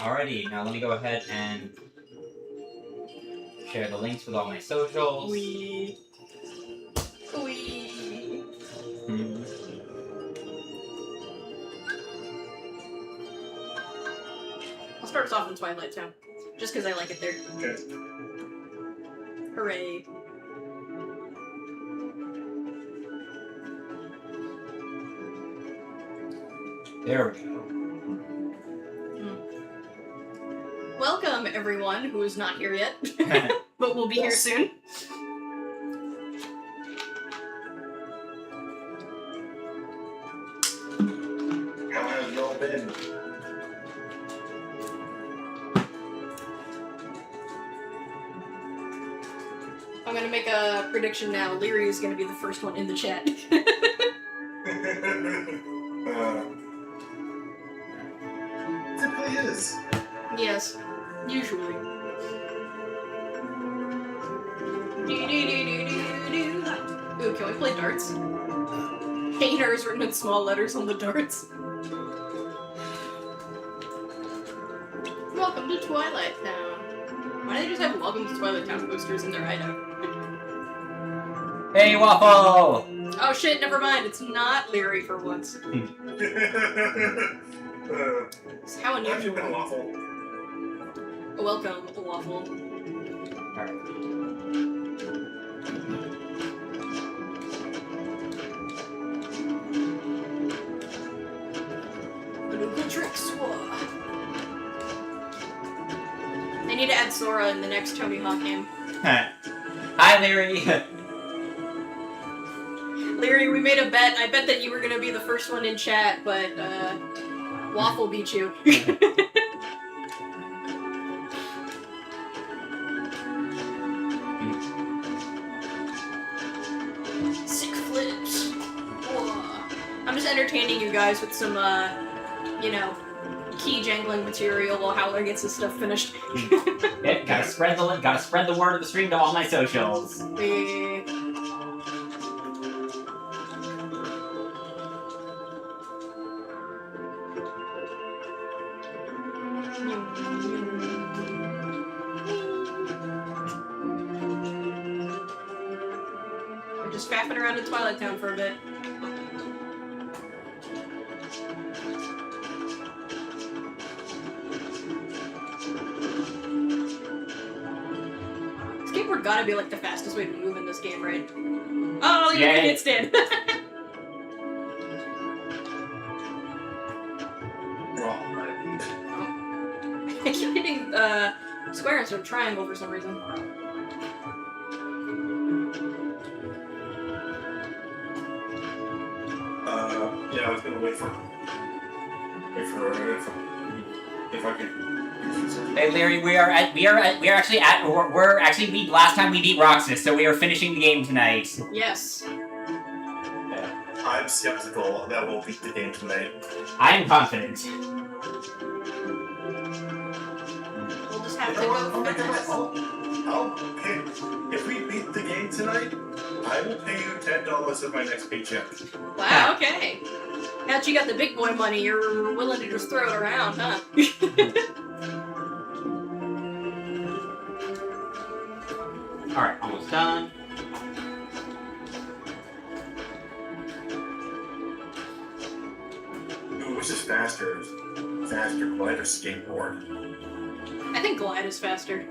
Alrighty, now let me go ahead and share the links with all my socials. Wee. I'll start us off in Twilight Town, just because I like it there. Okay. Hooray. There we go. Welcome, everyone who is not here yet, but will be here soon. How has y'all been? I'm gonna make a prediction now. Leary is gonna be the first one in the chat. Typically is. Yes, usually. Ooh, can we play darts? Hater is written in small letters on the darts. Welcome to Twilight Town. Why do they just have Welcome to Twilight Town posters in their hideout? Hey, Waffle! Oh shit, never mind. It's not Leary for once. It's how Have you unusual. been waffle? Welcome, Waffle. Alright. Good tricks. They need to add Sora in the next Tony Hawk game. Hi, Larry! Leary, we made a bet. I bet that you were gonna be the first one in chat, but Waffle beat you. Sick flips. Whoa. I'm just entertaining you guys with some, key jangling material while Howler gets his stuff finished. Yeah, gotta spread the word of the stream to all my socials. We're just faffing around in Twilight Town for a bit. Skateboard gotta be like the fastest way to move in this game, right? Oh, you Yeah. idiots did! Wrong, right? I keep hitting square instead of triangle for some reason. Yeah, I was gonna wait for if I could. Hey, Larry, last time we beat Roxas, so we are finishing the game tonight. Yes. I'm skeptical that we'll beat the game tonight. I am confident. We'll just have to go figure I'll pay. If we beat the game tonight, I will pay you $10 of my next paycheck. Wow, okay. Now that you got the big boy money, you're willing to just throw it around, huh? Alright, almost done. Ooh, which is faster? Faster glide or skateboard? I think Glide is faster.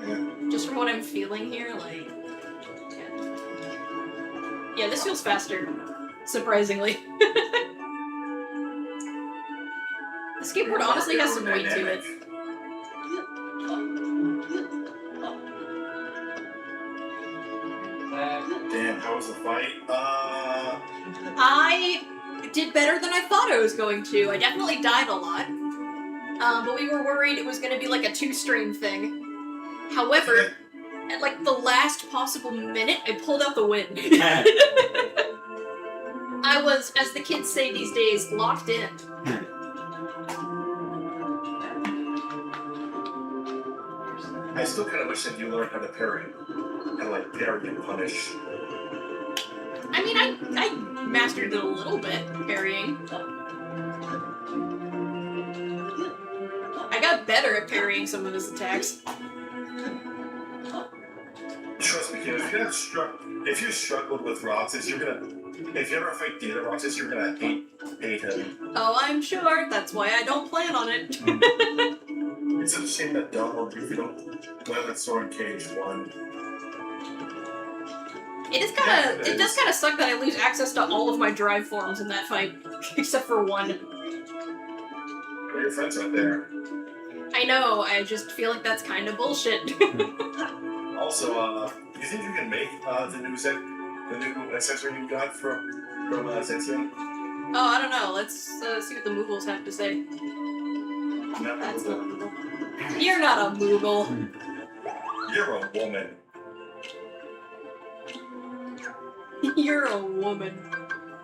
Yeah. Just from what I'm feeling here, like... Yeah, this feels faster. Surprisingly. The skateboard honestly has some weight to it. Damn, how was the fight? I did better than I thought I was going to. I definitely died a lot. But we were worried it was going to be like a two-stream thing. However, at like the last possible minute, I pulled out the win. I was, as the kids say these days, locked in. I still kind of wish that you learned how to parry. Kind of like parry and punish. I mean, I mastered it a little bit, parrying. got better at parrying some of his attacks. Trust me, kid, if you struggled with Roxas, if you ever fight Data Roxas, you're gonna hate him. Oh, I'm sure. That's why I don't plan on it. It's a shame that Donald if you don't let it soar in KH2. It does kind of suck that I lose access to all of my drive forms in that fight, except for one. Your friends out there. I know. I just feel like that's kind of bullshit. Also, do you think you can make the new accessory you got from Sensei? Oh, I don't know. Let's see what the Moogles have to say. That's not a Moogle. You're not a Moogle. You're a woman. You're a woman.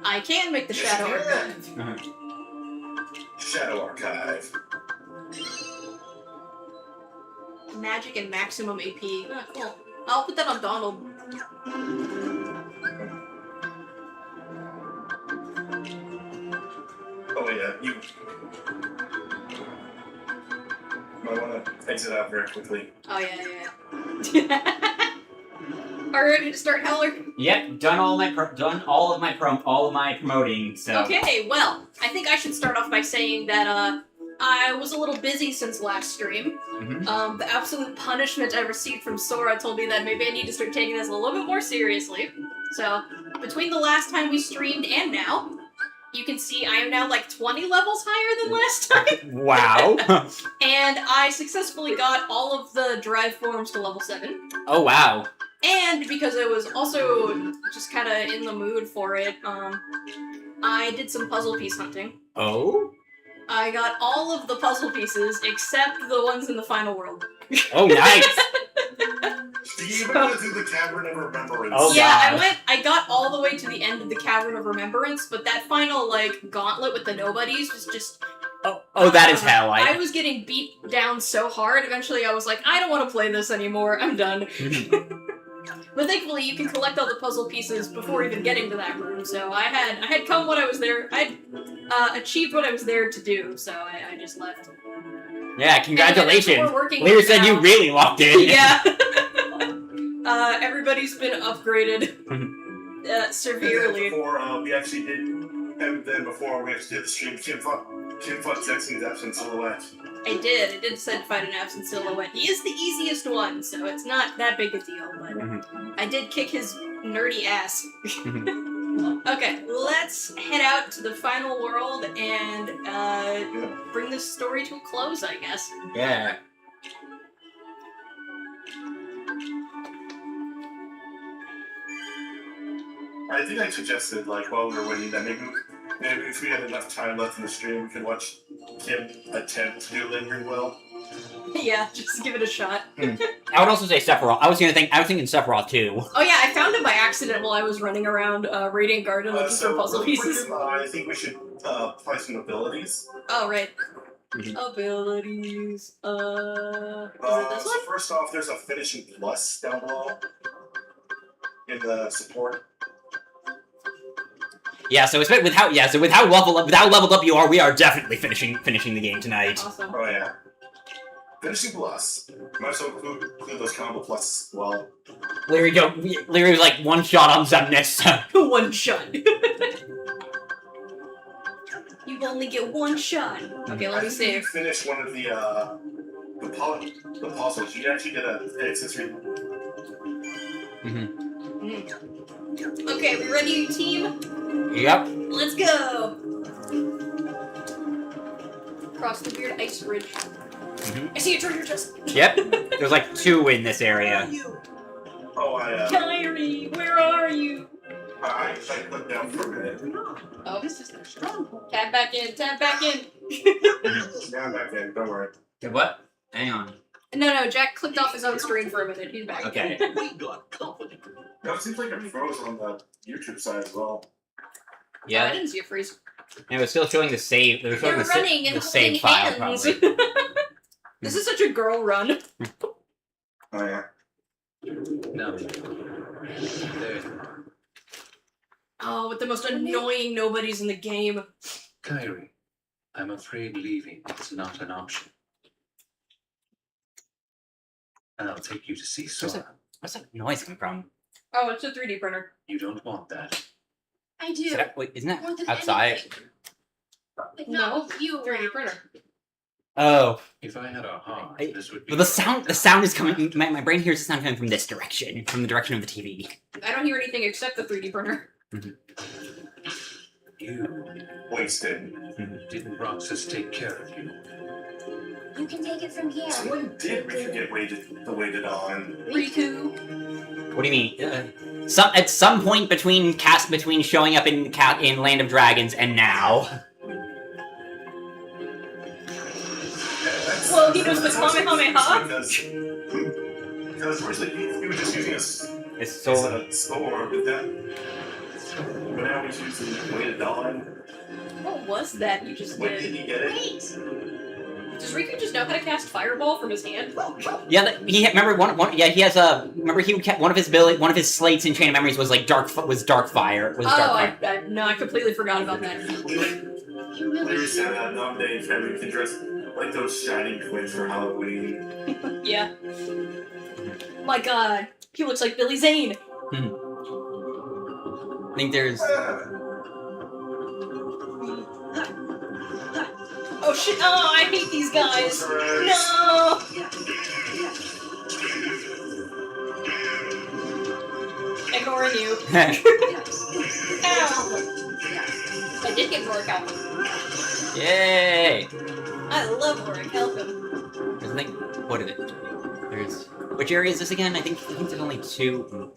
I can make the Shadow Archive. Shadow Archive. Magic and maximum AP. Oh, cool. I'll put that on Donald. Oh yeah, you might want to exit out very quickly. Oh yeah. Are you ready to start Howler? Yep, done all of my promoting. So Okay, well, I think I should start off by saying that I was a little busy since last stream. Mm-hmm. The absolute punishment I received from Sora told me that maybe I need to start taking this a little bit more seriously. So, between the last time we streamed and now, you can see I am now like 20 levels higher than last time. Wow. And I successfully got all of the drive forms to level 7. Oh wow. And because I was also just kind of in the mood for it, I did some puzzle piece hunting. Oh? I got all of the puzzle pieces except the ones in the final world. Oh, nice. Do you even want to do the Cavern of Remembrance? Oh, yeah, God. I got all the way to the end of the Cavern of Remembrance, but that final, like, gauntlet with the nobodies was just... Oh, that is hell. I was getting beat down so hard, eventually I was like, I don't want to play this anymore, I'm done. But thankfully, you can collect all the puzzle pieces before even getting to that room, so I had come what I was there, I'd achieved what I was there to do, so I just left. Yeah, congratulations. Working Lear said now. you really locked in. Yeah. Everybody's been upgraded severely. Before we actually did, and then before we actually did the stream, Kim fought Zexing's absent silhouette. I did decide to fight an absent silhouette. He is the easiest one, so it's not that big a deal, but I did kick his nerdy ass. Okay, let's head out to the final world and bring this story to a close, I guess. Yeah. I think I suggested, like, while we were waiting, that maybe if we had enough time left in the stream, we could watch Kim attempt to do Lingering Well. Yeah, just give it a shot. I would also say Sephiroth. I was thinking Sephiroth too. Oh yeah, I found him by accident while I was running around Radiant Garden looking for puzzle pieces. I think we should apply some abilities. Oh, right. Abilities, is it this one? So first off, there's a finishing plus down below in the support. Yeah, so with how leveled up you are, we are definitely finishing the game tonight. Awesome. Oh yeah. Finishing plus. Might as well include those combo plus as well. Leary was like one shot on Zemnis. One shot. You only get one shot. Okay, let me see. You finish one of the puzzles. You actually get an accessory. Okay, we ready, team? Yep. Let's go! Cross the weird ice bridge. I see a treasure chest! Yep. There's like 2 in this area. Oh, Kyrie, where are you? I put down for a minute. Oh, tap back in, tap back in! Yeah, I'm back in, don't worry. What? Hang on. No, Jack clicked off his own screen for a minute. He's back. Okay. No, it seems like it froze on the YouTube side as well. Yeah. I didn't see a freeze. And it was still showing the save. They were showing They're running and the save holding file, hands. probably. This is such a girl run. Oh, yeah. No. There. Oh, with the most annoying nobodies in the game. Kyrie, I'm afraid leaving is not an option. and I'll take you to see Where's Sora. Where's that noise coming from? Oh, it's a 3D printer. You don't want that. I do. Wait, isn't More that than outside? anything. But not with you 3D around. printer. Oh, If I had a heart, this would be. but the sound is coming. My brain hears the sound coming from this direction, from the direction of the TV. I don't hear anything except the 3D printer. You Wasted. didn't Roxas take care of you? You can take it from here. Someone did get the weighted on. Riku. What do you mean? At some point between showing up in Land of Dragons and now. Well, he knows the Kamehameha. Because originally he was just using a sword with that. But now he's using weighted on. What was that you just When did did? he get it? Wait. Does Riku just know how to cast Fireball from his hand? Yeah, remember one. Yeah, he has a. Remember he kept one of his slates in Chain of Memories was like dark fire. Dark fire. No, I completely forgot about that. You really There's that nominated family can dress like those shining twins for Halloween. Yeah. My God, he looks like Billy Zane. I think there's. Oh shit! Oh, I hate these guys. No. Ignoring you. Ow! I did get Rorik Halcon. Yay! I love Rorik Halcon. There's like, what is it? There's which area is this again? I think there's only two.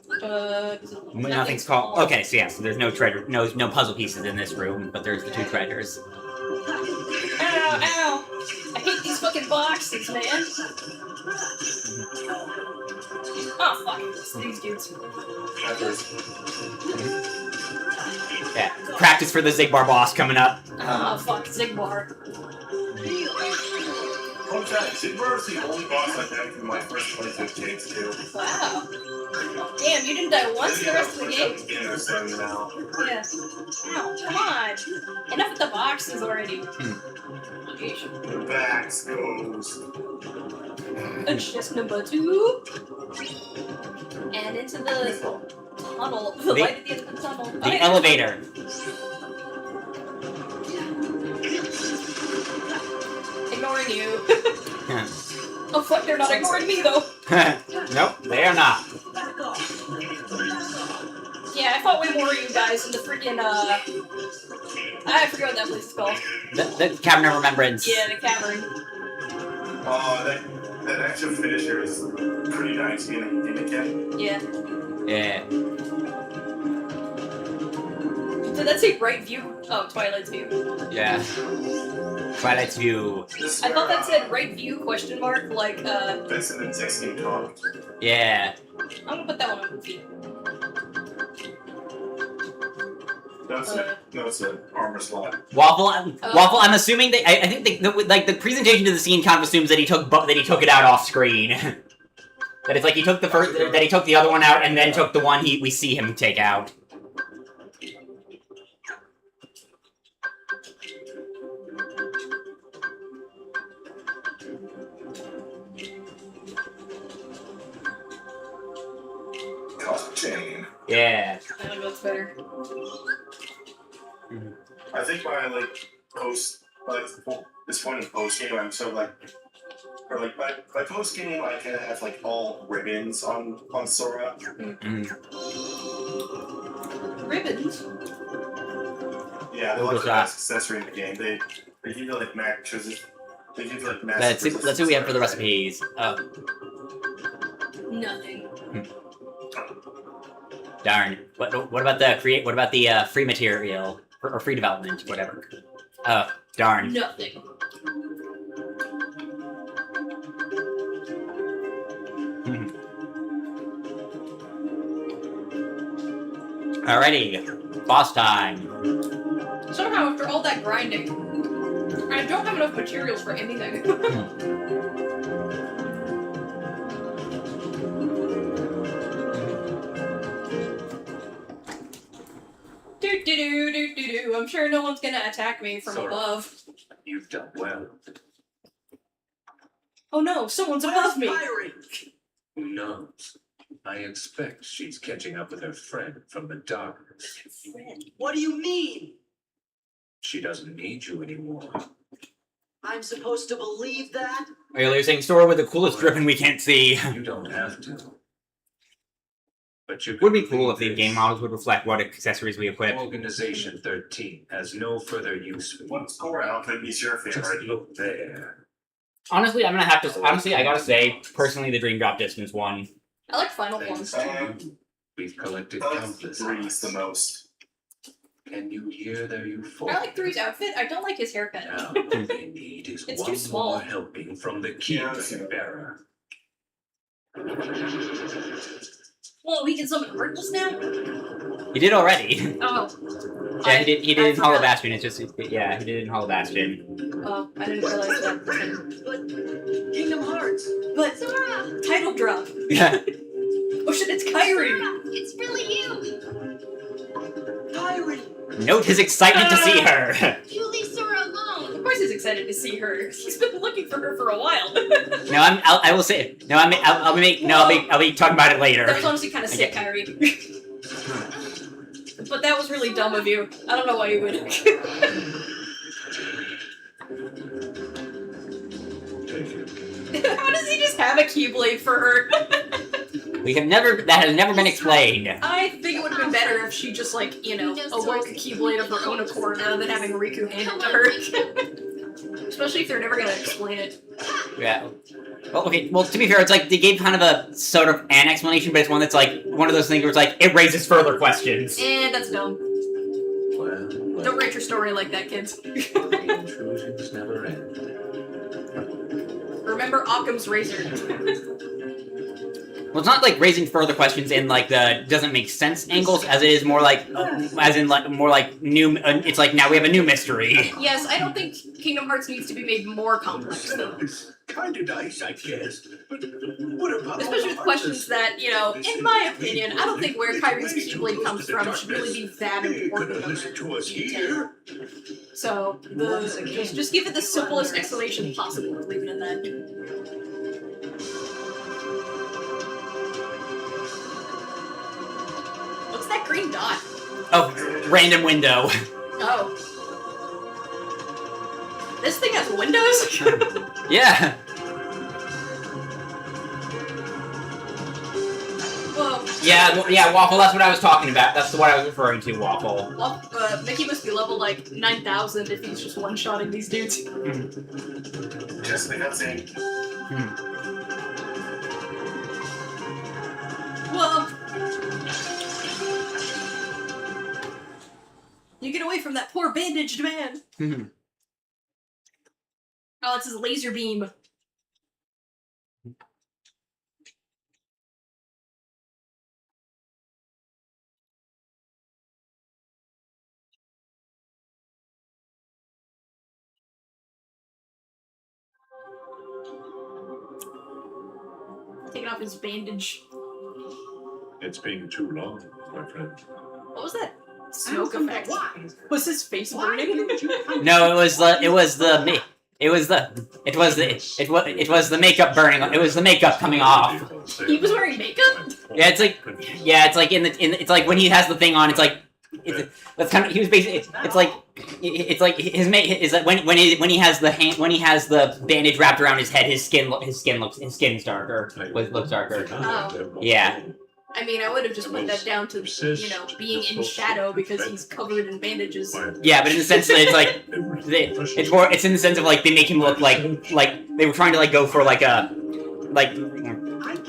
Nothing's called. Okay, so yeah, so there's no treasure, no puzzle pieces in this room, but there's the two treasures. Ow! Ow! I hate these fucking boxes, man. Oh fuck! It's these dudes. Yeah, practice for the Zigbar boss coming up. Oh fuck, Zigbar. Zigbar's the only boss I've had in my first playthrough of KH2. Wow. Damn, you didn't die once the rest of the game? Beginner, so you know. Yeah. Ow, come on. Enough with the boxes already. The backs goes. And chest number 2. And into the tunnel. The light at the end of the tunnel. The elevator. Ignoring you. Oh fuck, they're not ignoring me though. Nope, they are not. Yeah, I fought way more of you guys in the freaking, I forget what that place is called. The Cavern of Remembrance. Yeah, the cavern. Oh, that actual finisher is pretty nice in again. Yeah. Yeah. Did that say right view? Oh, Twilight's view. Yeah. Twilight's View. I thought that said right view question mark, like, Vincent and 16 talk. Yeah. I'm gonna put that one on movie. No, it's an armor slot. Waffle. Waffle. I'm assuming that I think the presentation to the scene kind of assumes that he took it out off screen. That it's like he took the first, that he took the other one out and then took the one we see him take out. Chain. Yeah. I don't know what's better. I think by this point in post game, I'm so by post game, I kind of have like all ribbons on Sora. Ribbons? Yeah, they're like the best accessory in the game. They give you like matches. They give you like matches. Let's see what we have for the recipes. Nothing. Darn. What about the free material or free development, whatever? Oh, darn. Nothing. Alrighty, boss time. Somehow, after all that grinding, I don't have enough materials for anything. Do. I'm sure no one's gonna attack me from above. You've done well. Oh no, someone's above me! Who knows? I expect she's catching up with her friend from the darkness. What do you mean? She doesn't need you anymore. I'm supposed to believe that? Are you saying store with the coolest dripping we can't see? You don't have to. But you Would be can cool if believe the game this. models would reflect what accessories we equip. Organization 13 has no further use for you. What score outfit is your Just favorite? look there. Honestly, I'm gonna have to. Honestly, I gotta say, personally, the Dream Drop Distance one. I like Final Thanks Form. to you, we've collected Three's countless the most. Can you hear their euphoria? I like Three's outfit. I don't like his haircut. Now, all they need is It's one too small. more helping from the key bearer. Well, we can summon Ripples now? He did already. Oh. Yeah, he did. He did I in Hollow forgot. Bastion. It's just yeah, he did it in Hollow Bastion. Oh, I didn't realize that. But Kingdom Hearts. But Sora! title drop. Yeah. Oh shit, it's Kyrie. Sora! It's really you! Kyrie. Note his excitement to see her. You leave Sora alone! Of course he's excited to see her. He's been looking for her for a while. No, I will say. No, I'll be talking about it later. That was honestly kind of sick, Kyrie. But that was really dumb of you. I don't know why you would. Take it. How does he just have a Keyblade for her? That has never been explained. I think it would have been better if she just, like, you know, awoke a Keyblade of her own accord rather than having Riku hand it to her. Especially if they're never gonna explain it. Yeah. Well, okay. Well, to be fair, it's like they gave kind of a sort of an explanation, but it's one that's like one of those things where it's like it raises further questions. And that's dumb. Well, Don't write your story like that, kids. the intrusions never end. Remember Occam's razor. Well, it's not like raising further questions in like the doesn't make sense angles, as it is more like, as in like more like new. It's like now we have a new mystery. Yes, I don't think Kingdom Hearts needs to be made more complex, though. Kind of nice, I guess. But what about Especially with questions that, you know, in my opinion, I don't think where Kyrie's Keyblade comes from should really be that important of a detail. So, just give it the simplest explanation possible and leave it at that. What's that green dot? Oh, random window. Oh. This thing has windows? Yeah. Whoa. Yeah, Waffle. That's what I was talking about. That's what I was referring to, Waffle. Well, Mickey must be level like 9,000 if he's just one-shotting these dudes. Just the cutscene. Whoa! You get away from that poor bandaged man! Oh, it's his laser beam. Taking off his bandage. It's been too long, my friend. What was that smoke effect? Was his face burning? No, it was the makeup burning. It was the makeup coming off. He was wearing makeup? Yeah, it's like it's like when he has the thing on. It's like that's kind of he was basically. It's like his make is like when he has the bandage wrapped around his head. His skin's darker. Looks darker. Oh. Yeah. I mean, I would have just put that down to, you know, being in shadow because he's covered in bandages. Yeah, but in the sense that it's like it's in the sense of like they make him look like they were trying to like go for like a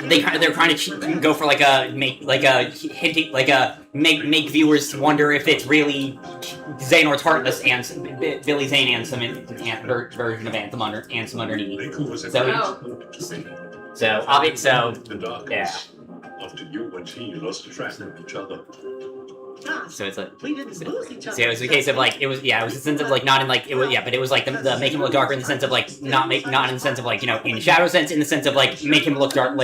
they're trying to go for like a make viewers wonder if it's really Xehanort's Heartless and Billy Zane Ansem version of Anthem underneath. So yeah. After you and he lost track of each other. So it's like We didn't lose each other. so it was a case of like it was a sense of like not in like it was but it was like the make him look darker in the sense of like not in the sense of like, you know, in shadow sense, in the sense of like make him look dark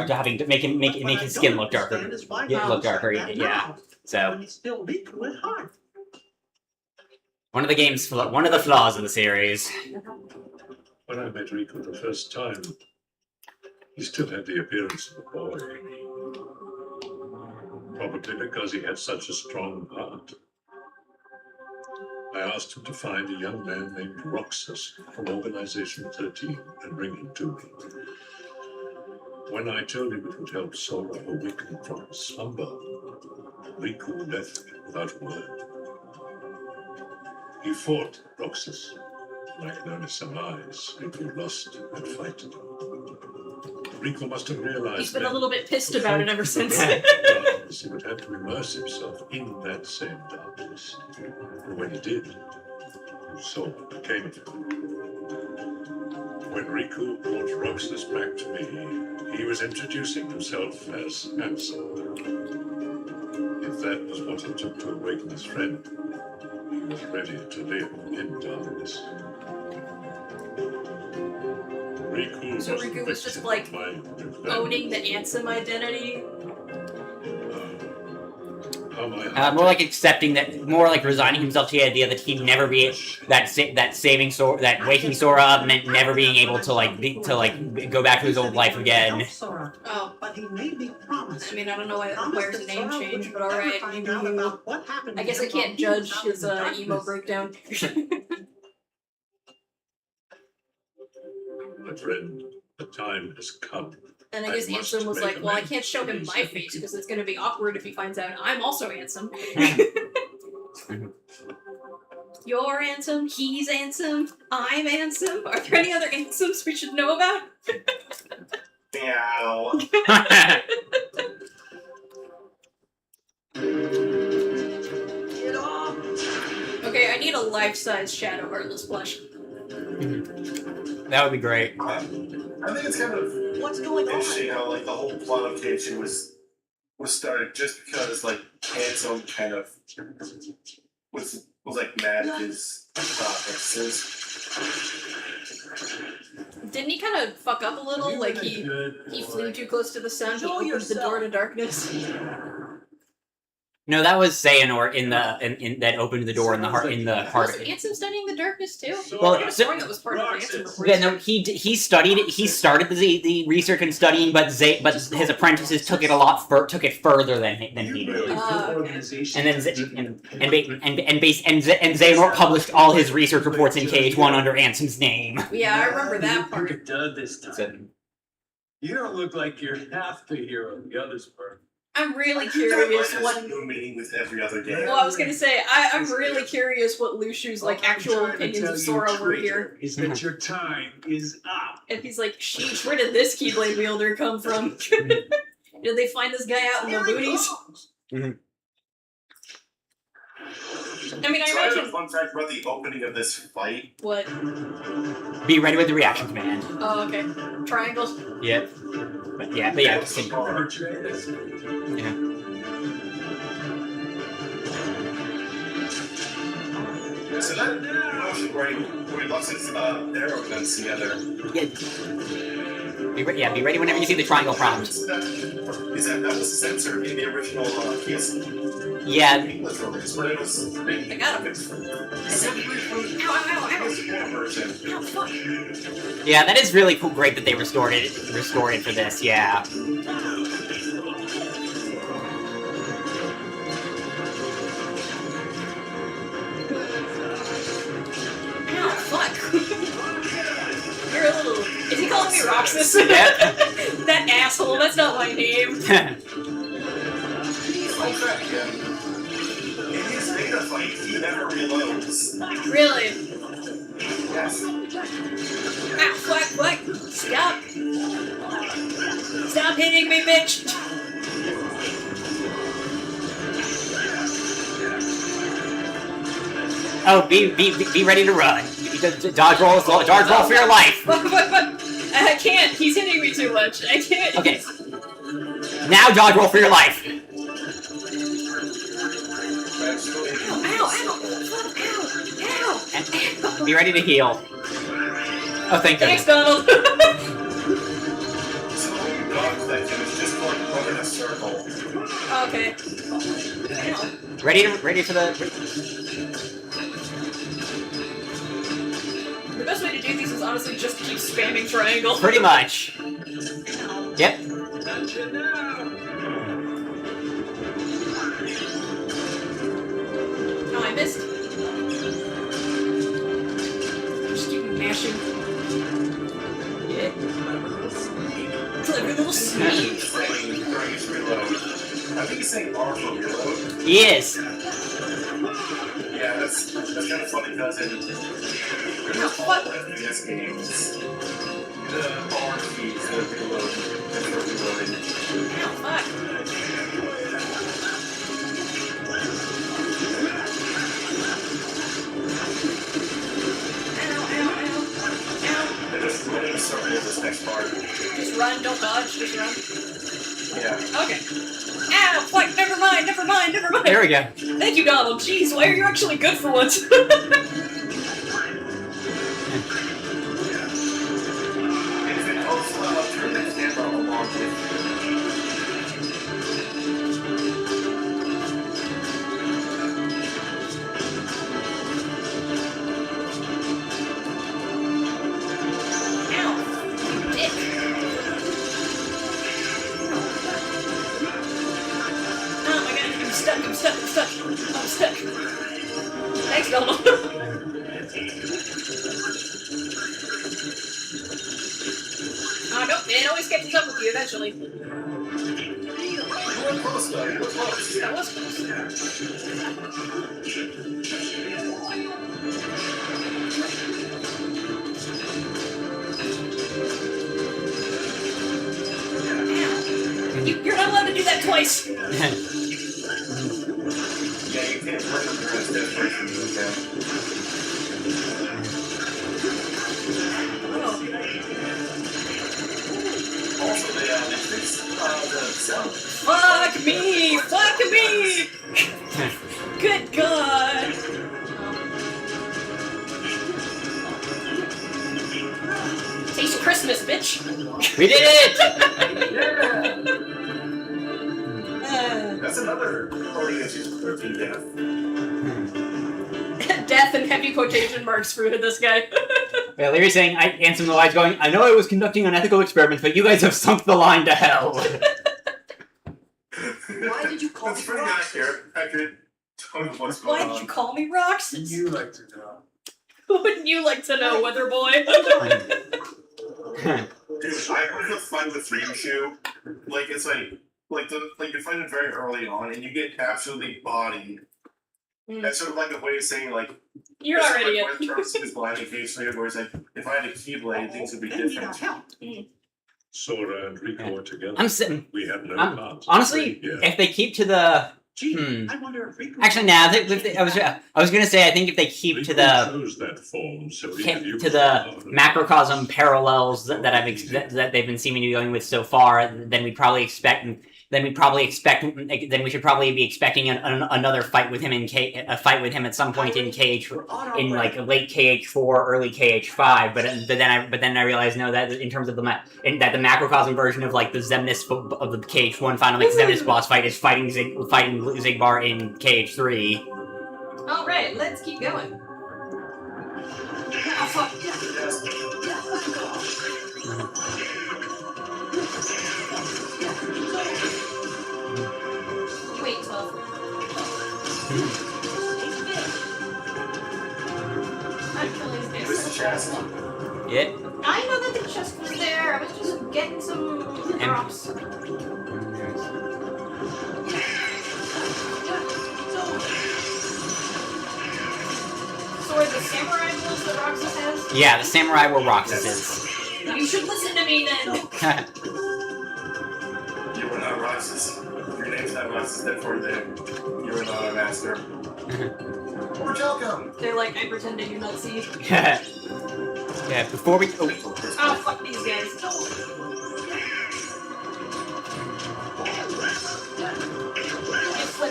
having to make his skin look darker. Look darker, yeah. So He's still weak with heart. one of the flaws of the series. When I met Riku the first time, He still had the appearance of a boy. Probably because he had such a strong heart. I asked him to find a young man named Roxas from Organization 13 and bring him to me. When I told him it would help Sora awaken from slumber, Riku left without a word. He fought Roxas, and I can only surmise Riku lost that fight. Riku must have realized He's been a then little bit pissed about it ever since. darkness, he would have to immerse himself in that same darkness. And when he did, so became it. When Riku brought Roxas back to me, he was introducing himself as Handsome. If that was what it took to awaken his friend, he was ready to live in darkness. Riku So Riku was just, like, owning the Ansem identity. More like accepting that, more like resigning himself to the idea that he'd never be that saving Sora, that waking Sora up meant never being able to go back to his old life again. Oh, But he made me promise. I mean, I don't know why it requires a name change, but alright, maybe you... I guess I can't judge his emo breakdown. My friend, the time has come. And I guess Ansem was like, well, I can't show him my face because it's gonna be awkward if he finds out I'm also Ansem. You're Ansem, he's Ansem, I'm Ansem. Are there any other Ansems we should know about? Meow. Get off! Okay, I need a life-size Shadow Heartless plush. That would be great. I think it's kind of What's going on? interesting how like the whole plot of KH2 was started just because like Ansem kind of was like mad at his exes. Didn't he kind of fuck up a little? Like he flew too close to the sun, he Show opened the door to yourself. darkness. No, that was Xehanort in that opened the door in the heart Was of Ansem studying the darkness too? Well, I could have sworn that was part of Ansem before. Yeah, no, he studied it. He started the research and studying, but his apprentices took it further than he did. And then Xehanort published all his research reports in KH1 under Ansem's name. Yeah, I remember that part. You're done this time. You don't look like you're half the hero the others were. I'm really curious what... New meeting with every other day. Well, I was gonna say, I'm really curious whatLushu's, like, actual opinions of Sora were here. Is that your time is up. And he's like, sheesh, where did this Keyblade wielder come from? Did they find this guy out in the boonies? I mean, I So I have a imagine... fun fact about the opening of this fight. What? Be ready with the reaction command. Oh, okay. Triangles? Yep. But yeah. Yeah. So that motion where he locks his arrow guns together. Be ready whenever you see the triangle prompt. That was censored in the original PS Yeah. English release, but it was I got him. Ow, ow, ow. version. Ow, fuck. Yeah, that is really cool. Great that they restored it for this. Yeah. Ow, fuck. You're a little... Is he calling me Roxas? Yep. That asshole, that's not my name. Fun fact, yeah. In his beta fight, he never reloads. Really? Yes. Ah, fuck, fuck. Stop. Stop hitting me, bitch. Oh, be ready to run. Dodge roll for your life. Fuck, fuck, fuck. I can't. He's hitting me too much. I can't. Okay. Now dodge roll for your life. Ow, ow, ow. Ow. Be ready to heal. Oh, thank Thanks, goodness. Donald. So when you dodge that, it's just like run in a circle. Okay. Ow. Ready for the... The best way to do these is honestly just keep spamming triangle. Pretty much. Ow. Yep. Not you now. Oh, I missed. Just keep mashing. Yeah. Clever little sneak. I think he's saying R for reload. He is. Yeah, that's kind of funny because in What? FPS games, the R key for reload and for reloading. Oh, fuck. They're just running in a circle this next part. Just run, don't dodge, just run. Yeah. Okay. Ow! Fuck, never mind. There we go. Thank you, Donald. Jeez, why are you actually good for once? And if it helps well up, turn that camera along with you. Ow! Dick. Oh my god, I'm stuck. Thanks, Donald. Oh, nope, it always catches up with you eventually. You were close, though. You were close. That was close. Ow. You're not allowed to do that twice. Yeah, you can't play with your desperation move down. Also, they fixed the sound. Fuck me! Good God! Taste of Christmas, bitch! We did it! That's another party that's used for 13 death. Death and heavy quotation marks for this guy. Yeah, Larry's saying, I answer the lies going, I know I was conducting unethical experiments, but you guys have sunk the line to hell. Why did you call me That's pretty accurate. Tone of what's Why going did on. you call me Roxas? You like to know. Wouldn't you like to know, Weather Boy? Dude, I heard the find the dream shoe. Like it's you find it very early on, and you get absolutely bodied. That's sort of like a way of saying like You're not ready like yet. when Turks is blind occasionally, where it's like if I had a keyblade, things would be They need our different. help. Sora and Rico are together. I'm sitting. We have no I'm- part. Honestly, Yeah. if they keep to the... Gee, I wonder if Rico... Actually, now, I was gonna say, I think if they keep to Rico the... chose that form, so he kept could use to the it. macrocosm parallels that that they've been seeming to be going with so far, then we should probably be expecting another fight with him a fight with him at some point in like late KH4, early KH5. But then I realized no, that in terms of the macrocosm version of like the Xemnas of the KH1 final like Xemnas boss fight is fighting Zigbar in KH3. Alright, let's keep going. Oh, fuck. Wait, tough. I'm killing This this. is chest. Yeah. I know that the chest was there. I was just getting some drops. So are the samurai rules that Roxas has? Yeah, the samurai were Roxas is. You should listen to me then. You were not Roxas. Your name's not Roxas, therefore you were not a master. Or welcome. They're like, I pretend I do not see. Yeah, before we... Oh, Oh, fuck these guys.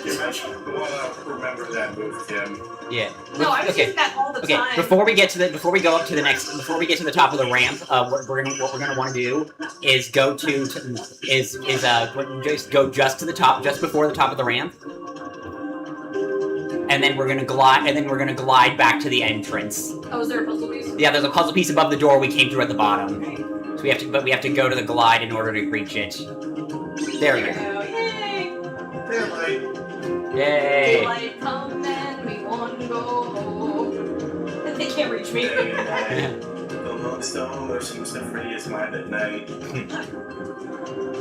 You mentioned you want to remember that move, Kim. yeah. No, I was Okay. using that all the Okay, time. before we get to the top of the ramp, what we're gonna want to do is go just to the top, just before the top of the ramp, and then we're gonna glide back to the entrance. Oh, is there a puzzle piece? Yeah, there's a puzzle piece above the door we came through at the bottom. Okay. So So we have to go to the glide in order to reach it. There we go. Yay! Daylight. Yay! Daylight come and we want to go home. They can't reach me. Day and night. The lone star seems to free his mind at night.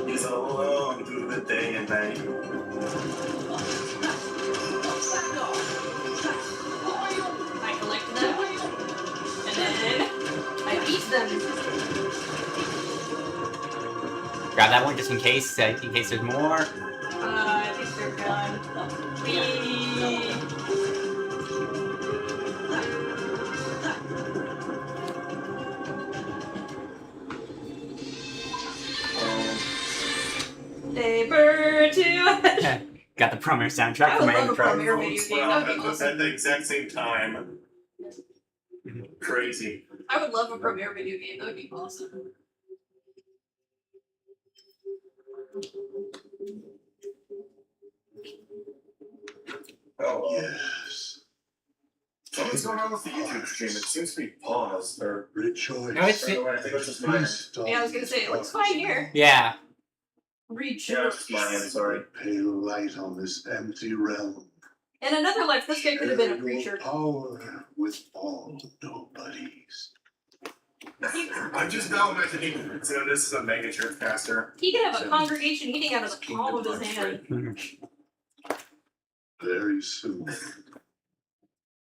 He's all alone through the day and night. I collect them, and then I beat them. Grab that one just in case there's more. I think they're gone. Whee! Neighbor to Got the Premiere soundtrack I for would my love a intro. Premiere video game. That would be awesome. At the exact same time. Crazy. I would love a Premiere video game. That would be awesome. Oh, Yes. something's going on with the YouTube stream. It seems to be paused. Or Rejoice. No, it's- I think it's just mine. Feast on Yeah, I was gonna say, it looks fine here. Yeah. Reach. Yeah, it's just mine. Sorry. Pale light on this empty realm. In another life, this guy could have been a Share preacher. your power with all nobodies. I'm just now imagining. So this is a mega church pastor. He could have a congregation eating out of the palm of his hand. Very soon.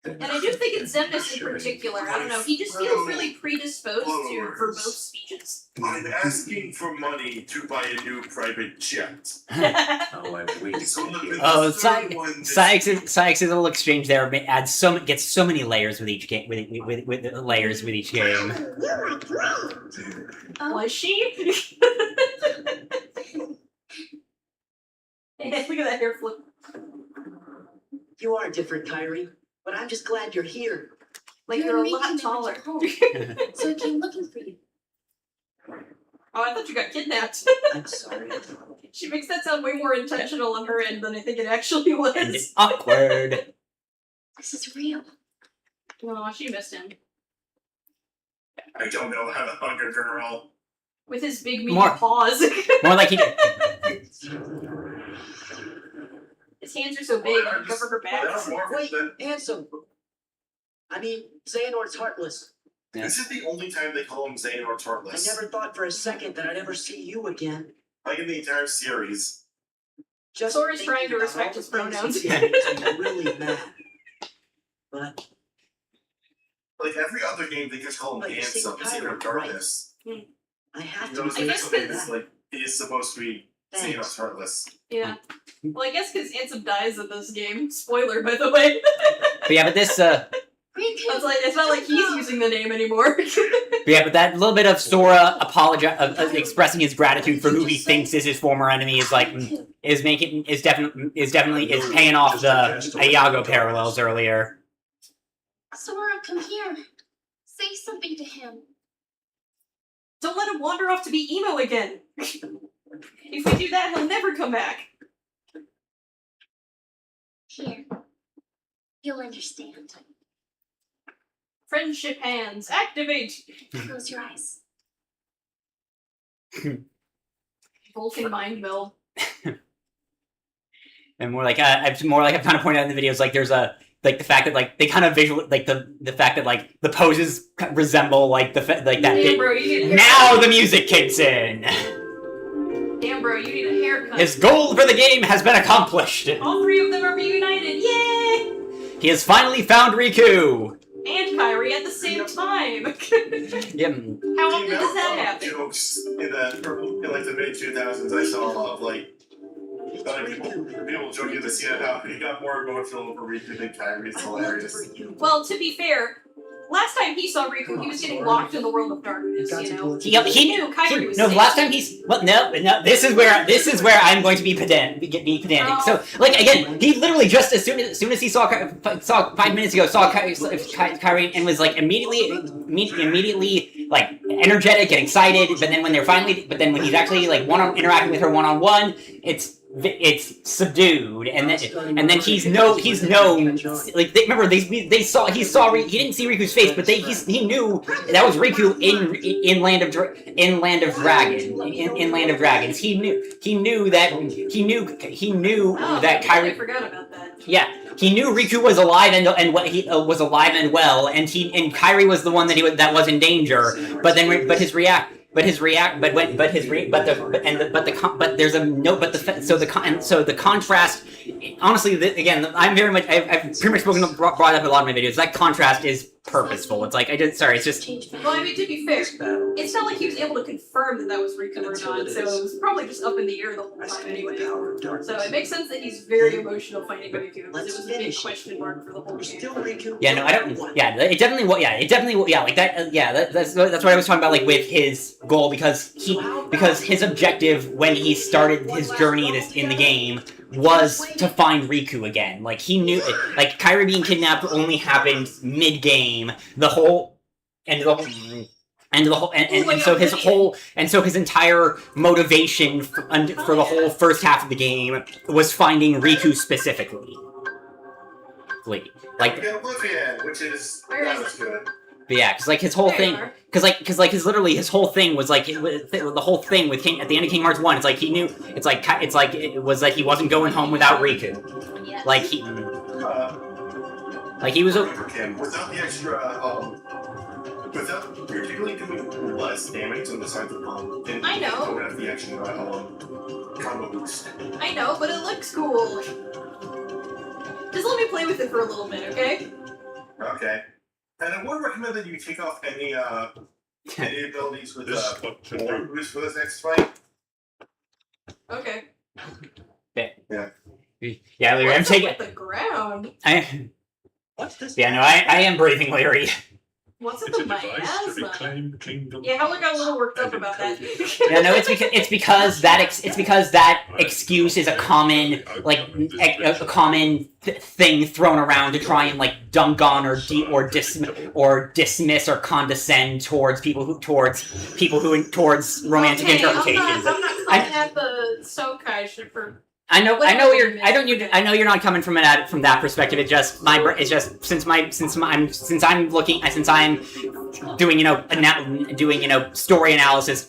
And I do think in Zemnis in particular, I don't know, he just feels really predisposed to verbose speeches. I'm asking for money to buy a new private jet. Oh, I'm waiting. So look at Oh, the third one this- Sykes' little exchange there gets so many layers with each game with the layers with each game. Was she? Hey, look at that hair flip. You are different, Kyrie, but I'm just glad you're here. Like You're you're a making lot me taller. want to So I came looking for you. Oh, I thought you got kidnapped. I'm sorry. She makes that sound way more intentional on her end than I think it actually was. And it's awkward. This is real. Oh, she missed him. I don't know how to hug a girl. With his big meaty More- paws. More like he His hands are so big, they can cover her back. Wait, handsome. I mean, Xehanort's heartless. This is the only time they call him Xehanort's I heartless. never thought for a second that I'd ever see you again. Like in the entire series. Just Sora's thinking trying to about respect all his the things pronouns. he did makes me really mad. But Like every other game, they just call him But you see handsome. the It's either pirate, darkness. I have You to know, say I guess something it's- that's like he is supposed to be Thanks. Xehanort's heartless. Yeah. Well, I guess because Ansem dies in this game. Spoiler, by the way. But yeah, but this It's not like he's using the name anymore. but that little bit of Sora expressing his gratitude for who he thinks is his former enemy is definitely paying off the Iago parallels earlier. Sora, come here. Say something to him. Don't let him wander off to be emo again. If we do that, he'll never come back. Here. You'll understand. Friendship hands, activate! Close your eyes. Vulcan mind meld. And more like I've kind of pointed out in the videos, like there's a like the fact that like they kind of visual like the fact that like the poses resemble like that Damn, bit. bro, you need a Now haircut. the music kicks in. Damn, bro, you need a haircut. His goal for the game has been accomplished. All three of them are reunited. Yay! He has finally found Riku. And Kyrie at the same time. Yeah. How often does that happen? Jokes in like the mid 2000s I saw of like people joking to see how he got more emotional over Riku than Kyrie. It's I loved hilarious. for you. Well, to be fair, last time he saw Riku, he was getting locked in the world of darkness, you know? He knew Kyrie was no. safe. Last time no. This is where I'm going to be pedantic. Oh. So, like again, he literally just as soon as he saw 5 minutes ago saw Kyrie and was like immediately like energetic and excited. But then when when he's actually like interacting with her one on one, it's it's subdued, and then he's known. Like remember, he didn't see Riku's face, but he knew that was Riku in Land of Dragons. He knew that Kairi. I forgot about that. Yeah, he knew Riku was alive and what he was alive and well, and Kairi was the one that was in danger. But the contrast. Honestly, again, I'm very much. I've pretty much brought up a lot of my videos. That contrast is purposeful. It's like it's just. Well, I mean, to be fair, it's not like he was able to confirm that was Riku or not, so it was probably just up in the air the whole time anyway. So it makes sense that he's very emotional fighting Riku, because it was a big question mark for the whole game. Yeah, no, I don't. Yeah, it definitely. Yeah, like that. That's what I was talking about, like with his goal, because his objective when he started his journey in the game was to find Riku again. Like he knew, like Kairi being kidnapped only happened mid-game. So his entire motivation for the whole first half of the game was finding Riku specifically. Like, which is that was good. But yeah, because like his whole thing, his whole thing was like the whole thing with King at the end of Kingdom Hearts 1. It's like he knew. It was like he wasn't going home without Riku. Yes. Like he was. Without the extra, without particularly doing less damage on the side of the bomb. I know. Don't have the extra combo boost. I know, but it looks cool. Just let me play with it for a little bit, okay? Okay. And I would recommend that you take off any abilities with more boost for this next fight. Okay. Yeah. Yeah, Larry, I'm taking. The ground. What's this? Yeah, no, I am breathing, Larry. What's up It's a with my device to asthma? reclaim kingdom. Yeah, Howler got a little worked up about that. Yeah, no, it's because that excuse is a common a common thing thrown around to try and like dunk on or dismiss or condescend towards romantic interpretations. I'm not calling at the Sokai shit for. I know you're not coming from that perspective. It's just since I'm doing story analysis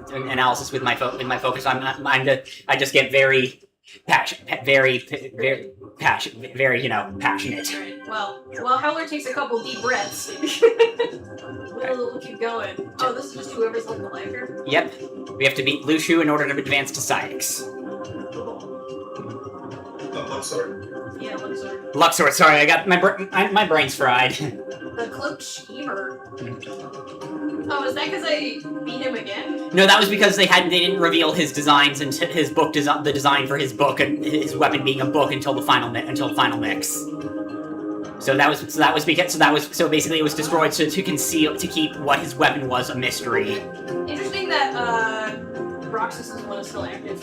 analysis with my focus. I just get very passionate, very passionate. Right. Well, Howler takes a couple deep breaths. We'll keep going. Oh, this is just whoever's on the lighter? Yep. We have to beat Lushu in order to advance to Syx. Luxor. Yeah, Luxor. Luxor, sorry, I got my brain's fried. The Cloaked Schemer. Oh, is that because I beat him again? No, that was because they didn't reveal his designs and his book the design for his book and his weapon being a book until the final mix. So basically it was destroyed to keep what his weapon was a mystery. Interesting that Roxas's one is still active.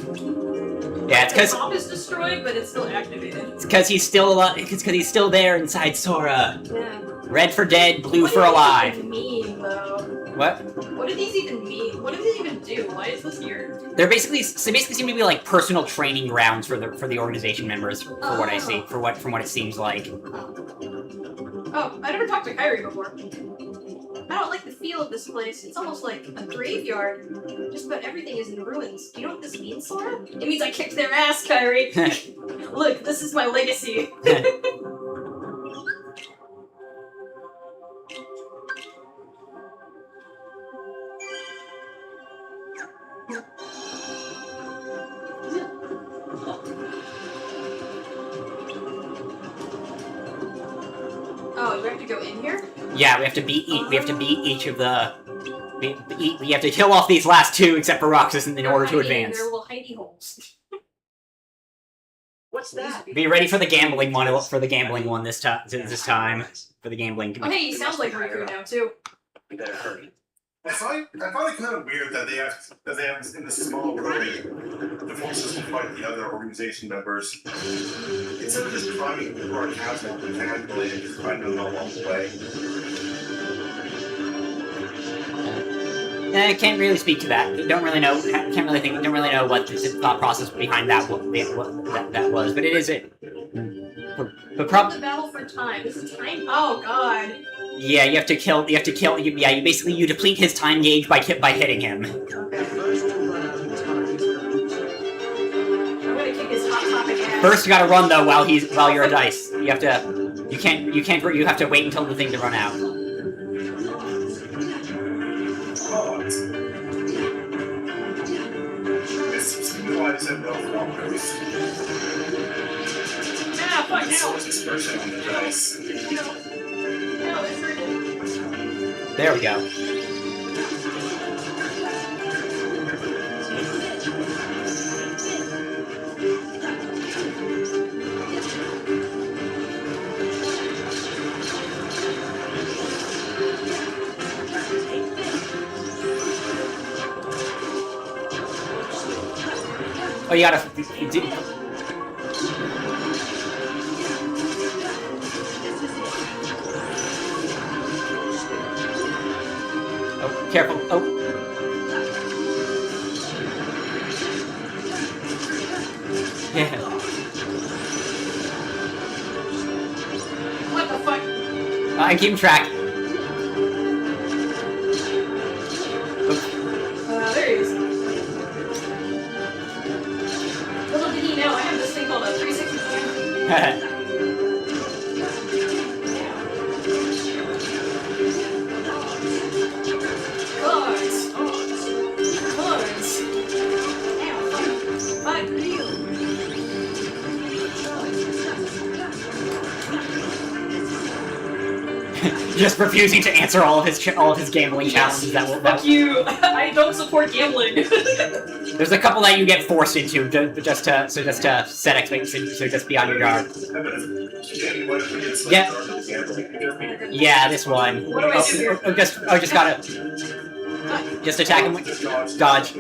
Yeah, it's because the bomb is destroyed, but it's still activated. It's because he's still there inside Sora. Yeah. Red for dead, blue for alive. What do these even mean, though? What? What do these even mean? What do they even do? Why is this here? They basically seem to be like personal training grounds for the organization members, what I see, from what it seems like. Oh, I never talked to Kairi before. I don't like the feel of this place. It's almost like a graveyard. Just about everything is in ruins. Do you know what this means, Sora? It means I kicked their ass, Kairi. Look, this is my legacy. Oh, we have to go in here? Yeah, we have to beat each of the. We have to kill off these last two, except for Roxas, in order to advance. They're little hidey holes. What's that? Be ready for the gambling one. For the gambling one this time. For the gambling. Oh, hey, he sounds like Riku now too. We better hurry. I find it kind of weird that they have in this small room the forces to fight the other organization members. Instead of just climbing or casting mechanically and just finding them along the way. can't really speak to that. Don't really know. Can't really think. Don't really know what the thought process behind that that was. But it is it. But The battle for time. This is time. Oh god. Yeah, you have to kill. Yeah, you basically you deplete his time gauge by hitting him. Okay. I'm gonna kick his hot topic ass. First, you gotta run though while you're a dice. You have to. You have to wait until the thing to run out. Ah, fuck It's so now. much dispersion on the dice. No, it's hurting. There we go. Oh, you gotta. Oh, careful. Oh. Yeah. What the fuck? I'm keeping track. There he is. Little did he know, I have this thing called a 360 camera. Cards. Ow, fuck. Just refusing to answer all of his gambling challenges. Fuck you! I don't support gambling. There's a couple that you get forced into, just to set expectations, so just be on your guard. Yeah, this one. What do I do here? Just gotta just attack him with dodge.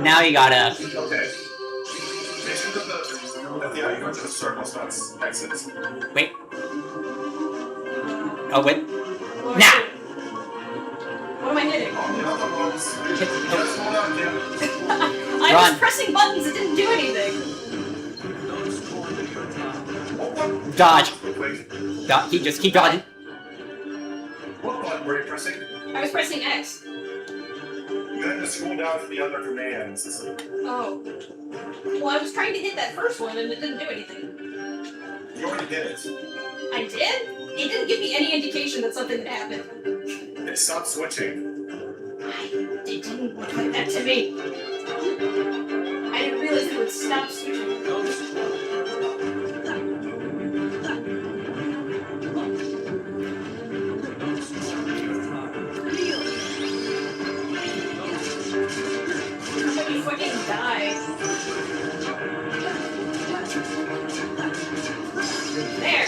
Now you gotta. Okay. Make sure that the icons of the circles, not exits. Wait. Oh, wait. What Nah! am I hitting? On the other ones. Hit- Just hold on, Jim. I Run. was pressing buttons, it didn't do anything. Dodge. Wait. Keep dodging. What button were you pressing? I was pressing X. You had to scroll down to the other commands. Oh. Well, I was trying to hit that first one and it didn't do anything. You already did it. I did? It didn't give me any indication that something had happened. It stopped switching. It didn't look like that to me. I didn't realize it would stop switching. You fucking die. There!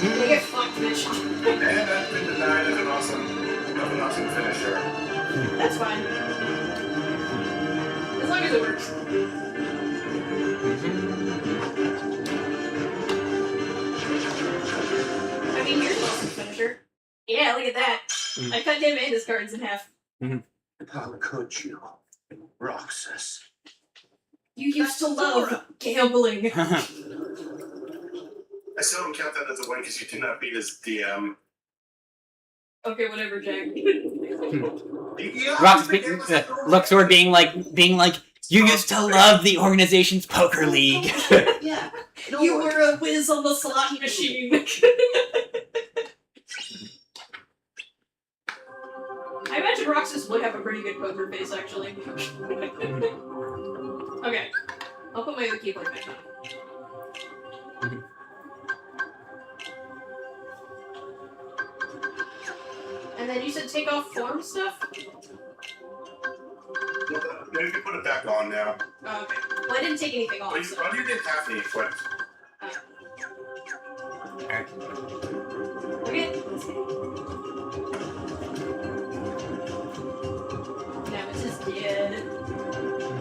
You get fucked, bitch. And I've been denied of an awesome finisher. That's fine. As long as it works. I mean, here's an awesome finisher. Yeah, look at that. I cut him and his cards in half. How could you, Roxas? You used to love gambling. I still don't count that as a win because you did not beat his DM. Okay, whatever, Jack. Rox Luxor being like, you used to love the organization's poker league. Yeah. No You one- were a whiz on the slot machine. I imagine Roxas would have a pretty good poker face, actually. Okay. I'll put my other keyboard back on. And then you said take off form stuff? Maybe you can put it back on now. Oh, okay. Well, I didn't take anything off, so... Well, you didn't have any equipped. Okay, let's see. Now it's just dead.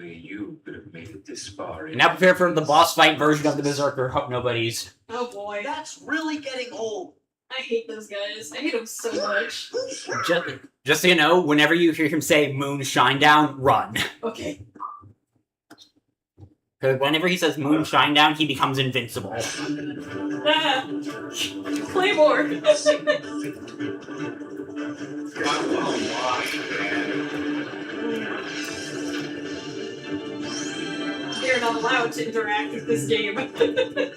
only you could have made it this far. Now prepare for the boss fight version of the Berserker. Hope nobody's. Oh boy. That's really getting old. I hate those guys. I hate them so much. Just so you know, whenever you hear him say "Moon shine down," run. Okay. Because whenever he says "Moon shine down," he becomes invincible. Ah! Claymore! They're not allowed to interact with this game. The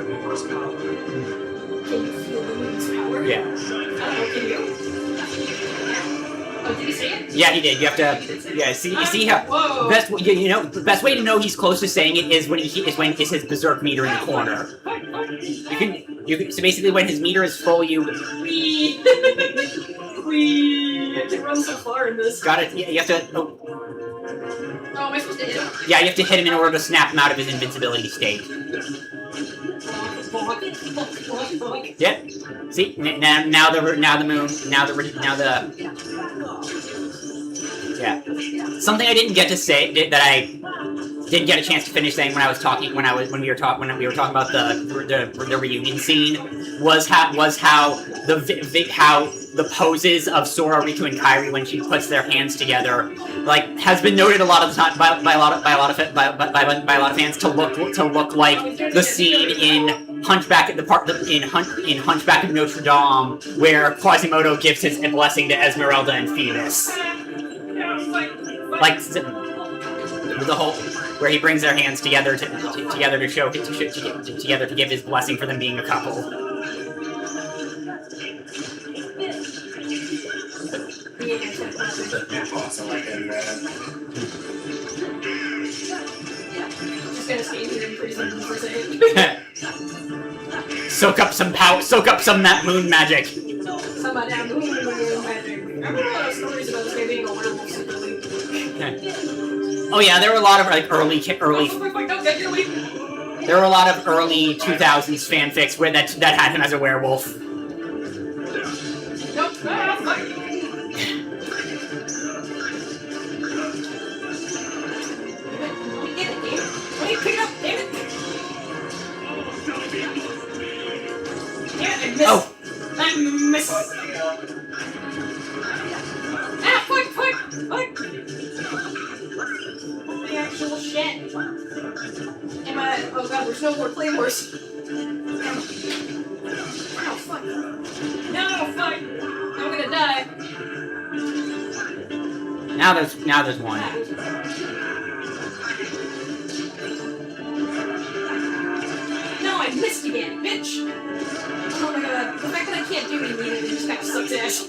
moon's power. Can you feel the moon's power? Yeah. I don't know, can you? Oh, did he say it? Yeah, he did. You have to. Yeah. See how. Whoa! The best way to know he's close to saying it is when it's his berserk meter in the corner. You can. So basically, when his meter is full, you. Wee! I can run so far in this. Got it. You have to. Oh, Oh, am I supposed to hit him? yeah, you have to hit him in order to snap him out of his invincibility state. Yep. See, now the moon, yeah. Something I didn't get to say that I didn't get a chance to finish saying when we were talking about the reunion scene was how the poses of Sora, Riku, and Kairi when she puts their hands together, like, has been noted a lot of the time by a lot of fans to look like the scene in Hunchback of Notre Dame where Quasimodo gives his blessing to Esmeralda and Phoebus. Like the whole where he brings their hands together to give his blessing for them being a couple. Awesome, I can Just gonna stay here in prison for a second. Soak up some moon magic. Some of that moon magic. I remember a lot of stories about this guy being a werewolf secretly. Oh yeah, there were a lot of like early. Oh, fuck, no, get away. There were a lot of early 2000s fanfics where that had him as a werewolf. Nope, ah, fuck. Get it, dude. Wait, pick it up, damn it. Yeah, I missed. Oh. I missed. Ah, fuck. The actual shit. Am I? Oh god, there's no more claymores. Oh fuck. No, fuck. I'm gonna die. Now there's one. No, I missed again, bitch. Oh my god, the fact that I can't do anything just kind of sucks ass.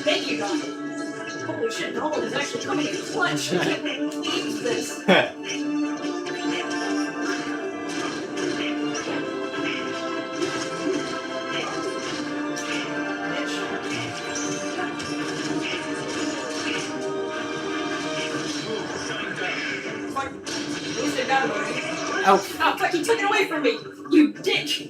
Thank you, God. Holy shit, Nolan is actually coming in clutch. I can't believe this. Fuck. At least I got it already. Oh. Oh, fuck, he took it away from me! You dick!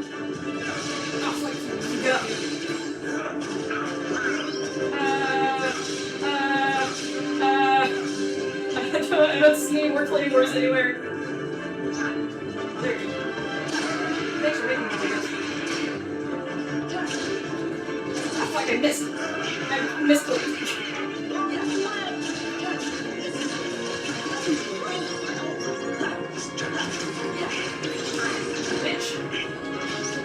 Oh, fuck, you got me. I don't see any more claymores anywhere. There. Thanks for making me do this. Oh, fuck, I missed. I missed it. Bitch.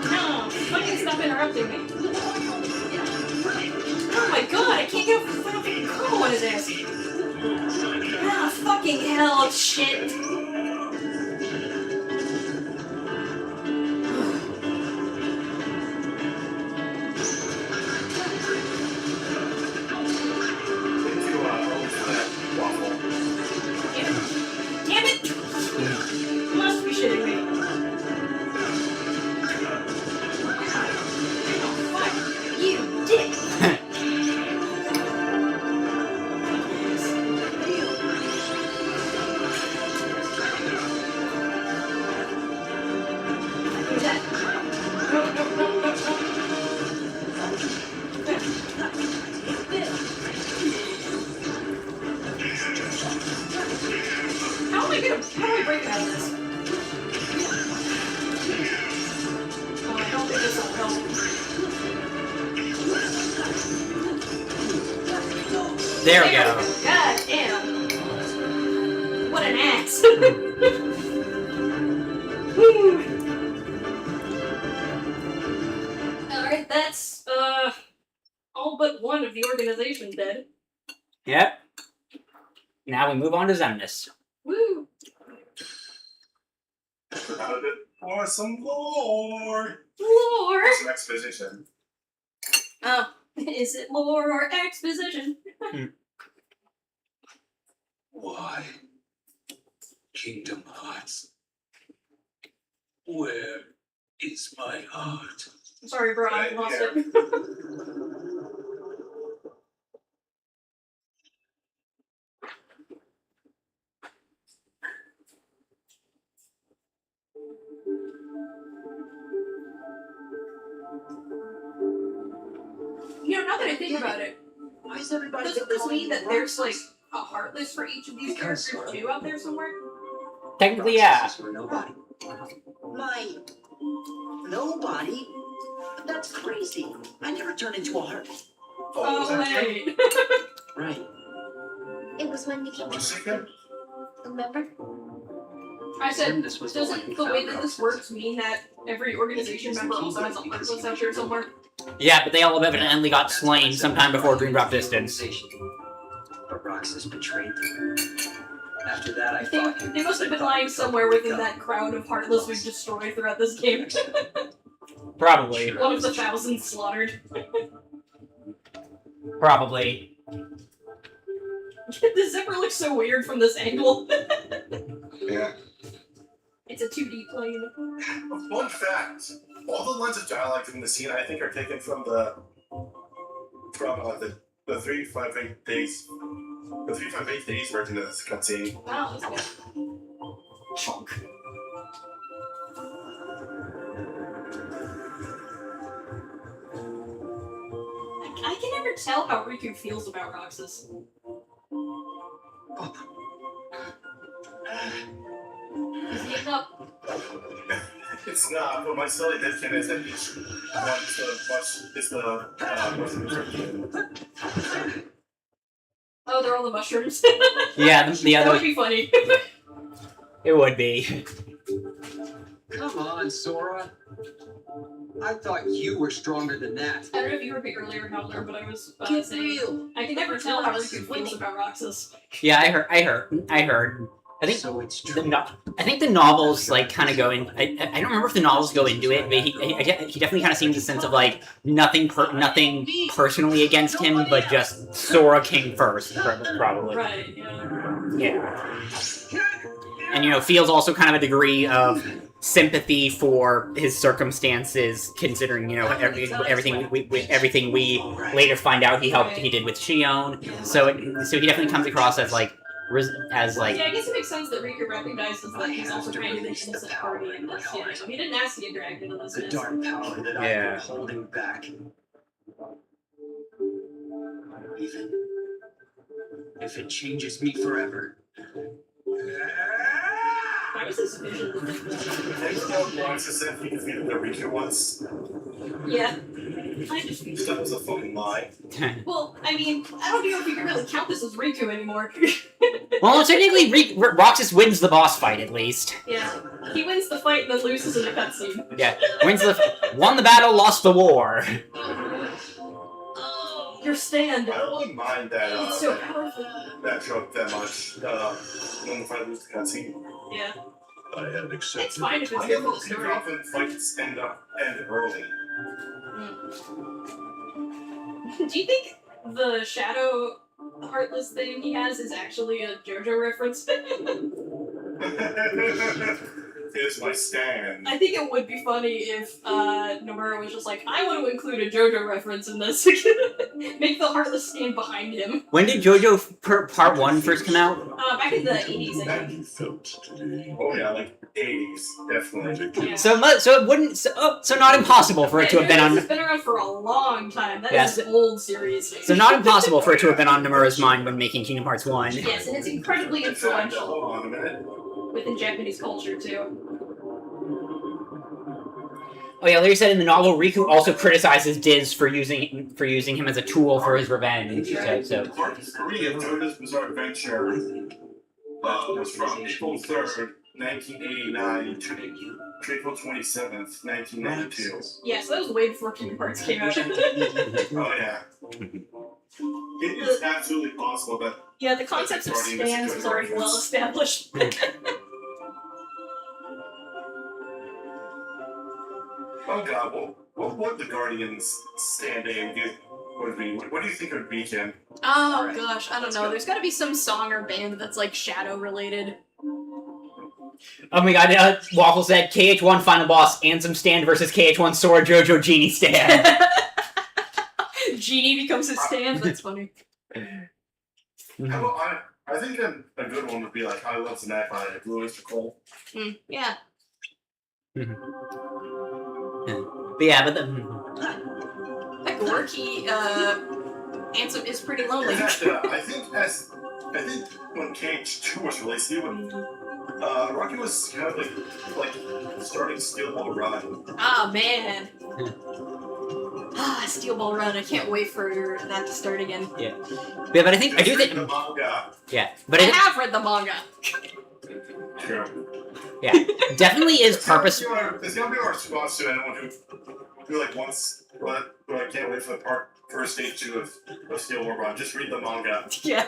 No, fucking stop interrupting me. Oh my god, I can't get a fucking combo on his ass. Ah, fucking hell, shit. Damn it! You must be shitting me. Oh, fuck. You dick! There we go. God damn. What an ass. Alright, that's, all but one of the organization dead. Yep. Now we move on to Zemnis. Woo! Forgot a bit more, some lore. Lore! Some exposition. Oh, is it lore or exposition? Why? Kingdom Hearts. Where is my heart? Sorry, bro, I lost it. You know, now that I think about it, Why is everybody doesn't this calling mean you that there's, like, Roxas? a heartless for each of these Because- characters, too, out there somewhere? Technically, yeah. Roxas were nobody. My nobody? That's crazy. I never turned into a heart. Oh, wait. Right. It was when we came One to second. remember? I said, This was the one doesn't who the way found that this works mean that every organization member also has a heartless out there somewhere? Yeah, but they all evidently got slain sometime before Dream Drop Distance. But Roxas betrayed them. After that, I They, thought they must have been lying somewhere within that crowd of heartless we've destroyed throughout this game. Probably. One of the thousands slaughtered. Probably. The zipper looks so weird from this angle. Yeah. It's a 2D plane. Fun fact: all the lines of dialogue in the scene, I think, are taken from the 358 days, the 358 days version of this cutscene. Wow, that's good. Chunk. I can never tell how Riku feels about Roxas. He's getting up. It's not, but my silly headcanon is that each one is the Oh, they're all the mushrooms. Yeah, the That would other. be funny. It would be. Come on, Sora. I thought you were stronger than that. I don't know if you heard me earlier, Howler, but I was Get saying real. I can never tell how Riku feels about Roxas. Yeah, I heard. I think So it's the true. I think the novels like kind of go in. I don't remember if the novels go into it, but he definitely kind of seems a sense of like nothing personally against him, but just Sora came first, probably. Right, yeah. Yeah. And feels also kind of a degree of sympathy for his circumstances, considering everything we later find out he did with Shion. So he definitely comes across as like. Yeah, I guess it makes sense that Riku recognizes that he's also kind of an innocent party in this. He didn't ask to get dragged into this The mess. dark power that I've Yeah. been holding back. Even if it changes me forever. Why was his vision Roxas said he defeated the Riku once. Yeah. I just... That was a fucking lie. Well, I mean, I don't know if you can really count this as Riku anymore. Well, technically, Roxas wins the boss fight at least. Yeah. He wins the fight and then loses in the cutscene. Yeah, won the battle, lost the war. Oh, your stand. I don't really mind that. It's so powerful. That joke that much. When the fight loses the cutscene. Yeah. I had accepted. It's fine if it's I good for never the story. often fights end early. Do you think the Shadow Heartless thing he has is actually a JoJo reference? Here's my stand. I think it would be funny if Nomura was just like, I want to include a JoJo reference in this. Make the Heartless stand behind him. When did JoJo Part 1 first come out? Back in the 80s, I How think. you felt today. Oh yeah, like 80s, definitely. Yeah. So it wouldn't. So not impossible for it to have been on. It's been around for a long time. That Yes. is an old series. So not impossible for it to have been on Nomura's mind when making Kingdom Hearts 1. Yes, and it's incredibly In fact, influential hold on a minute. within Japanese culture, too. Oh yeah, Larry said in the novel, Riku also criticizes Diz for using him as a tool for his revenge. So Part 3 of JoJo's Bizarre Adventure was from April 3rd, 1989 to April 27th, 1992. Yeah, so that was way before Kingdom Hearts came out. Oh yeah. It is absolutely possible that Yeah, the concept of stands was already well established. oh god, what would the Guardians stand name would be? What do you think it would be, Ken? Oh gosh, I don't know. There's got to be some song or band that's like shadow related. oh my god, Waffle said KH1 final boss, Ansem stand versus KH1 Sora Jojo Genie stand. Genie becomes his stand. That's funny. I think a good one would be like I Love Tonight by Louis Nicole. Yeah. But yeah, but the That Gorky Ansem is pretty lonely. In fact, I think when KH2 was released, Rocky was kind of like starting Steel Ball Run. Ah man. Steel Ball Run. I can't wait for that to start again. yeah, but I think I do think the manga. yeah, but I have read the manga. True. yeah, definitely is purpose. It's gonna be our response to anyone who like wants, but I can't wait for the first stage 2 of Steel Ball Run. Just read the manga. Yeah.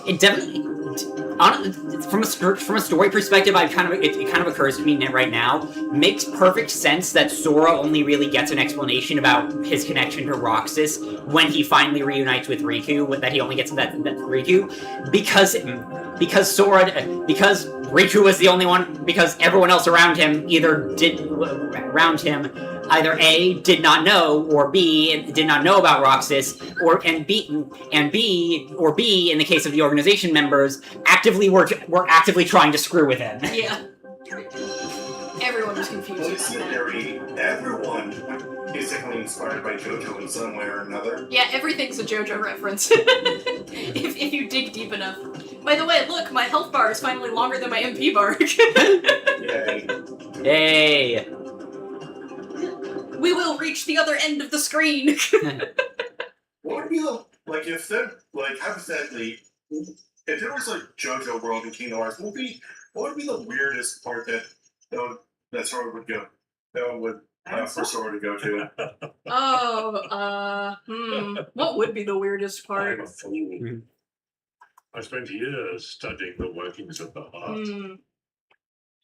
It definitely, from a story perspective, it kind of occurs to me right now. Makes perfect sense that Sora only really gets an explanation about his connection to Roxas when he finally reunites with Riku. That he only gets that Riku because Riku was the only one, because everyone else around him either A, did not know, or B, did not know about Roxas, or B, in the case of the organization members, were actively trying to screw with him. Yeah. Everyone was confused Well, about that. everyone is technically inspired by JoJo in some way or another. Yeah, everything's a JoJo reference. if you dig deep enough. By the way, look, my health bar is finally longer than my MP bar. Yay. Hey. We will reach the other end of the screen. What would be if there, hypothetically, if there was JoJo World in Kingdom Hearts, what would be the weirdest part that Sora would go? That would for Sora to go to. What would be the weirdest part? I'm a fool. I spent years studying the workings of the heart,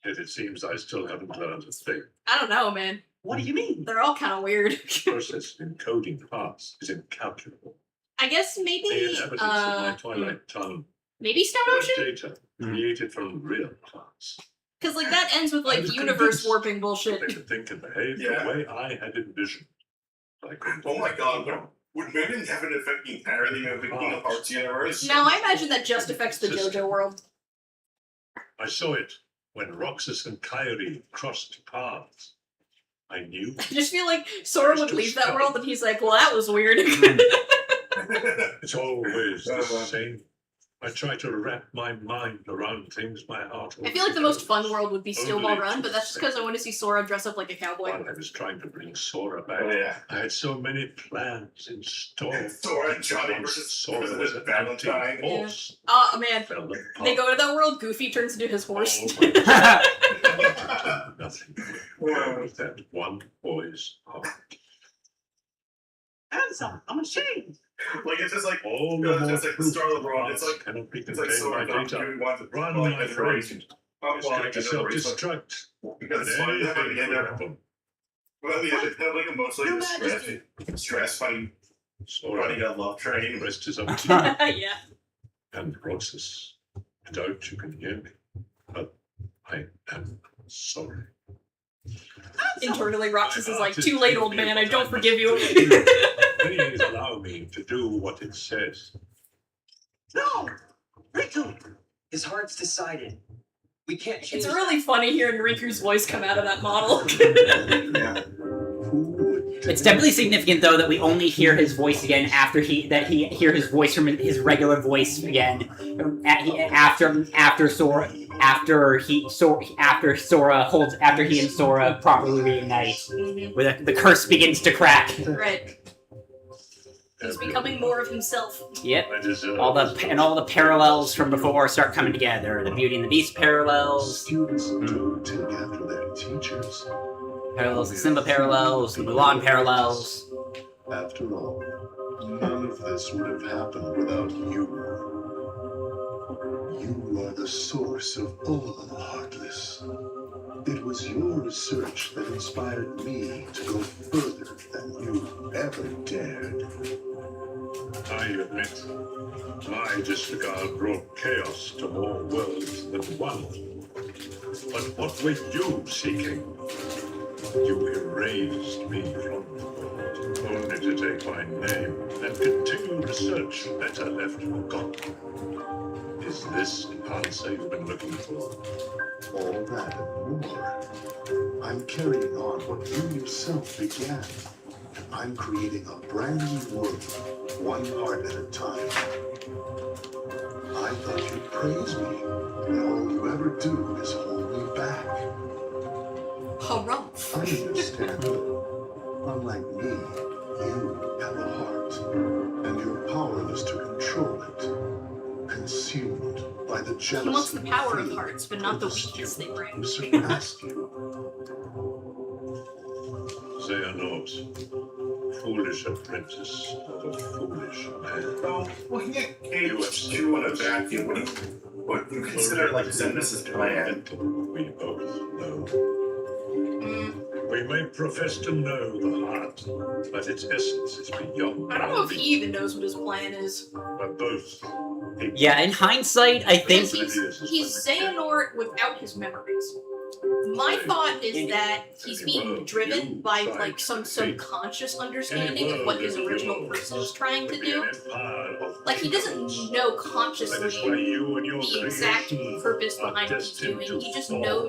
yet it seems I still haven't learned a thing. I don't know, man. What do you mean? They're all kind of weird. The process of encoding parts is incalculable. I guess The maybe, inhabitants of my twilight tongue maybe Stone were Ocean? data created from real parts. Because, that ends with, I was universe convinced warping bullshit. They could think and behave Yeah. the way I had envisioned. I couldn't Oh my god, would Megan have an effect entirely of the Kingdom Hearts universe? No, I imagine that just affects the JoJo world. I saw it when Roxas and Kairi crossed paths. I knew. I just feel like Sora would leave that world and he's like, well, that was weird. It's always the same. I try to wrap my mind around things my heart. I feel like the most fun world would be Steel Ball Run, but that's just because I want to see Sora dress up like a cowboy. While I was trying to bring Sora back, Oh yeah. I had so many plans in store. Sora and Johnny Once versus Sora was an Valentine. empty horse. Oh, man. Fell apart. They go to that world, Goofy turns into his horse. Oh my God. Nothing with that one boy's heart. Handsome, I'm ashamed. It's just All it's the just the start of the world. It's like cannot be it's contained Sora by not data. doing one Run, like my the race. friend. Well, It's going to the race, self-destruct. because it's fun to have the end of well, the end of mostly the stress fighting Sora, running a love train. the rest is up to you. Yeah. And Roxas, I doubt you can hear me, but I am sorry. Internally, Roxas is like, too late, old man, I don't forgive you. Please allow me to do what it says. No! Riku! His heart's decided. We can't change It's really funny hearing Riku's voice come out of that model. Yeah. It's definitely significant, though, that we only hear his voice again after he hear his voice from his regular voice again after Sora after he and Sora properly reunite, where the curse begins to crack. Right. He's becoming more of himself. Yep. All the parallels from before start coming together. The Beauty and the Beast parallels. Students do take after their teachers. Parallels, the Simba parallels, the Mulan parallels. After all, none of this would have happened without you. You are the source of all the heartless. It was your research that inspired me to go further than you ever dared. I admit, my disregard brought chaos to more worlds than one. But what were you seeking? You erased me from the world, only to take my name and continue research better left forgotten. Is this the answer you've been looking for? All that and more. I'm carrying on what you yourself began. I'm creating a brand new world, one heart at a time. I thought you'd praise me, and all you ever do is hold me back. Harumph. I understand. Unlike me, you have a heart, and you're powerless to control it. Consumed by the jealousy. He wants the power of hearts, but not the weakness they bring. Who surpassed you? Xehanort, foolish apprentice of a foolish man. So, looking at KH2 in a vacuum, what do you consider like Xemnas' plan? We both know. We may profess to know the heart, but its essence is beyond. I don't know if he even knows what his plan is. We're both. Yeah, in hindsight, I think Because he's Xehanort without his memories. My thought is that he's being driven by like some subconscious understanding of what his original person is trying to do. Like he doesn't know consciously the exact purpose behind what he's doing.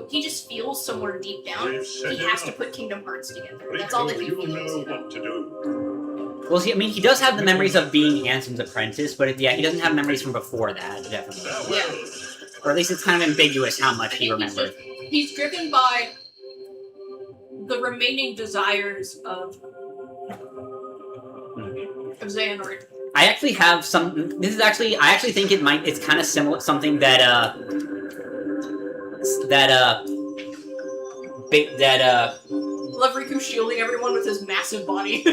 He just feels somewhere deep down he has to put Kingdom Hearts together. That's all that he feels. Well, see, I mean, he does have the memories of being Ansem's apprentice, but yeah, he doesn't have memories from before that, definitely. Yeah. Or at least it's kind of ambiguous how much he remembered. He's driven by the remaining desires of Xehanort. I actually have some. I actually think it's kind of similar. Something that Love Riku shielding everyone with his massive body.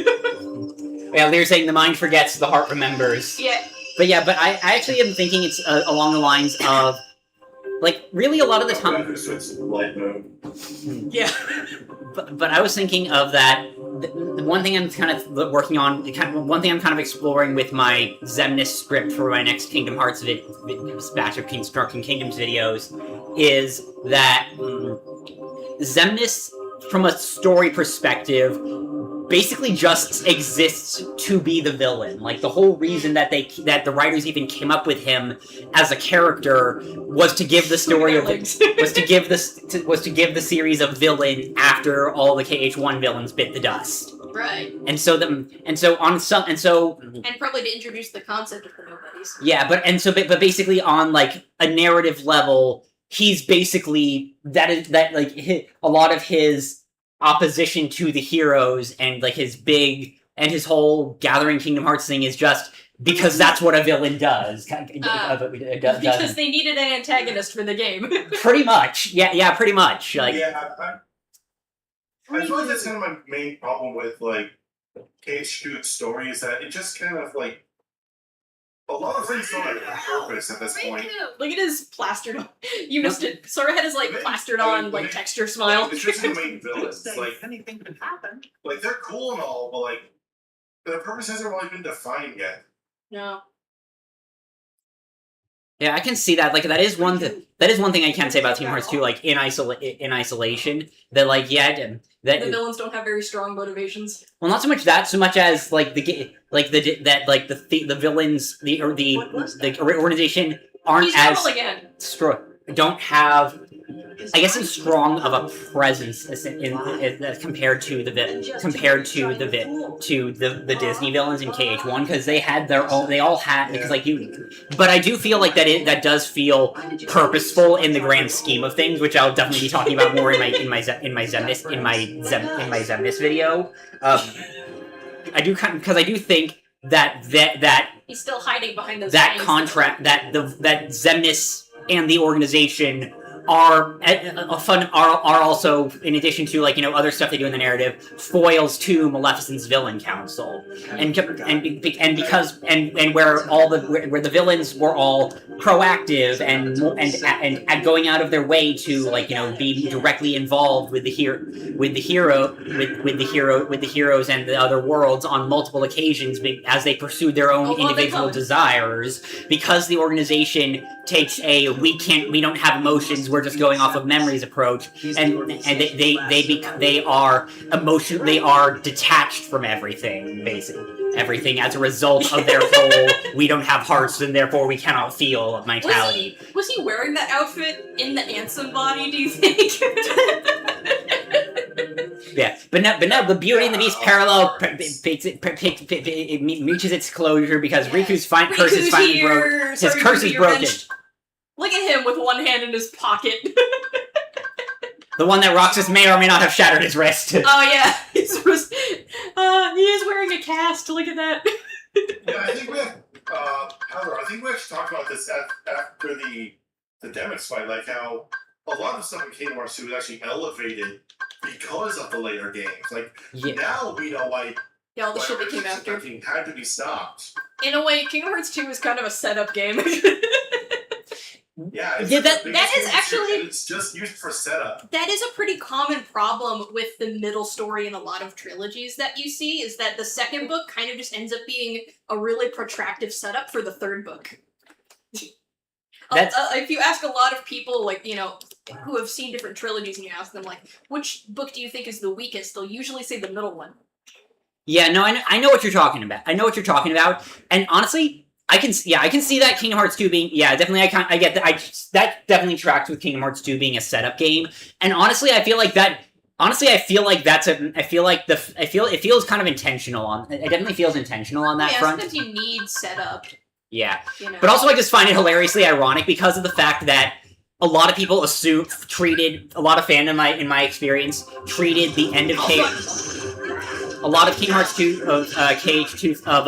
Yeah, they're saying the mind forgets, the heart remembers. Yeah. But I actually am thinking it's along the lines of, like, really a lot of the time. Yeah. But I was thinking of that. The one thing I'm kind of working on, one thing I'm kind of exploring with my Xemnas script for my next Kingdom Hearts batch of Constructing Kingdoms videos is that Xemnas, from a story perspective, basically just exists to be the villain. Like, the whole reason that the writers even came up with him as a character was to give the story of was to give the series a villain after all the KH1 villains bit the dust. Right. And probably to introduce the concept of the nobodies. Yeah, but basically on like a narrative level, he's basically a lot of his opposition to the heroes and like his whole gathering Kingdom Hearts thing is just because that's what a villain does. Because they needed an antagonist for the game. Pretty much. Yeah, pretty much. Like, yeah, I feel like that's kind of my main problem with like KH2's story is that it just kind of like a lot of things don't have purpose at this point. Look at his plastered on. You missed it. Sora had his like plastered on like texture smile. It's just the main villains. Like anything could happen. Like they're cool and all, but like their purpose hasn't really been defined yet. No. Yeah, I can see that. Like that is one thing I can say about Kingdom Hearts 2. Like in isolation, that like the villains don't have very strong motivations. Well, not so much that, so much as like the villains, the organization aren't don't have I guess it's strong of a presence compared to the Disney villains in KH1 because they had their own. They all had because like you, but I do feel like that does feel purposeful in the grand scheme of things, which I'll definitely be talking about more in my Zemnis video. I do because I do think that he's still hiding behind those that things. contract that Zemnis and the organization are also, in addition to like other stuff they do in the narrative, foils to Maleficent's villain council, and because where the villains were all proactive and going out of their way to like be directly involved with the heroes and the other worlds on multiple occasions as they pursued their own individual desires, because the organization takes a we don't have emotions, we're just going off of memories approach, and they are detached from everything, basically everything as a result of their whole we don't have hearts and therefore we cannot feel mentality. Was he wearing that outfit in the Ansem body, do you think? Yeah, but no, the Beauty and the Beast parallel reaches its closure because Riku's curse is finally broken. His curse is broken. Look at him with one hand in his pocket. The one that Roxas may or may not have shattered his wrist. Oh yeah, his wrist. He is wearing a cast. Look at that. Yeah, I think we have. Howler, I think we actually talked about this after the Demons fight, like how a lot of stuff in Kingdom Hearts 2 was actually elevated because of the later games. Like now we know like all the shit that came after had to be stopped. In a way, Kingdom Hearts 2 is kind of a setup game. Yeah, that is actually it's just used for setup. That is a pretty common problem with the middle story in a lot of trilogies that you see, is that the second book kind of just ends up being a really protractive setup for the third book. If you ask a lot of people, like, who have seen different trilogies, and you ask them, like, which book do you think is the weakest, they'll usually say the middle one. Yeah, no, I know what you're talking about. And honestly, I can see that Kingdom Hearts 2 being, definitely, I get that, that definitely tracks with Kingdom Hearts 2 being a setup game, and honestly, I feel like it feels kind of intentional it definitely feels intentional on that front. Sometimes you need setup. Yeah, but also I just find it hilariously ironic because of the fact that a lot of people a lot of fandom in my experience treated the end of a lot of Kingdom Hearts 2 of KH2 of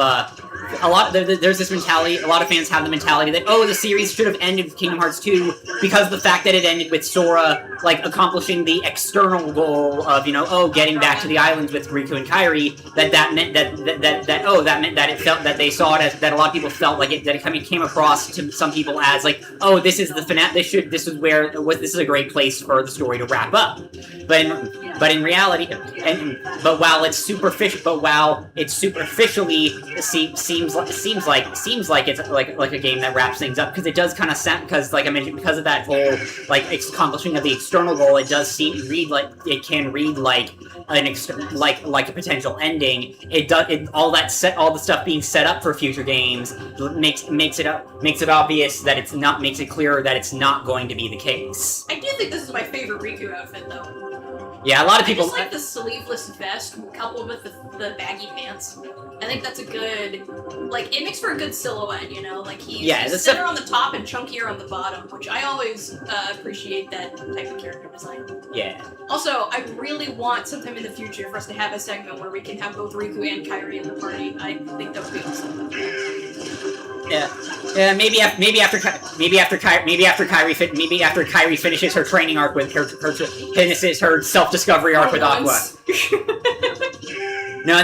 there's this mentality, a lot of fans have the mentality that, the series should have ended with Kingdom Hearts 2 because of the fact that it ended with Sora, like, accomplishing the external goal of, getting back to the islands with Riku and Kairi, that meant that it felt that they saw it as, that a lot of people felt like it came across to some people as, like, this is the finale, this is a great place for the story to wrap up. But in reality, while it superficially seems like it's like a game that wraps things up, because it does kind of because, like I mentioned, because of that whole accomplishing of the external goal, it does read like a potential ending. All the stuff being set up for future games makes it obvious that makes it clearer that it's not going to be the case. I do think this is my favorite Riku outfit, though. Yeah, a lot of people. I just like the sleeveless vest coupled with the baggy pants. I think that's a good, it makes for a good silhouette, Like, he's thinner on the top and chunkier on the bottom, which I always appreciate that type of character design. Yeah. Also, I really want sometime in the future for us to have a segment where we can have both Riku and Kairi in the party. I think that would be awesome. Yeah. Maybe after Kairi finishes her training arc with finishes her self-discovery arc with Aqua. No,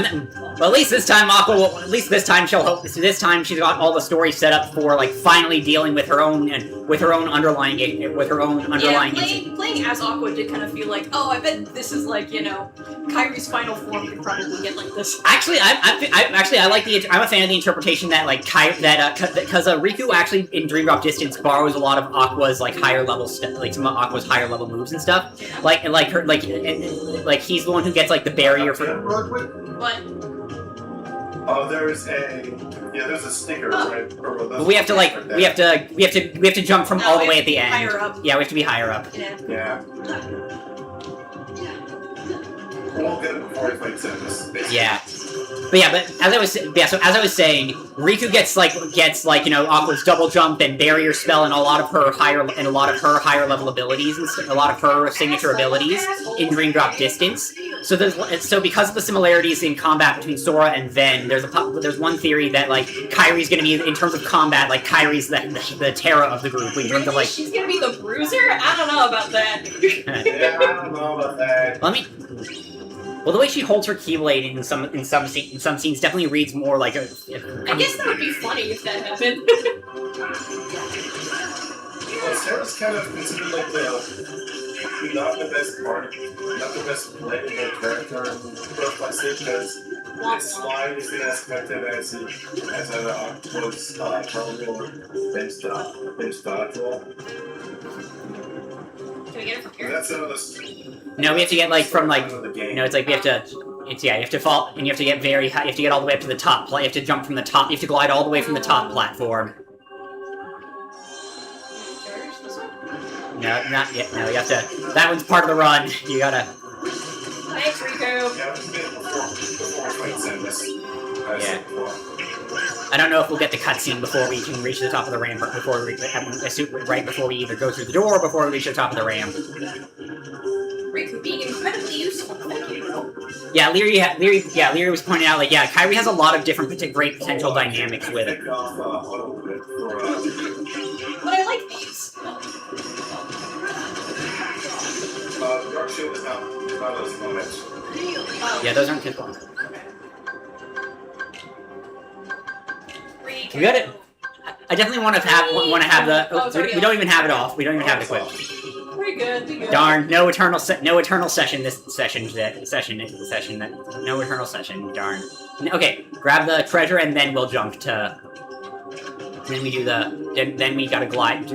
well, at least this time This time she's got all the story set up for finally dealing with her own underlying. Playing as Aqua did kind of feel like, I bet this is Kairi's final form could probably get like this. Actually, I'm a fan of the interpretation that because Riku actually in Dream Drop Distance borrows a lot of Aqua's higher level stuff, some of Aqua's higher level moves and stuff. He's the one who gets the barrier for. What? There's a sticker, right? But we have to like we have to jump from all the way at the end. Higher up. Yeah, we have to be higher up. Yeah. Yeah. We'll get it before he fights this. Yeah. But as I was saying, Riku gets like Aqua's double jump and barrier spell and a lot of her higher level abilities and a lot of her signature abilities in Dream Drop Distance. So because of the similarities in combat between Sora and Ven, there's one theory that like Kairi's gonna be, in terms of combat, like Kairi's the Terra of the group in terms of like. She's gonna be the bruiser? I don't know about that. Yeah, I don't know about that. Well, the way she holds her Keyblade in some scenes definitely reads more like a. I guess that would be funny if that happened. Well, Sarah's kind of considered like not the best playable character in Birth by Sleep because its slide isn't as effective as an Octopus Carnival bench dodgeball. Can we get it from here? That's another. No, we have to get like from like. the game. No, it's like we have to. You have to fall, and you have to get very high. You have to get all the way up to the top. You have to jump from the top. You have to glide all the way from the top platform. No, not yet. No, you have to. That one's part of the run. You gotta. Thanks, Riku. Yeah, before we fight Samus. Yeah. I don't know if we'll get the cutscene before we can reach the top of the ramp, right before we either go through the door or before we reach the top of the ramp. Riku being incredibly useful. Thank you, bro. Yeah, Leary was pointing out, like, yeah, Kairi has a lot of different great potential dynamics with it. Pick off But I like these. Dark Shield is not as much. Oh. Yeah, those aren't good ones. Riku. We got it. I definitely want to have the. Oh, it's already we don't even have it off. We don't even have it equipped. We're good. We good. Darn! No eternal session. No eternal session. Darn. Okay, grab the treasure and then we'll jump to. Then we do the. Then we gotta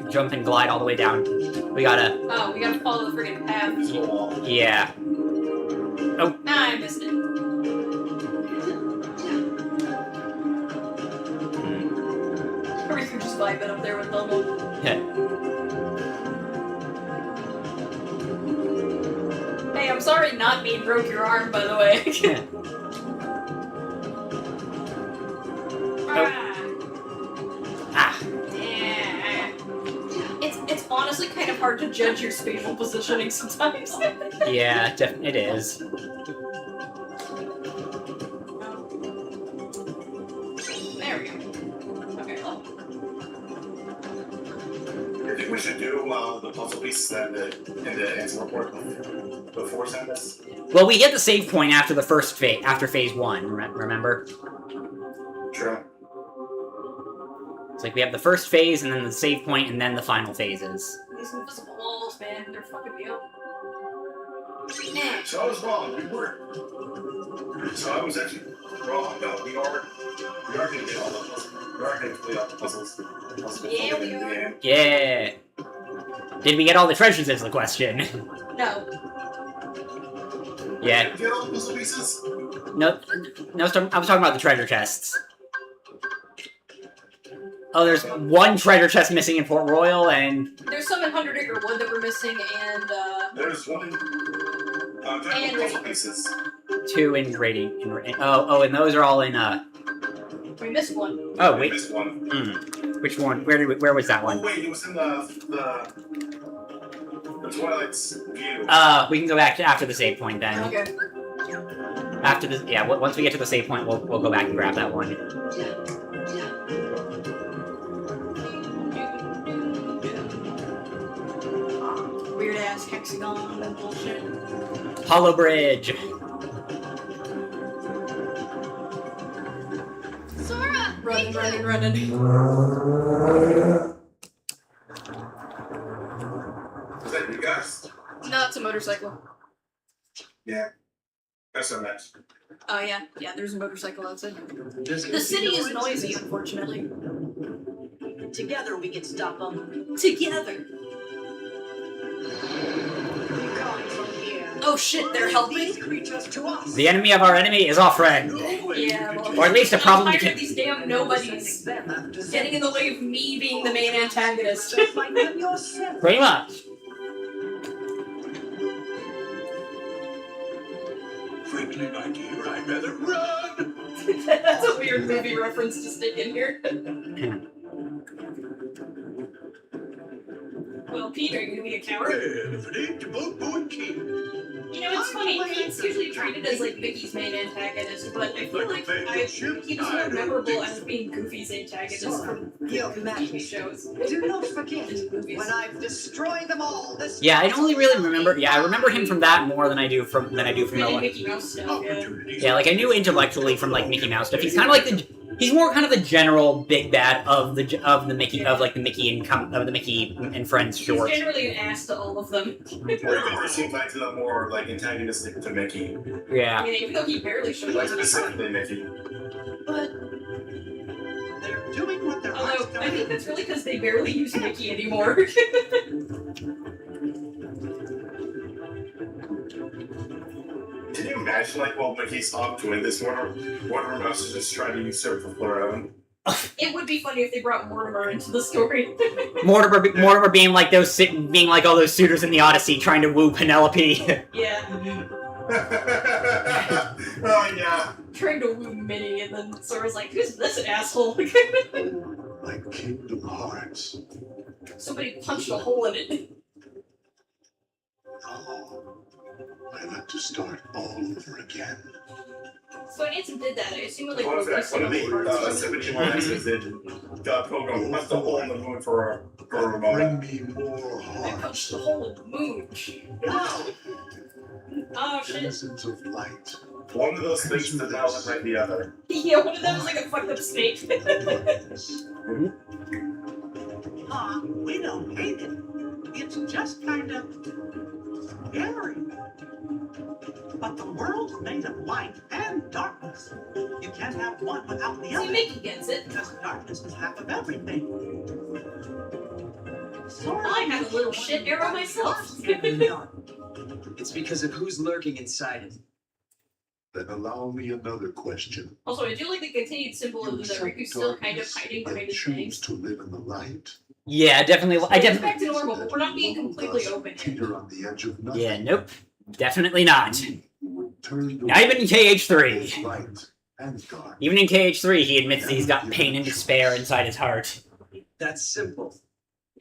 jump and glide all the way down. We gotta. Oh, we gotta follow the friggin' path. Yeah. Oh. Nah, I missed it. Riku just vibing up there with Bumble. Hey, I'm sorry not me broke your arm, by the way. Ah. Yeah. It's honestly kind of hard to judge your spatial positioning sometimes. Yeah, it is. There we go. Okay, well. I think we should do the puzzle pieces and the answer report before Samus. Well, we get the save point after the first phase, after phase 1. Remember? True. It's like we have the first phase, and then the save point, and then the final phases. These invisible walls, man, they're fucking me up. So I was wrong. So I was actually wrong. No, we are going to get all the puzzles. We are going to complete all the puzzles. Yeah, we are. Yeah. Did we get all the treasures? Is the question. No. Yeah. Get all the puzzle pieces. No. I was talking about the treasure chests. Oh, there's one treasure chest missing in Port Royal, and There's some in 100 Acre Wood that we're missing, and There's one. And Puzzle pieces. 2 in rating. And those are all in. we missed one. Oh I wait. missed one. Which one? Where was that Oh one? wait, it was in the Twilight's view. We can go back to after the save point then. Okay. After the once we get to the save point, we'll go back and grab that one. Weird ass hexagon and bullshit. Hollow Bridge. Sora! Running. Is that you guys? No, it's a motorcycle. Yeah. That's so nice. Oh yeah, there's a motorcycle outside. The city is noisy, unfortunately. Together we can stop them. Together. We're going from here. Oh shit, they're helping? These creatures to us. The enemy of our enemy is our friend. Yeah, well, Or at least a I'm problem tired to of these damn nobodies getting in the way of me being the main antagonist. Just like them yourself. Pretty much. Frankly, my dear, I'd rather run. That's a weird movie reference to stick in here. Well, Pete, are you gonna be a coward? Well, if it ain't the Bobo and King. You know, it's funny, Pete's usually treated as like Mickey's main antagonist, but I feel like he's more memorable as being Goofy's antagonist from Yo, TV Matt, shows. do not forget, when I've destroyed them all, this Yeah, I don't really remember. Yeah, I remember him from that more than I do from the Really like. Mickey Mouse stuff, yeah. Yeah, like I knew intellectually from like Mickey Mouse stuff. He's kind of like the. He's more kind of the general big bad of the Mickey of like the Mickey and Friends He's shorts. generally an ass to all of them. Or you could seem back to the more like antagonistic to Mickey. I Yeah. mean, even though he barely shows Like up in the specifically Mickey. But they're doing what their hearts Although, tell I think them. that's really because they barely use Mickey anymore. Can you imagine like while Mickey stopped doing this, Warner Mouse is just trying to usurp the throne? It would be funny if they brought Mortimer into the story. Mortimer being like all those suitors in the Odyssey trying to woo Penelope. Yeah. Oh yeah. Trying to woo Minnie, and then Sora's like, who's this asshole? Like Kingdom Hearts. Somebody punched a hole in it. Oh, I have to start all over again. So Nancy did that. I assume it like What was released that? One of some the parts. 71 X's did. Got Pilgrim left the hole in the moon for a Bring moment. me more They punched hearts. the hole in the moon. Oh shit. Innocence of light. One of those things did not look like the other. Yeah, one of them was like a fucked up snake. We don't hate it. It's just kind of scary. But the world's made of light and darkness. You can't have one without the See, other. Mickey gets it. Because darkness is half of everything. I have a little shit arrow myself. It's because of who's lurking inside it. Then allow me another question. Also, I do like the continued symbolism that Riku's still kind of hiding I behind his choose things. to live in the light. Yeah, definitely. It's back to normal, but we're not being completely open yet. Teeter on the edge of nothing. Yeah, nope. Definitely not. Turn the Not even in KH3. light and dark. Even in KH3, he admits that he's got pain and despair inside his heart. That's simple.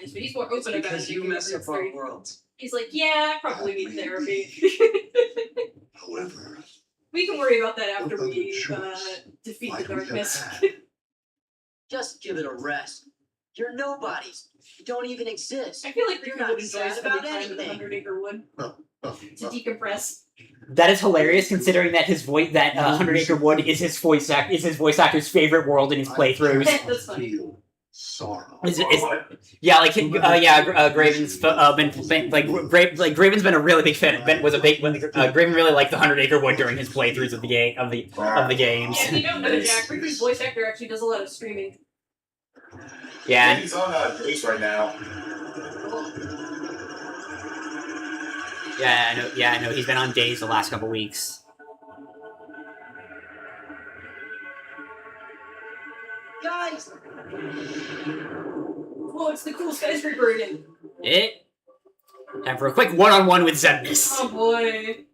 And so he's more open about it. Because you than mess up our KH3. worlds. He's like, yeah, I probably need therapy. However, We can worry about that after What we other choice defeat might the we have darkness. had? Just give it a rest. You're nobodies. You don't even exist. I feel like You're Riku not would enjoy sad spending about time in the anything. 100-acre wood to decompress. That is hilarious, considering that his voice, that 100 Acre Wood, is his voice actor's favorite world in his playthroughs. That's funny. Feel sorrow. Yeah, like Graven's been Graven's been a really big fan. Graven really liked the 100 Acre Wood during his playthroughs of the game of the games. Yeah, if you don't know, Jack, Riku's voice actor actually does a lot of streaming. Yeah, Yeah, he's on Greece right now. I know. He's been on days the last couple weeks. Guys, Oh, it's the cool skyscraper again. Time for a quick one-on-one with Zemnis. Oh boy.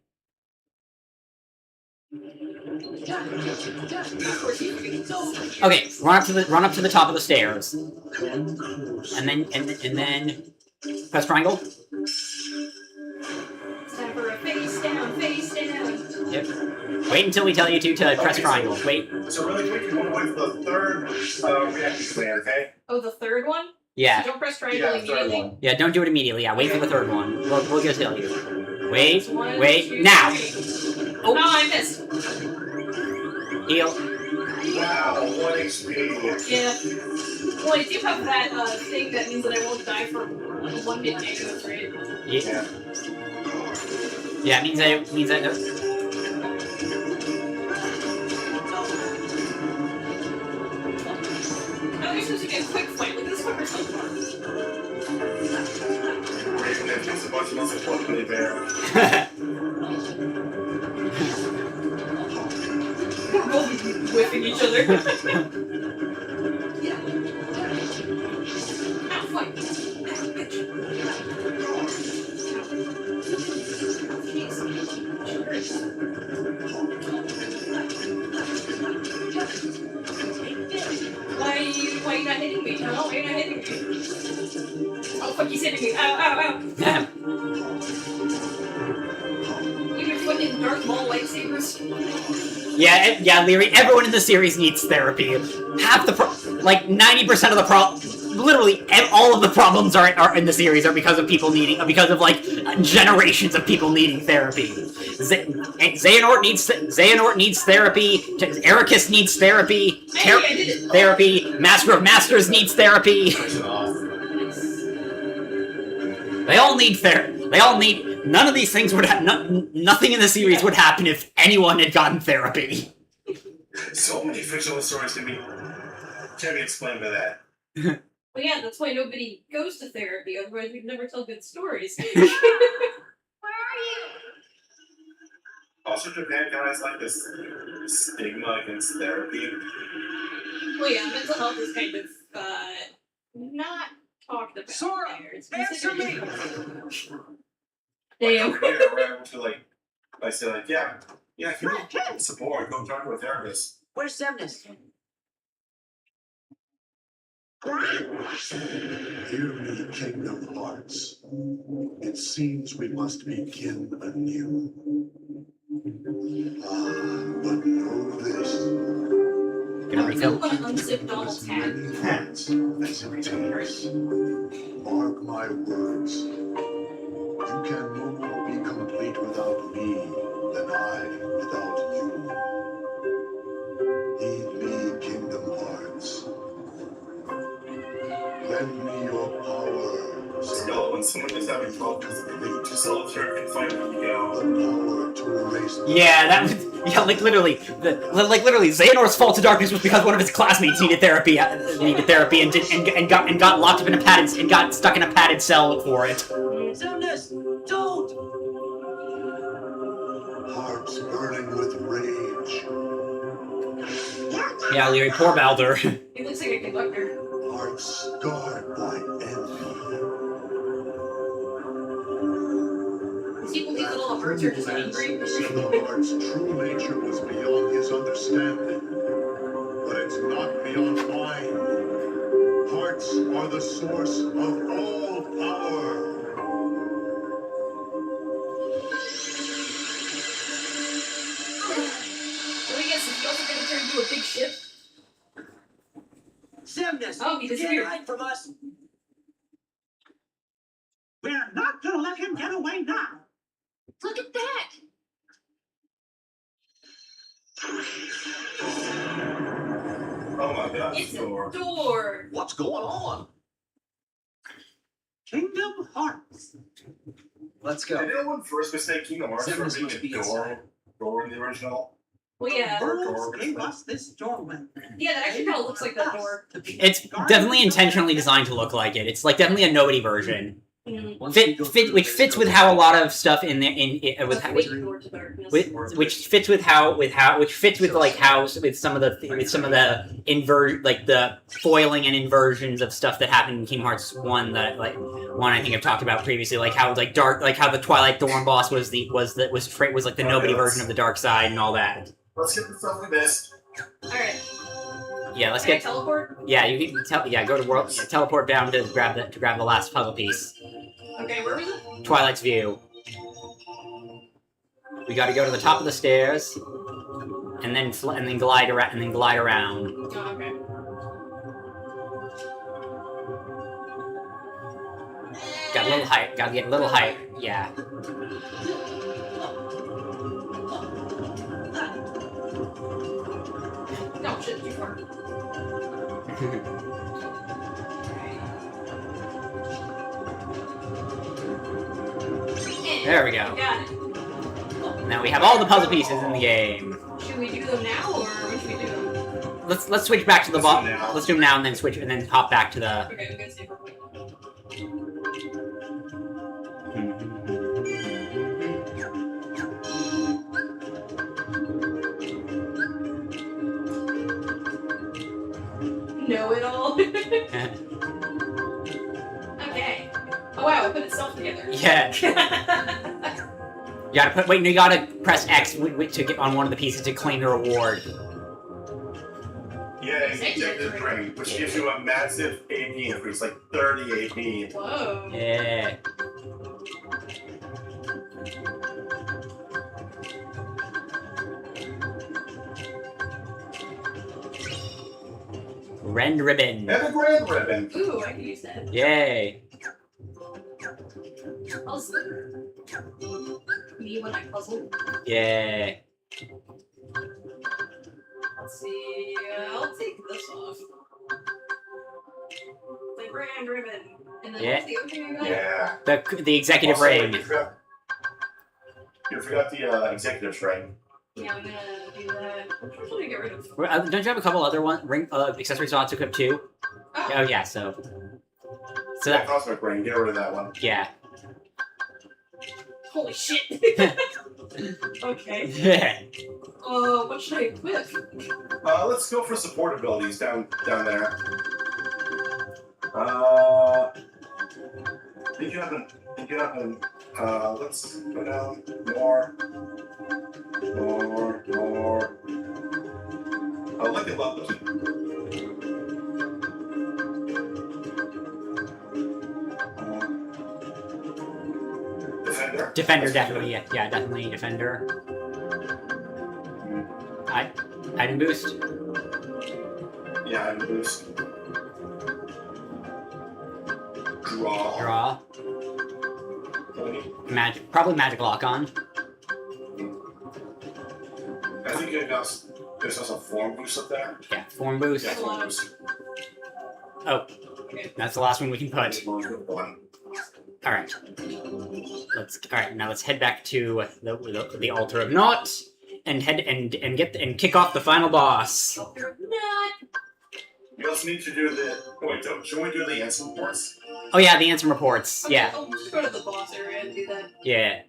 Okay, run up to the top of the stairs, Come close. and then press triangle. It's time for a face down, face down. Yep. Wait until we tell you to press triangle. Wait. So really quick, you want to wait for the third reaction command, okay? Oh, the third one? Yeah. So don't press triangle Yeah, third immediately. one. Yeah, don't do it immediately. Yeah, wait for the third one. We'll just tell you. Wait, One, wait, two, now! three. Oh. Oh, I missed. Heal. Wow, 1 HP. Yeah. Well, I do have that thing that means that I won't die for 1 hit damage, right? Yeah. Yeah, it means that Oh thought this was gonna be a quick fight. Like, this fucker's so far. Raven that thinks a bunch of us are totally bear. We're both whipping each other. Ow, fight. Why are you not hitting me? No, why are you not hitting me? Oh fuck, he's hitting me. Ow, ow, ow. You can fucking Darth Maul lightsabers. Yeah, Leary, everyone in the series needs therapy. Half the like 90% of the literally all of the problems are in the series are because of people needing, because of like generations of people needing therapy. Xehanort needs therapy. Ericus needs therapy. Therapy. Master of Masters needs therapy. They all need therapy. They all need. None of these things would nothing in the series would happen if anyone had gotten therapy. So many fictional stories can be explained by that. Well, yeah, that's why nobody goes to therapy. Otherwise, we'd never tell good stories. Where are you? Also, Japan kind of has like this stigma against therapy. Well, yeah, mental health is kind of not talked about. Sora, there. It's answer me! Damn. Around to like, I say like, yeah, if you need support, go talk to a therapist. Where's Semnus? Hear me, Kingdom Hearts. It seems we must begin anew. But know this. Gonna refill. Want to unzip Donald's hat. Many hearts as it takes. Mark my words. You can no more be complete without me than I without you. Heed me, Kingdom Hearts. Lend me your power. Still, when someone is having problems, to solitary confinement, you go. The power to erase. Yeah, that was like literally Xehanort's fall to darkness was because one of his classmates needed therapy and got locked up in a padded and got stuck in a padded cell for it. Semnus, don't! Hearts burning with rage. Yeah, Leary, poor Baldur. He looks like a conductor. Hearts scarred by envy. Is he believe that all the hearts are just angry? The heart's true nature was beyond his understanding, but it's not beyond mine. Hearts are the source of all power. So I guess is he also gonna turn into a big ship? Semnus, Oh, he you can't disappeared. hide from us. We're not gonna let him get away now. Look at that! Oh my god, It's a door. door. What's going on? Kingdom Hearts. Let's Did go. anyone first mistake Kingdom Hearts for Semnus being must a be inside. door in the original? Well, yeah. Worlds gave us this doorway. Yeah, that actually kind of looks like that door. It's definitely intentionally designed to look like it. It's like definitely a nobody version. Mm. Which fits with how a lot of stuff in there with That's the door to darkness. which fits with some of the like the foiling and inversions of stuff that happened in Kingdom Hearts 1 that like I think I've talked about previously, like how like how the Twilight Thorn boss was like the nobody version of the dark side and all that. Let's get the stuff we missed. Alright. Yeah, let's Can I get teleport? yeah, you can go to world teleport down to grab the last puzzle piece. Okay, where was it? Twilight's View. We got to go to the top of the stairs, and then glide around. Oh, okay. Got a little height. Got to get a little height. Yeah. No, shit, too far. There we go. Got it. Now we have all the puzzle pieces in the game. Should we do them now, or when should we do them? let's switch back to the Let's do bot. now. Let's do them now and then switch and then hop back to the. Okay, I'm gonna see. Know it all. Okay. Oh wow, it put itself together. Yeah. You gotta put. Wait, no, you gotta press X to get on one of the pieces to claim the reward. Yeah, executive ring, which gives you a massive AP increase, like 30 AP. Whoa. Yeah. Rend ribbon. And a grand ribbon. Ooh, I can use that. Yay. Puzzle. Me when I puzzle. Yay. Let's see. I'll take this off. The grand ribbon. And then Yeah. what's the opening of that? Yeah. The executive Also, ring. You forgot the executive ring. Yeah, I'm gonna do that. Which one should I get rid of? Don't you have a couple other accessories on to equip too? Oh yeah, so Yeah, that cosmic ring. Get rid of that one. yeah. Holy shit. Okay. Yeah. What should I equip? Let's go for support abilities down there. Think you haven't. Let's go down more. Look at levels. Defender. Defender definitely, yeah, definitely defender. Item boost. Yeah, and boost. Draw. Draw. Okay. Probably magic lock on. I think there's also form boost up there. Yeah, form boost. Yeah, form boost. Oh, that's the last one we can put. One. All right. Now let's head back to the altar of naught and kick off the final boss. Not. We also need to do the. Wait, should we do the answer reports? Oh yeah, the answer reports. Okay, Yeah, I'll just go to the boss area and do that. yeah.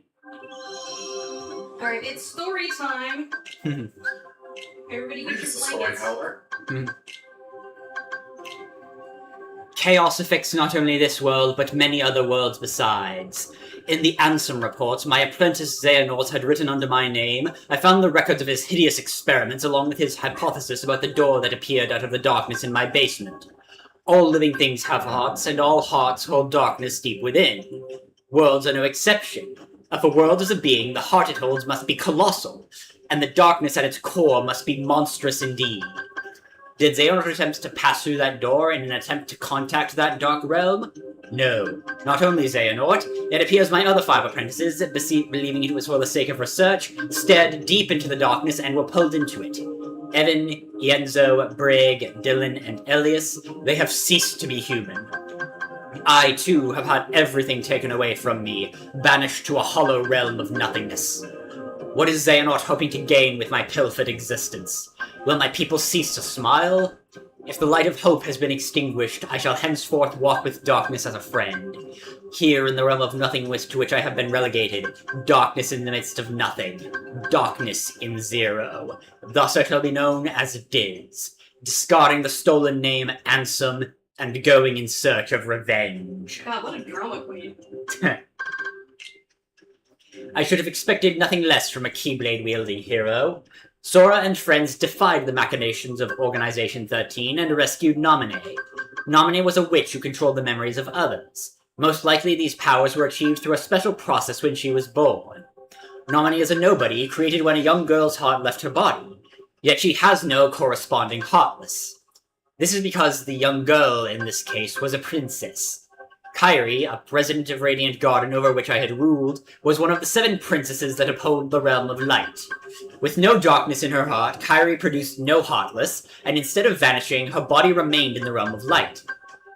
Alright, it's story time. Everybody Read get your this story, blankets. Howler. Chaos affects not only this world, but many other worlds besides. In the Ansem report, my apprentice Xehanort had written under my name. I found the records of his hideous experiments, along with his hypothesis about the door that appeared out of the darkness in my basement. All living things have hearts, and all hearts hold darkness deep within. Worlds are no exception. If a world is a being, the heart it holds must be colossal, and the darkness at its core must be monstrous indeed. Did Xehanort attempt to pass through that door in an attempt to contact that dark realm? No. Not only Xehanort, it appears my other 5 apprentices, believing it was for the sake of research, stared deep into the darkness and were pulled into it. Evan, Yenzo, Brig, Dylan, and Elias, they have ceased to be human. I, too, have had everything taken away from me, banished to a hollow realm of nothingness. What is Xehanort hoping to gain with my pilfered existence? Will my people cease to smile? If the light of hope has been extinguished, I shall henceforth walk with darkness as a friend. Here in the realm of nothingness to which I have been relegated, darkness in the midst of nothing, darkness in zero. Thus I shall be known as Diz, discarding the stolen name Ansem, and going in search of revenge. God, what a drama queen. I should have expected nothing less from a Keyblade-wielding hero. Sora and friends defied the machinations of Organization 13 and rescued Naminé. Naminé was a witch who controlled the memories of others. Most likely these powers were achieved through a special process when she was born. Naminé is a nobody created when a young girl's heart left her body, yet she has no corresponding heartless. This is because the young girl, in this case, was a princess. Kairi, a resident of Radiant Garden over which I had ruled, was one of the 7 princesses that uphold the realm of light. With no darkness in her heart, Kairi produced no heartless, and instead of vanishing, her body remained in the realm of light.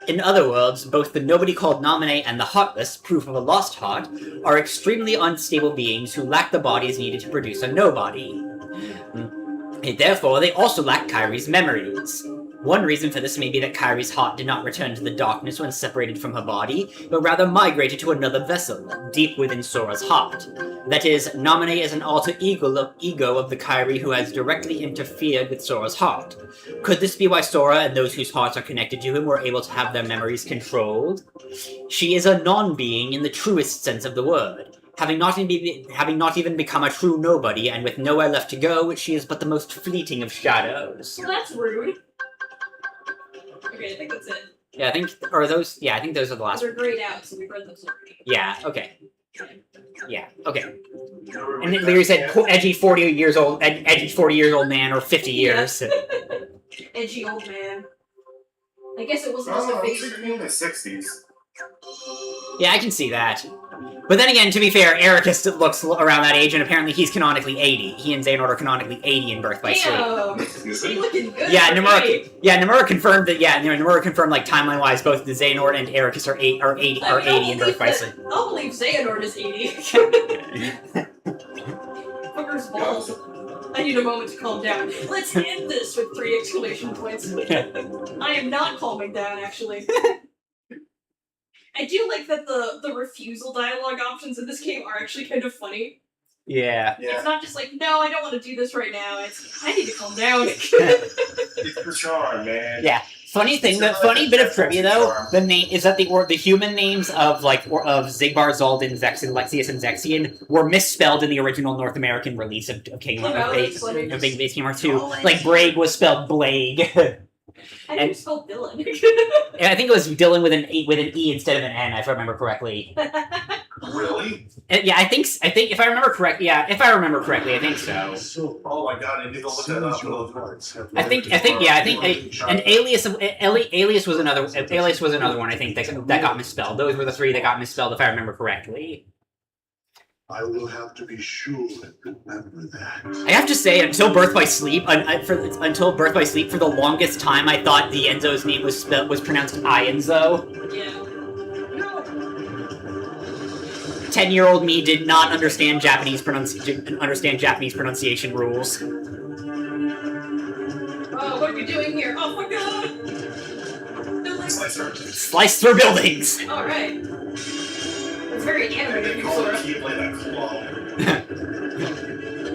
In other words, both the nobody called Naminé and the heartless, proof of a lost heart, are extremely unstable beings who lack the bodies needed to produce a nobody. Therefore, they also lack Kairi's memories. One reason for this may be that Kairi's heart did not return to the darkness when separated from her body, but rather migrated to another vessel, deep within Sora's heart. That is, Naminé is an alter ego of the Kairi who has directly interfered with Sora's heart. Could this be why Sora and those whose hearts are connected to him were able to have their memories controlled? She is a non-being in the truest sense of the word. Having not even become a true nobody, and with nowhere left to go, she is but the most fleeting of shadows. Well, that's rude. Okay, I think that's it. Yeah, I think those are the last. Those are grayed out, so we've read those already. Yeah, okay. Yeah, okay. And then Leary said, edgy 40 years old man, or 50 years. Edgy old man. I guess it wasn't just a Oh, phase. it in the 60s. Yeah, I can see that. But then again, to be fair, Ericus looks around that age, and apparently he's canonically 80. He and Xehanort are canonically 80 in Birth by Sleep. Damn! He's looking good. Yeah, for Nomura. me. Yeah, Nomura confirmed that. Yeah, Nomura confirmed, like, timeline-wise, both the Xehanort and Ericus are 80 in Birth by Sleep. I'll believe Xehanort is 80. Fucker's balls. I need a moment to calm down. Let's end this with 3 exclamation points. I am not calming down, actually. I do like that the refusal dialogue options in this game are actually kind of funny. Yeah. It's not just like, no, I don't want to do this right now. It's, I need to calm down. It's the charm, man. Yeah. Funny bit of trivia though, the name is that the human names of Zigbar, Zaldin, Vexen, Lexius, and Zexion were misspelled in the original North American release of Kingdom of Base Gamer 2. Like Brague was spelled Blague. I didn't spell Dylan. And I think it was Dylan with an E instead of an N, if I remember correctly. Really? Yeah, I think if I remember correctly, I think so. Oh my god, I need to look that up. And Alias was another one I think that got misspelled. Those were the 3 that got misspelled if I remember correctly. I will have to be sure and remember that. I have to say, until Birth by Sleep, for the longest time, I thought the Enzo's name was pronounced Ienzo. Yeah. 10-year-old me did not understand Japanese pronunciation rules. Oh, what are we doing here? Oh my god! Slice through buildings. All right. It's very animated, Sora.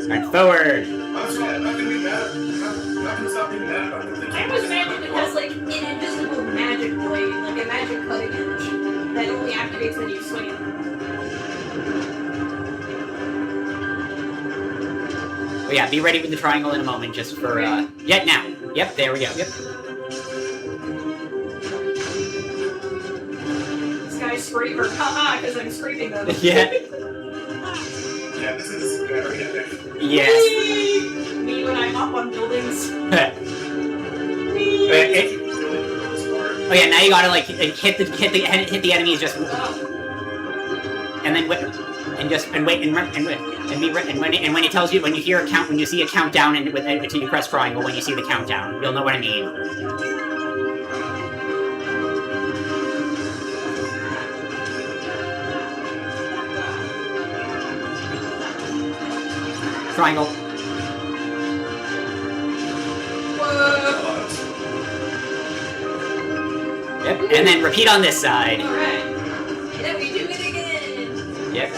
Alright, forward. I'm not gonna be mad. I'm not gonna stop being mad about it. I always imagine it has like an invisible magic blade, like a magic cutting edge, that only activates when you swing it. Oh yeah, be ready with the triangle in a moment, just for, now. Yep, there we go, yep. This guy's scraping, haha, because I'm scraping them. Yeah. Yeah, this is very epic. Yes. Me when I hop on buildings. Oh yeah, now you gotta like hit the enemies just, and then wait, and when it tells you, when you see a countdown until you press triangle, when you see the countdown, you'll know what I mean. Triangle. Yep, and then repeat on this side. Alright. Then we do it again. Yep.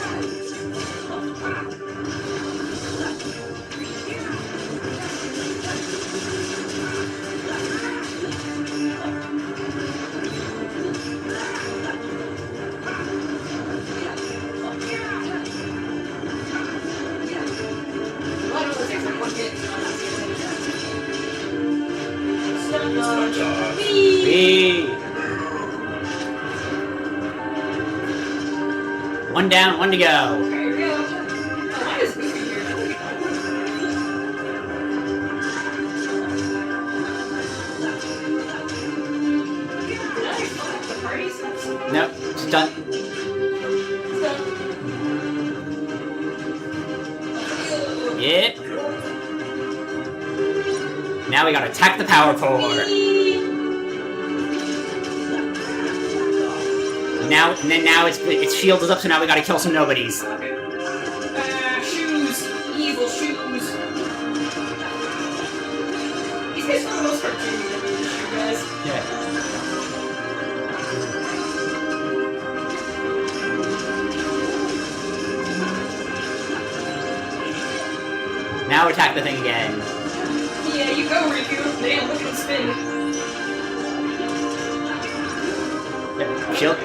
Whee! One down, one to go. Okay, here we go. Oh, why is Goofy here? Did I fuck up the party steps? Nope, it's done. Yep. Now we gotta attack the power core. Now its shield is up, so now we gotta kill some nobodies. Okay. Shoes! Evil shoes! Now attack the thing again. Yeah, you go, Riku. Damn, look at him spin. Yep. Shield.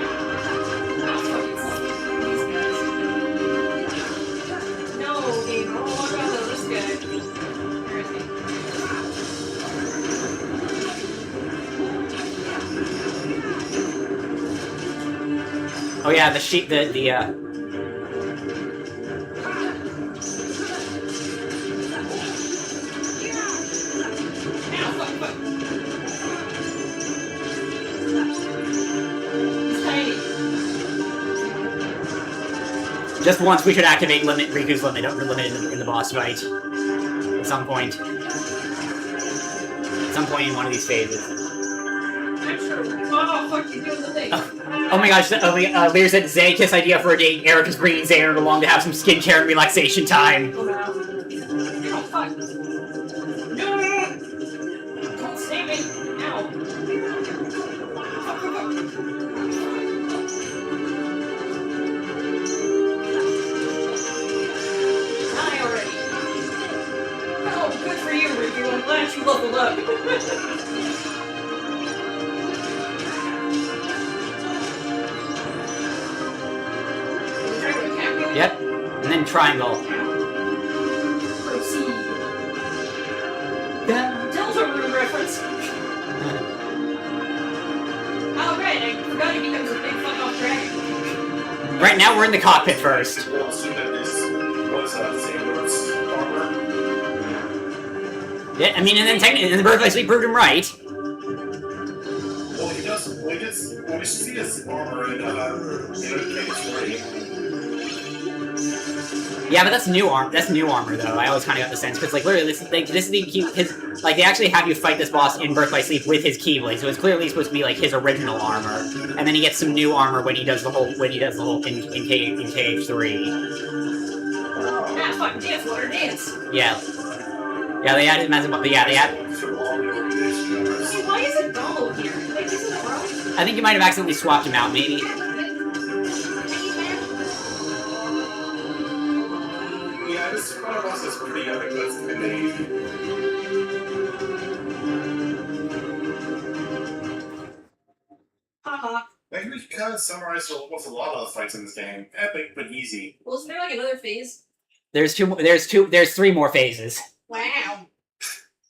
No, game. I don't want to talk about this guy. Where is he? Oh yeah, the sheep. The Just once we should activate Riku's limit in the boss fight. At some point. At some point in one of these phases. Oh, fuck, you doing the thing. Oh my gosh, Lear said Zay kiss idea for a date. Eric is bringing Zaynard along to have some skincare and relaxation time. Oh, fuck. No! Don't save me! Ow. Die already. Oh, good for you, Riku. I'm glad you leveled up. Yep. And then triangle. Proceed. Delta Room reference. Oh, right, I forgot he becomes a big fuck off dragon. Right now we're in the cockpit first. We'll assume that this was Xehanort's armor. Yeah, I mean, and then technically, the Birth by Sleep proved him right. Well, he does. Well, we see his armor in KH2. Yeah, but that's new armor. That's new armor, though. I always kind of got the sense because, like, literally, this is the like they actually have you fight this boss in Birth by Sleep with his Keyblade, so it's clearly supposed to be like his original armor, and then he gets some new armor when he does the whole in KH3. Ah, fuck, dance, water, dance. Yeah. Yeah, they added massive. Yeah, they added. So why is it Donald here? Like, isn't it wrong? I think you might have accidentally swapped him out, maybe. Yeah, this boss is pretty epic. That's amazing. Haha. I think we kind of summarized what's a lot of the fights in this game. Epic, but easy. Well, isn't there like another phase? There's three more phases. Wow.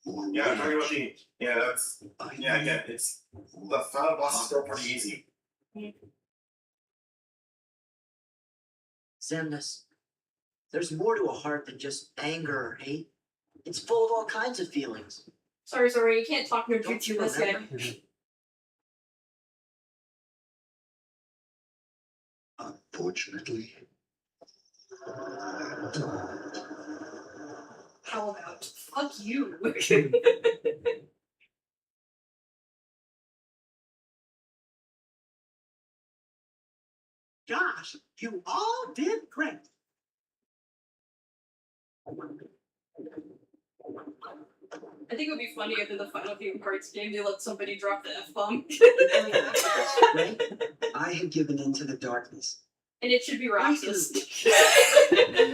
Yeah, I'm talking about the. Yeah, that's. Yeah, again, it's. The final boss is still pretty easy. Xemnas, there's more to a heart than just anger or hate. It's full of all kinds of feelings. Sorry, you can't talk no Don't jutsu you this guy. remember? Unfortunately. How about fuck you? Gosh, you all did great. I think it would be funny if in the final Kingdom Hearts game they let somebody drop the F-bomb. Right? I had given in to the darkness. And it should be Roxas.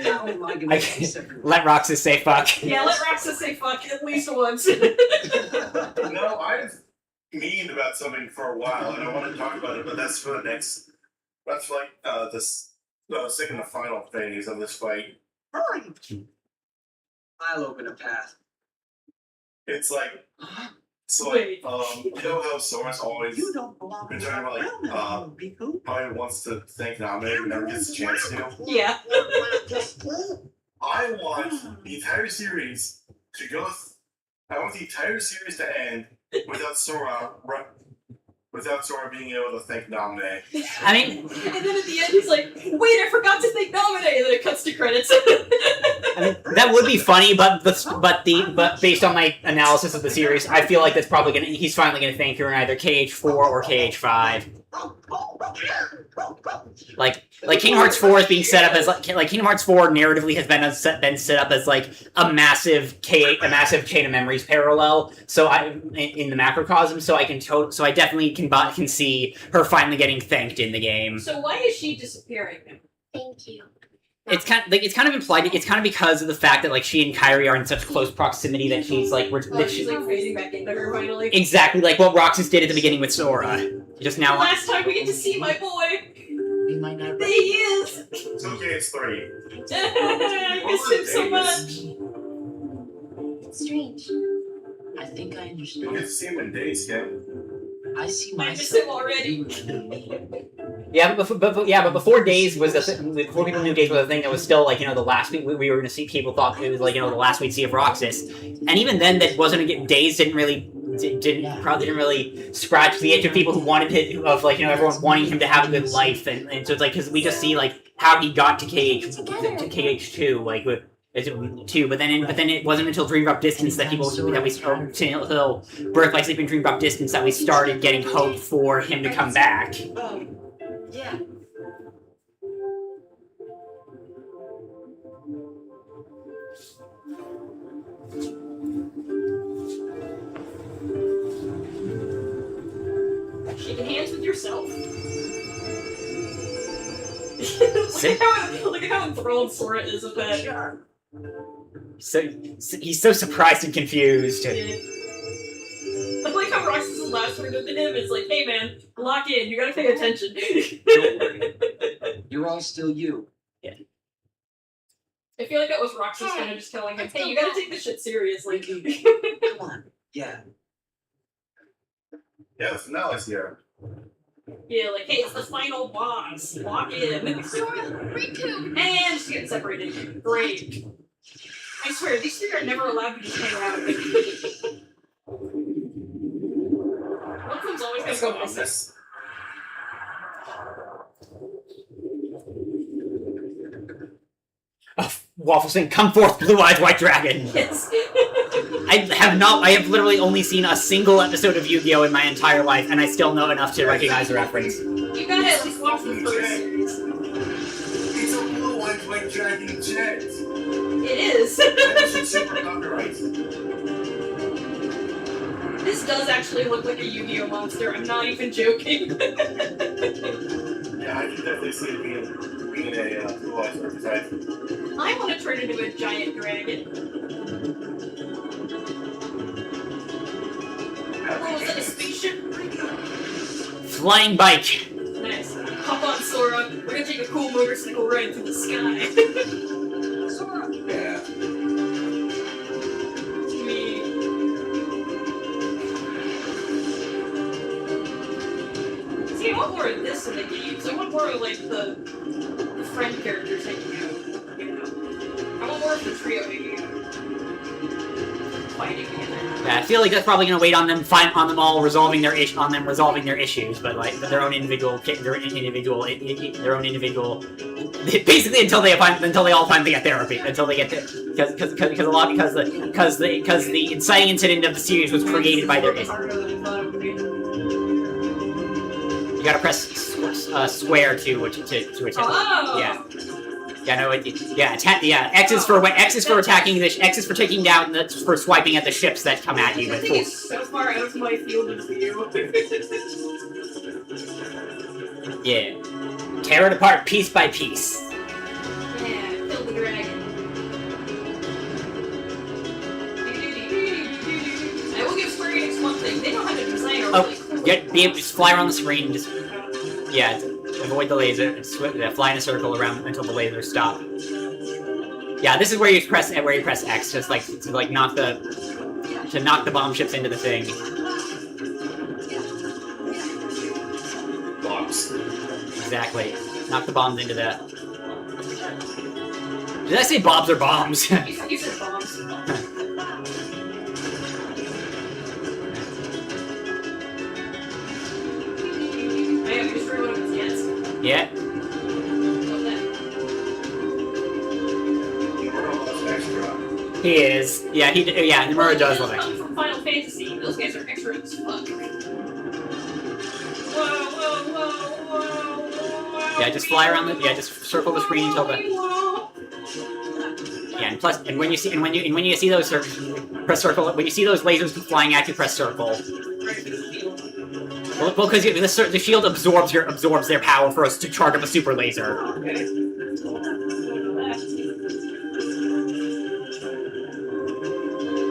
How am I going to face everyone? Let Roxas say fuck. Yeah, let Roxas say fuck at least once. No, I've meaned about something for a while, and I want to talk about it, but that's for the next. That's like this second and final phase of this fight. Hurry! I'll open a path. It's like. So, Wait. you know how Sora's always You don't belong been in talking that about, realm like, anymore, Riku. how he wants to thank Name and never gets a chance to. Yeah. I want the entire series to go. I want the entire series to end without Sora being able to thank Name. I mean, And then at the end he's like, wait, I forgot to thank Nominate, and then it cuts to credits. I mean, that would be funny, but based on my analysis of the series, I feel like that's probably he's finally gonna thank her in either KH4 or KH5. Like Kingdom Hearts 4 is being set up as like Kingdom Hearts 4 narratively has been set up as like a massive chain of memories parallel. So in the macrocosm, so I definitely can see her finally getting thanked in the game. So why is she disappearing? Thank you. It's kind of implied. It's kind of because of the fact that like she and Kairi are in such close proximity that she's like She's like fading back into her finally. exactly like what Roxas did at the beginning with Sora. Just now. Last time we get to see my boy. He might not. There he is. It's okay, it's 3. I miss him so much. It's strange. I think I You understand. get to see him in days, Ken. I see I miss myself. him already. Yeah, but before Days was before people knew Days was a thing, that was still like the last week we were going to see. People thought it was like the last we'd see of Roxas, and even then that wasn't Days didn't really scratch the itch of people who wanted everyone wanting him to have a good life, and so it's like because we just see like how he got to KH2 like with. But then it wasn't until Dream Drop Distance that until Birth by Sleep and Dream Drop Distance that we started getting hope for him to come back. Yeah. Shaking hands with yourself. Look at how enthralled Sora is with that. So he's so surprised and confused. I like how Roxas' last word to him is like, "Hey man, lock in. You gotta pay attention." Don't worry. You're all still you. I feel like that was Roxas kind of just telling him, "Hey, you gotta take this shit seriously." Come on. Yeah. Yeah, the finale's here. Yeah, like, hey, it's the final boss. Lock in. Sora, Riku. And she's getting separated. Great. I swear, these three are never allowed to just hang out. One of them's always gonna go missing. Waffle saying, "Come forth, blue-eyed white dragon." Yes. I have literally only seen a single episode of Yu-Gi-Oh! In my entire life, and I still know enough to recognize the reference. You gotta at least watch the first series. It's a blue-eyed white dragon jet. It is. That's super copyright. This does actually look like a Yu-Gi-Oh! Monster. I'm not even joking. Yeah, I can definitely see it being a blue-eyed archetype. I want to turn into a giant dragon. Oh, is that a spaceship? Flying bike. Nice. Hop on, Sora. We're gonna take a cool motorcycle ride through the sky. Sora. Yeah. Me. See, I want more of this in the games. I want more of, like, the friend characters hanging out. You know? I want more of the trio hanging out. Fighting together. Yeah, I feel like that's probably gonna wait on them all resolving their issues, but like their own individual, basically until they all finally get therapy, until they get because the inciting incident of the series was created by their. You gotta press square to attack. Oh! Yeah. Yeah, no, X is for attacking X is for taking down, that's for swiping at the ships that come at you. I think it's so far out of my field of view. Yeah. Tear it apart piece by piece. Yeah, kill the dragon. I will give Square Enix one thing. They know how to design a really cool... Be able to just fly around the screen and just... Yeah, avoid the laser, and fly in a circle around until the lasers stop. Yeah, this is where you press X, just like to knock the bomb ships into the thing. Bombs. Exactly. Knock the bombs into the... Did I say bobs or bombs? You said bombs. Man, we just read one of his gets. Yeah. Love that. He is. Yeah, Nomura does love Those action. come from Final Fantasy. Those guys are extra as fuck. Whoa, whoa, whoa, whoa, Yeah, just fly around the. Yeah, just circle the screen until the. Yeah, and plus, and when you see, when you see those, press circle. When you see those lasers flying at you, press circle. Well, because the shield absorbs their power for us to charge up a super laser.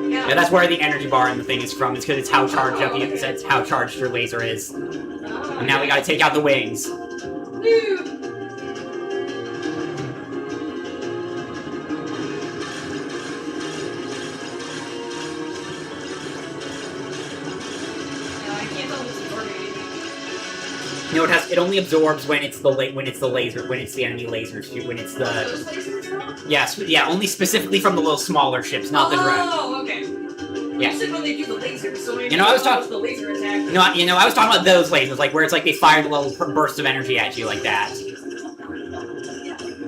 Yeah, that's where the energy bar in the thing is from. It's because it's how charged up it's how charged your laser is. And now we gotta take out the wings. No, it only absorbs when it's the enemy laser shoot, when it's the yeah, only specifically from the little smaller ships, not the direct. Oh, okay. Yeah. You said when they do the lasers, so maybe I was talking the laser attack. I was talking about those lasers, like where it's like they fire the little bursts of energy at you like that.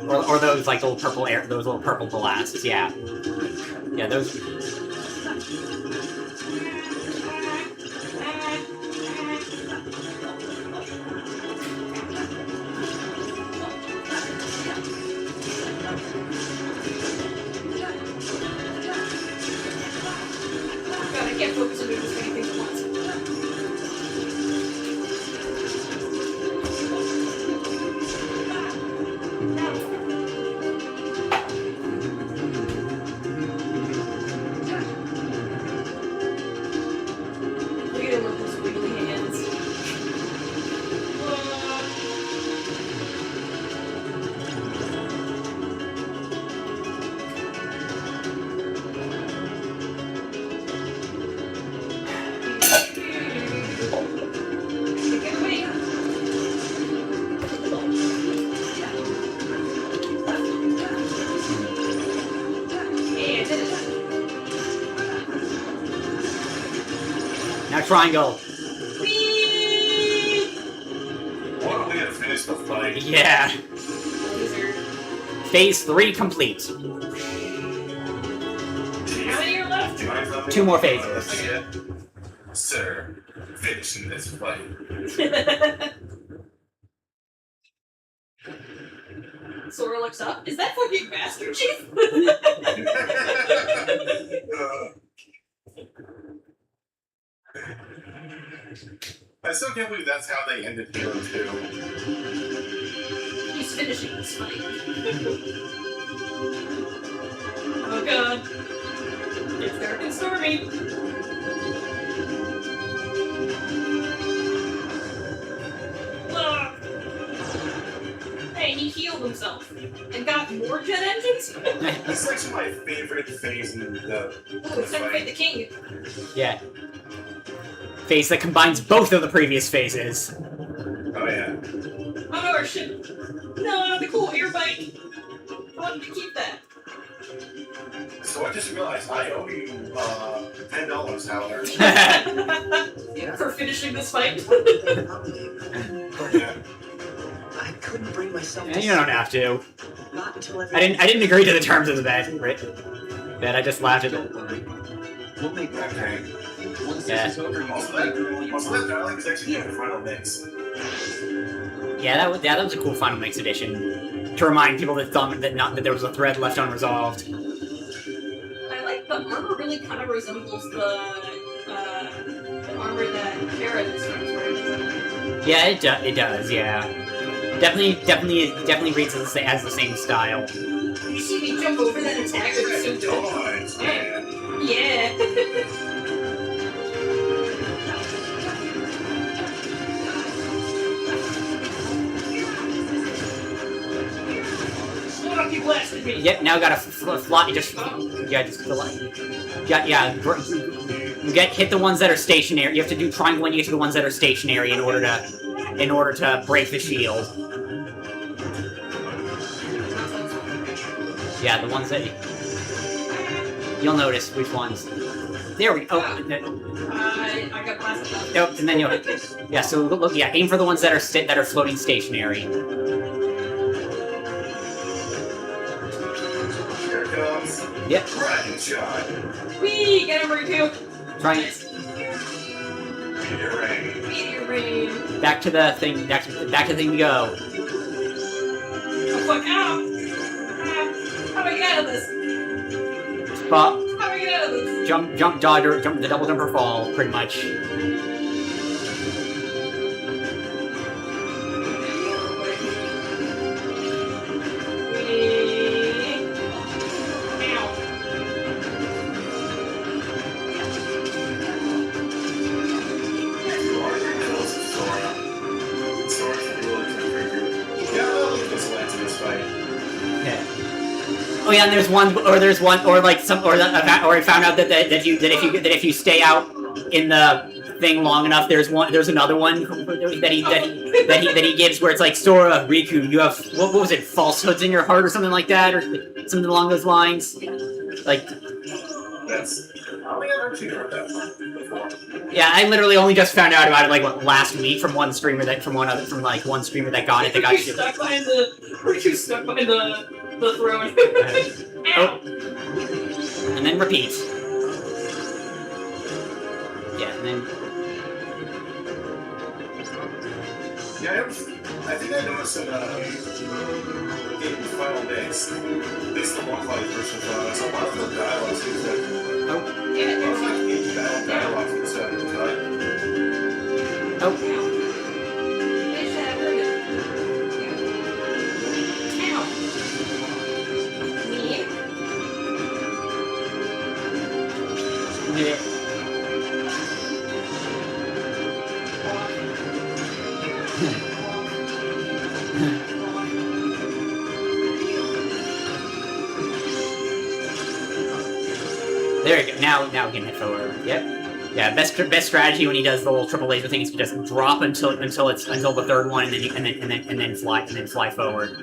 Or those like little purple those little purple blasts, yeah. Yeah, those. God, I can't focus on doing this many things at once. Look at him with his wiggly hands. Get away! Hey, I did it! Now triangle. Whee! What a way to finish the fight. Yeah. Laser. Phase 3 complete. How many are left? Try something 2 more again. phases. Sir, finishing this fight. Sora looks up. Is that fucking Master Chief? I still can't believe that's how they ended Halo 2. He's finishing this fight. Oh god. It's dark and stormy. Ah. Hey, he healed himself. And got more jet engines? That's actually my favorite phase in the Oh, it's time to fight the king. Yeah. Phase that combines both of the previous phases. Oh yeah. Oh no, our ship. No, the cool air bike. I wanted to keep that. So I just realized I owe you $10, Howler. For finishing this fight. Yeah. I couldn't bring myself Yeah, to you don't have to. Not until I didn't agree to the terms of the bet. That I just laughed at it. We'll make that Okay. once Yeah. this is over. Also, that dialogue is actually in the final mix. Yeah, that was a cool Final Mix edition. To remind people that that there was a thread left unresolved. I like the armor really kind of resembles the armor that Kara describes, right? Yeah, it does. Yeah, definitely reads as the same style. You see me jump over that attack, it's so dope. Dodge, man. Yeah. Fuck, you blasted me. Yep, now gotta fly. Hit the ones that are stationary. You have to do triangle when you get to the ones that are stationary in order to break the shield. Yeah, the ones that you'll notice which ones. There we go. I got blasted up. Nope, and then you'll so look. Yeah, aim for the ones that are floating stationary. Here it comes. Yep. Dragon shot. Whee! Get over too. Try Meteor rain. Meteor rain. back to the thing. Back to the thing to go. fuck? Ow! How do I get out of this? But How do I get out of this? jump, dodge, or jump the double jump or fall, pretty much. Oh yeah, and there's one, or like some, or I found out that if you stay out in the thing long enough, there's another one that he gives where it's like, Sora, Riku, you have what was it, falsehoods in your heart or something like that, or something along those lines, like. That's. I think I've actually heard that before. Yeah, I literally only just found out about it like last week from one streamer that from one streamer that got it. That got Riku's stuck behind the throne. Oh. And then repeat. Yeah, and then. Yeah, I think I noticed in Final Mix, at least the localized version, so a lot of the dialogue seems like. Oh. Yeah, it was like dialogue seems to have. Oh. Yeah. There you go. Now we can hit forward. Yep. Yeah. Best strategy when he does the little triple laser thing is to just drop until the third one, and then fly forward.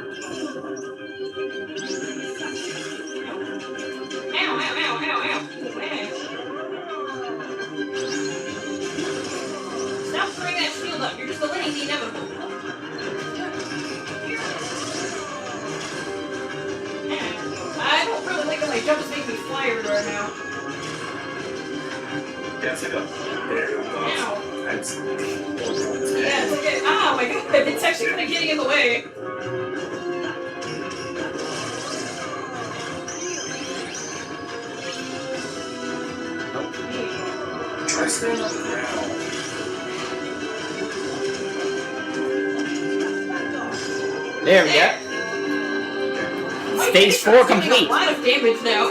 Stop throwing that shield up. You're just delaying the inevitable. I don't really like that my jump is making me fly everywhere now. Yeah, it's like a. There you go. Ow. That's. Yeah, it's okay. Oh my god, it's actually kind of getting in the way. Try staying on the ground. There we go. Stage 4 complete. A lot of damage now.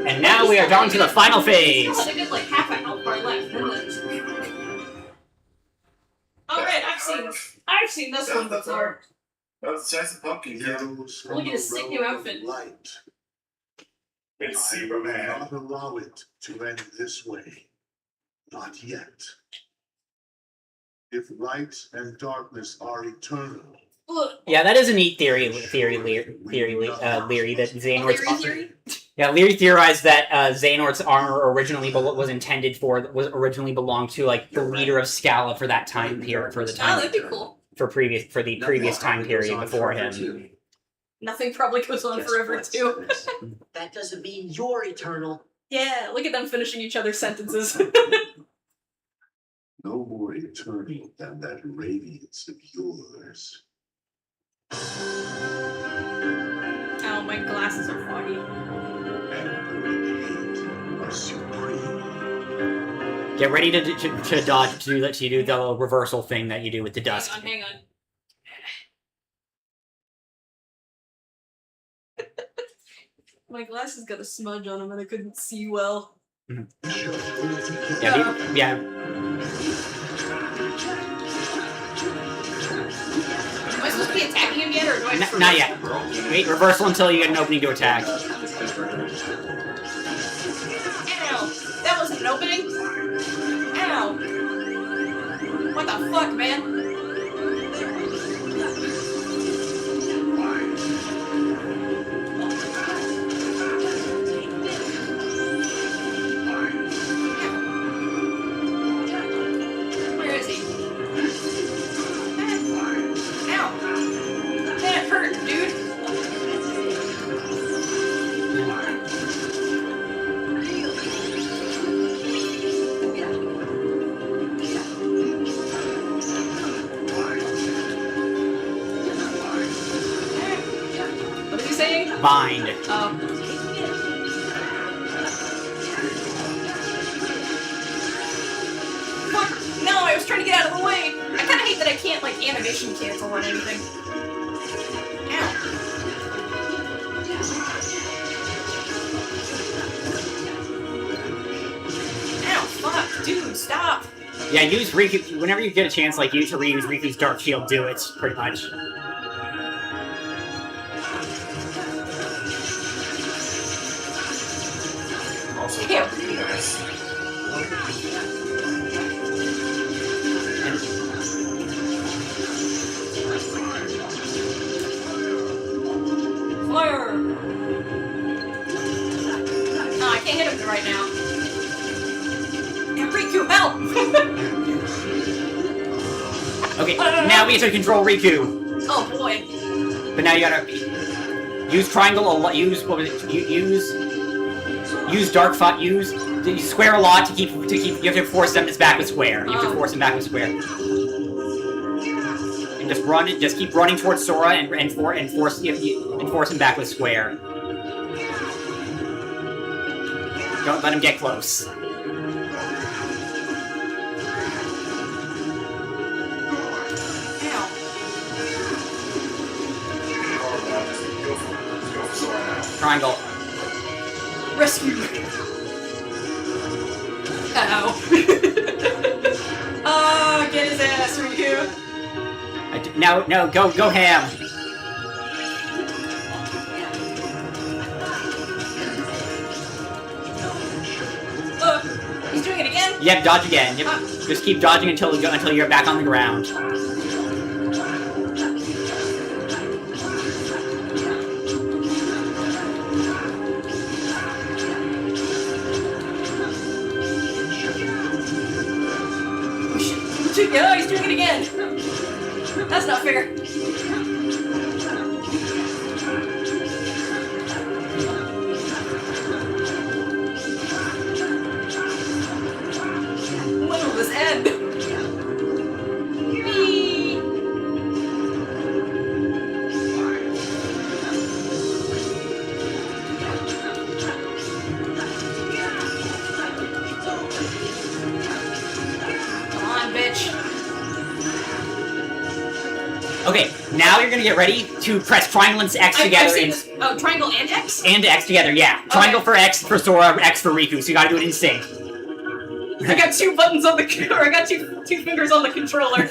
And now we are down to the final phase. Still had a good like half a health bar left. Alright, I've seen this one before. That's the pumpkin. Yeah. Look at his sick new outfit. Light. It's I will Superman. not allow it to end this way. Not yet. If light and darkness are eternal. Yeah, that is a neat theory, Leary, that Xehanort's... Theory? Yeah, Leary theorized that Xehanort's armor originally originally belonged to, like, the leader of Scala for that time period, Oh, that'd be cool. for the previous time period before him. Nothing probably goes on forever, too. That doesn't mean you're eternal. Yeah, look at them finishing each other's sentences. No more eternal than that radiance of yours. Oh, my glasses are foggy. Anger and hate are supreme. Get ready to dodge, to do the reversal thing that you do with the dust. Hang on. My glasses got a smudge on them and I couldn't see well. Yeah. Am I supposed to be attacking him yet, or do I just Not yet. Wait, reversal until you get an opening to attack. Ow! That wasn't an opening? Ow! What the fuck, man? Where is he? Ow! That hurt, dude! Bind. Fuck! No, I was trying to get out of the way! I kinda hate that I can't, like, animation cancel or anything. Ow. Ow, fuck, dude, stop! Yeah, use Riku, whenever you get a chance, like, use to reuse Riku's Dark Shield, do it, pretty much. Also, Ew. nice. Fire! No, I can't hit him right now. And Riku, help! Okay, now we have to control Riku. Oh boy. But now you gotta use triangle a lot. Use what was it? Use dark fight. Use square a lot to keep. You have to force them back with square. You have to force him back with square. And just run. Just keep running towards Sora and force him back with square. Don't let him get close. Triangle. Rescue! Ow. Get his ass, Riku! No, go ham! He's doing it again? Yep, dodge again. Yep. Just keep dodging until you're back on the ground. Yeah, he's doing it again! That's not fair. When will this end? Whee! Come on, bitch. Okay, now you're gonna get ready to press triangle and X I've together. seen this. Oh, triangle and X? And X together, yeah. Triangle for X for Sora, X for Riku, so you gotta do it in sync. I got two buttons on the I got two fingers on the controller.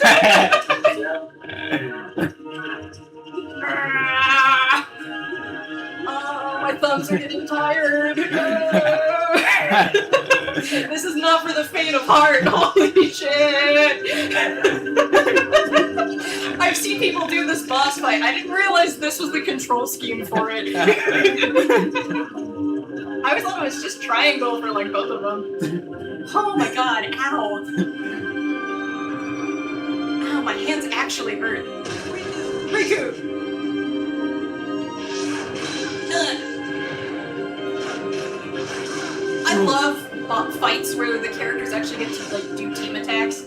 Oh, my thumbs are getting tired. This is not for the faint of heart. Holy shit! I've seen people do this boss fight. I didn't realize this was the control scheme for it. I always thought it was just triangle for like both of them. Oh my god, ow. Ow, my hands actually hurt. Riku! I love fights where the characters actually get to like do team attacks.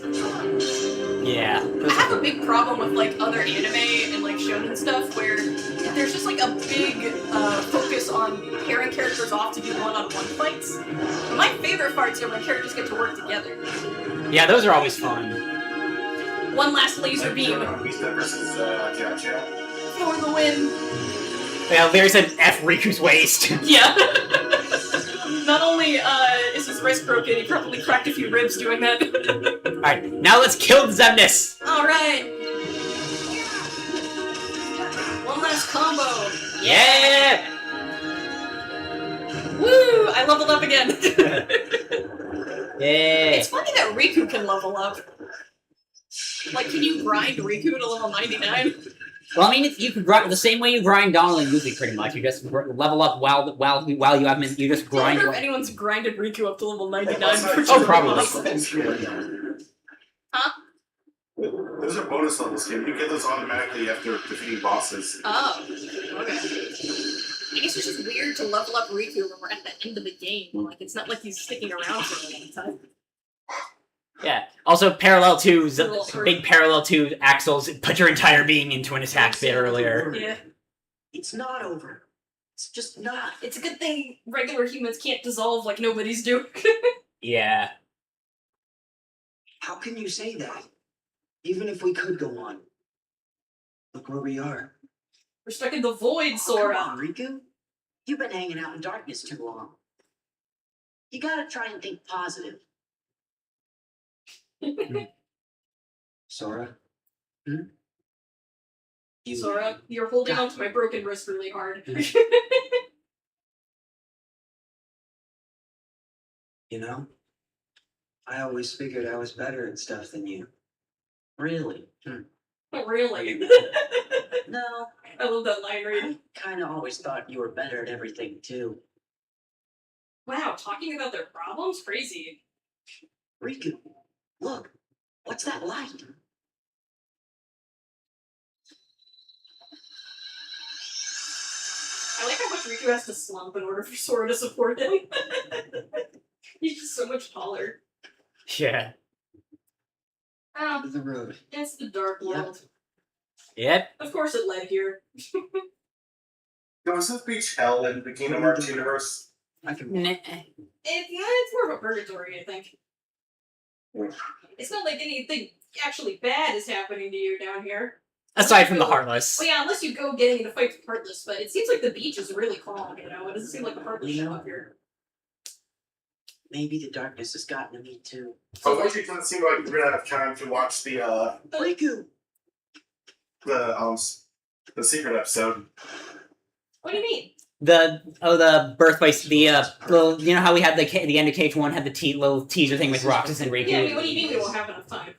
Yeah. I have a big problem with like other anime and like shonen stuff where there's just like a big focus on pairing characters off to do one-on-one fights. But my favorite parts are when characters get to work together. Yeah, those are always fun. One last laser beam Vista versus KH2. for the win. Yeah, Larry said F Riku's waist. Yeah. Not only is his wrist broken, he probably cracked a few ribs doing that. Alright, now let's kill Zemnis! Alright. One last combo. Yeah! Woo! I leveled up again. Yeah. It's funny that Riku can level up. Like, can you grind Riku to level 99? Well, I mean, you could grind the same way you grind Donald and Goofy, pretty much. You just level up while you have him. You just I grind. wonder if anyone's grinded Riku up to level 99 for Oh, probably. Huh? Those are bonus levels, Kim. You get those automatically after defeating bosses. Oh, okay. I guess it's just weird to level up Riku when we're at the end of the game. Like, it's not like he's sticking around for a long time. Yeah. Also, parallel to big parallel to Axel's put your entire being into an attack bit earlier. Yeah. It's not over. It's just not. It's a good thing regular humans can't dissolve like nobody's doing. Yeah. How can you say that? Even if we could go on. Look where we are. We're stuck in the void, Oh, Sora. come on, Riku. You've been hanging out in darkness too long. You gotta try and think positive. Sora? You, Sora, you're holding onto my broken wrist really hard. you know? I always figured I was better at stuff than you. Really? Really? No, I love that line reading. kinda always thought you were better at everything too. Wow, talking about their problems? Crazy. Riku, look, what's that light? I like how much Riku has to slump in order for Sora to support him. He's just so much taller. Yeah. Oh, The road. it's the dark Yep. world. Yep. Of course it led here. Was this beach hell in the Kingdom Hearts universe? I can It's more of a purgatory, I think. It's not like anything actually bad is happening to you down here. Aside from the Heartless. Well, yeah, unless you go getting into fights with Heartless, but it seems like the beach is really calm, you know? It doesn't seem like a Heartless show up here. Maybe the darkness has gotten to me too. So it doesn't seem like we're gonna have time to watch the Riku! secret episode. What do you mean? The birthplace, little, you know how we had the end of KH2 had the little teaser thing with Roxas and Riku? Yeah, I mean, what do you mean we won't have enough time?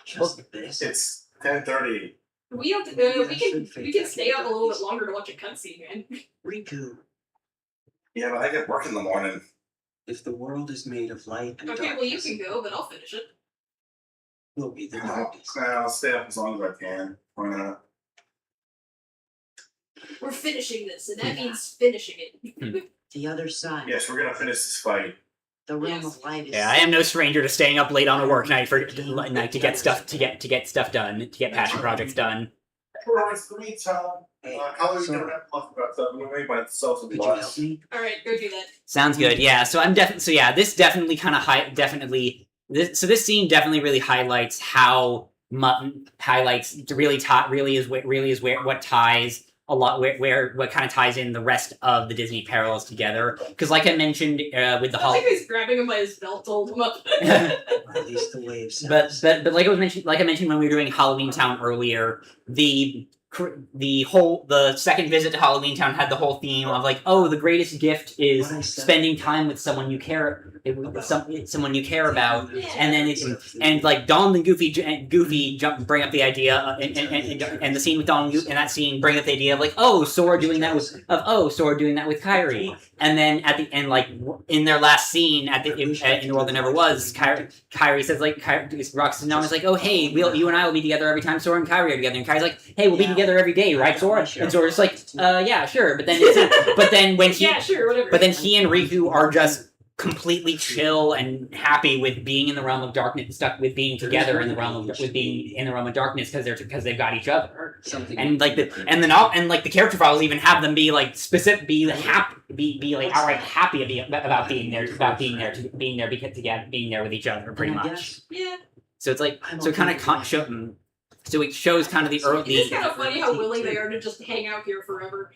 Just this. It's 10:30. We don't. We can stay up a little bit longer to watch a cutscene, man. Riku, Yeah, but I get work in the morning. if the world is made of light and Okay, darkness, well you can go, but I'll finish it. we'll be the I'll darkness. stay up as long as I can. Why not? We're finishing this, and that means finishing it. The other side. Yes, we're gonna finish this fight. The realm Yes. of light is. Yeah, I am no stranger to staying up late on a work night to get stuff done, to get passion projects done. It's the meantime. How are we so- gonna wrap up about stuff? I'm gonna make myself some Could you help lunch. me? All right, go do that. Sounds good. Yeah. So I'm this definitely kind of this scene definitely really highlights how what ties a lot what kind of ties in the rest of the Disney parallels together. Because like I mentioned with the I like how he's grabbing him by his belt to hold him up. At least the waves. but like I mentioned when we were doing Halloween Town earlier, the second visit to Halloween Town had the whole theme of like, oh, the greatest gift is spending time with someone you care someone you care about, and then and like Donald and Goofy bring up the idea, and the scene with Donald and that scene bring up the idea of like, oh, Sora doing that with Kairi, and then at the end, like in their last scene in the world that never was, Kairi says like, Roxas and is like, oh hey, you and I will be together every time Sora and Kairi are together, and Kairi's like, hey, we'll be together every day, right, Sora? And Sora's like, yeah, sure, but then Yeah, sure, whatever. but then he and Riku are just completely chill and happy with being in the realm of darkness, stuck with being together in the realm of darkness because they've got each other. Something. And like the character files even have them be like specific, be outright happy about being there with each other, pretty And I much. guess Yeah. So it's like so it kind of so it shows kind of the early. It's kind of funny how willing they are to just hang out here forever.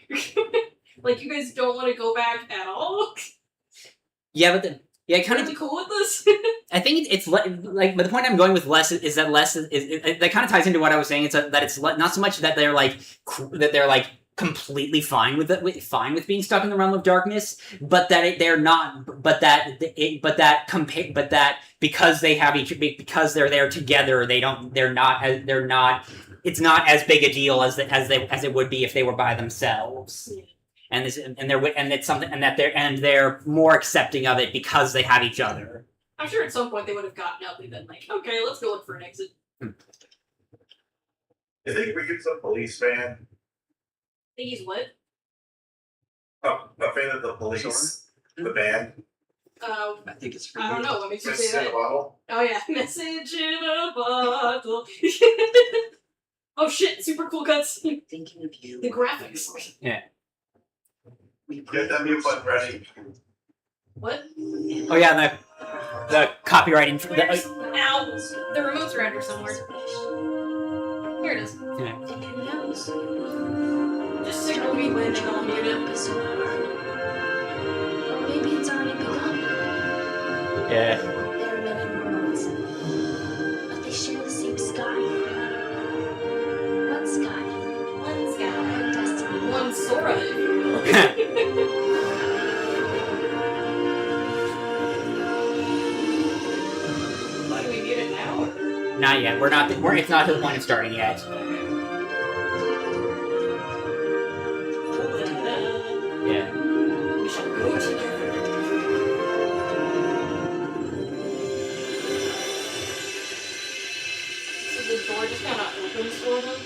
Like, you guys don't want to go back at all? Yeah, but kind Really of. cool with this? I think it's like, but the point I'm going with that that kind of ties into what I was saying. It's that it's not so much that they're like completely fine with being stuck in the realm of darkness, but that because they have because they're there together, it's not as big a deal as it would be if they were by themselves. Yeah. And they're more accepting of it because they have each other. I'm sure at some point they would have gotten up and been like, okay, let's go look for an exit. You think we get some police fan? He's what? Oh, a fan of the police? The band? I I think it's for don't you. know. What makes you Just say in a that? bottle? Oh yeah, message in a bottle. Oh shit! Super cool cuts. Thinking of you. The graphics. We Get that mute button ready. What? Oh yeah, the copywriting. Where's... Ow! The remote's around here somewhere. Here it is. Yeah. And who knows? Just signal me when and I'll mute it. Or maybe it's already begun. Yeah. There are many worlds, but they share the same sky. One sky, One sky. one destiny. One Sora, if you will. Why do we mute it now? Or... Not yet. It's not to the point of starting yet. Yeah. We shall go together. So the door just kind of opens for them?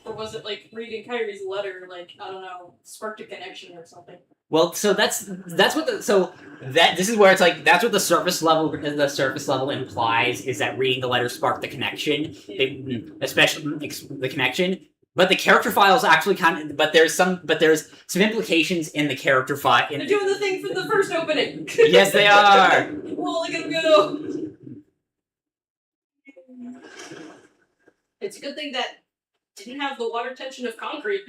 Or was it like reading Kyrie's letter, like, I don't know, sparked a connection or something? Well, so that's what this is where it's like that's what the surface level implies is that reading the letter sparked the connection, especially the connection. But the character files actually but there's some implications in the character file. They're doing the thing from the first opening. Yes, they are. Well, look at them go. It's a good thing that didn't have the water tension of concrete.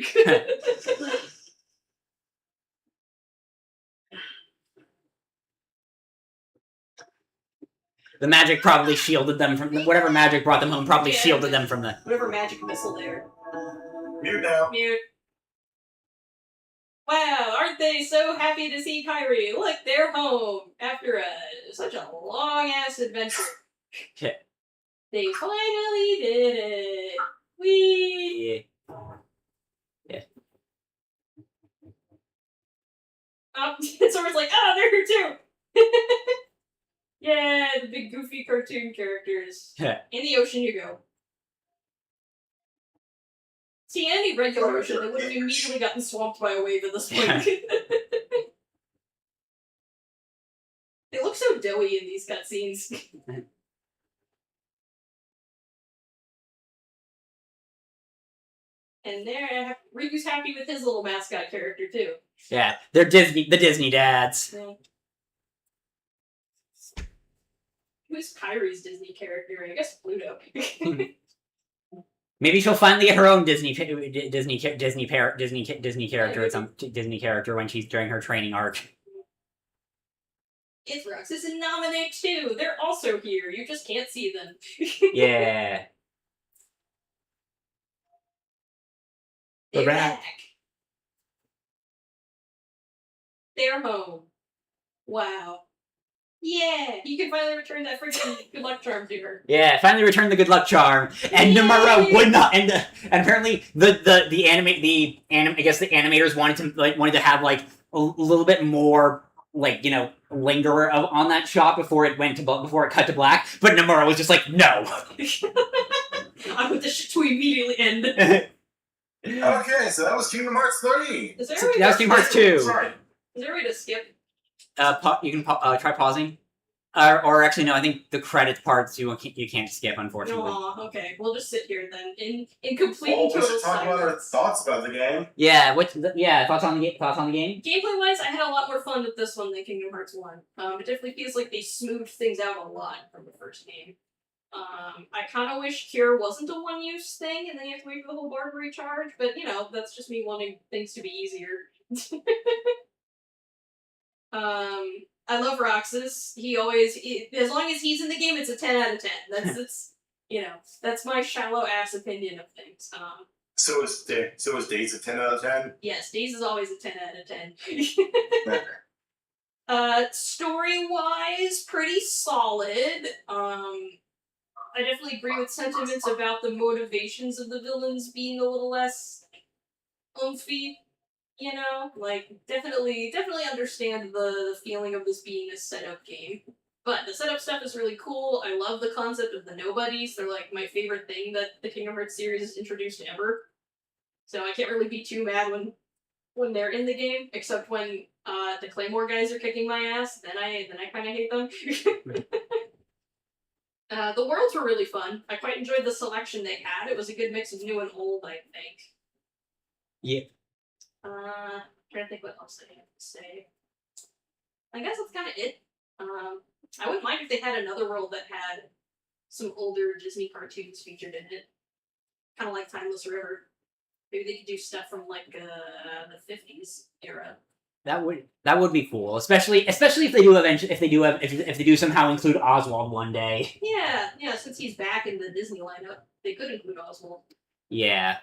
The magic probably shielded them from whatever magic brought them home. Probably shielded them from the. Whatever magic missile there. Mute now. Mute. Wow, aren't they so happy to see Kyrie? Look, they're home after such a long-ass adventure. Yeah. They finally did it. Whee! Yeah. Oh, Sora's like, oh, they're here too! Yeah, the big goofy cartoon characters. In the ocean you go. See, any regular ocean, they would have immediately gotten swamped by a wave at this point. They look so doughy in these cutscenes. And there, Riku's happy with his little mascot character too. Yeah, they're the Disney dads. Yeah. Who's Kyrie's Disney character? I guess Pluto. Maybe she'll finally get her own Disney character or some Disney character when she's during her training arc. Ithrox is in Nominate too. They're also here. You just can't see them. Yeah. They're Rat. back. They're home. Wow. Yeah, you can finally return that freaking good luck charm to her. Yeah, finally returned the good luck charm, and Nomura would not. And apparently the animators wanted to have like a little bit more linger on that shot before it cut to black. But Nomura was just like, no. I want this shit to immediately end. Okay, so that was Kingdom Hearts 3. Is there a way That was to Kingdom Hearts 2. Sorry. Is there a way to skip? You can try pausing. Or actually, no. I think the credits parts you can't skip, unfortunately. Aw, okay. We'll just sit here then in complete Well, and we total should talk about our silence. thoughts about the game. Yeah. Thoughts on the game? Gameplay wise, I had a lot more fun with this one than Kingdom Hearts 1. It definitely feels like they smoothed things out a lot from the first game. I kind of wish Cure wasn't a one-use thing, and then you have to wait for the whole bar to recharge, but, that's just me wanting things to be easier. I love Roxas. As long as he's in the game, it's a 10 out of 10. That's my shallow-ass opinion of things. So is Days a 10 out of 10? Yes, Days is always a 10 out of 10. Story-wise, pretty solid. I definitely agree with sentiments about the motivations of the villains being a little less oomphy. Definitely understand the feeling of this being a setup game. But the setup stuff is really cool. I love the concept of the nobodies. They're like my favorite thing that the Kingdom Hearts series has introduced ever. So I can't really be too mad when they're in the game, except when the Claymore guys are kicking my ass. Then I kind of hate them. The worlds were really fun. I quite enjoyed the selection they had. It was a good mix of new and old, I think. Yeah. Trying to think what else I have to say. I guess that's kind of it. I wouldn't mind if they had another world that had some older Disney cartoons featured in it, kind of like Timeless River. Maybe they could do stuff from like the 50s era. That would be cool, especially if they do somehow include Oswald one day. Yeah. Since he's back in the Disney lineup, they could include Oswald. Yeah.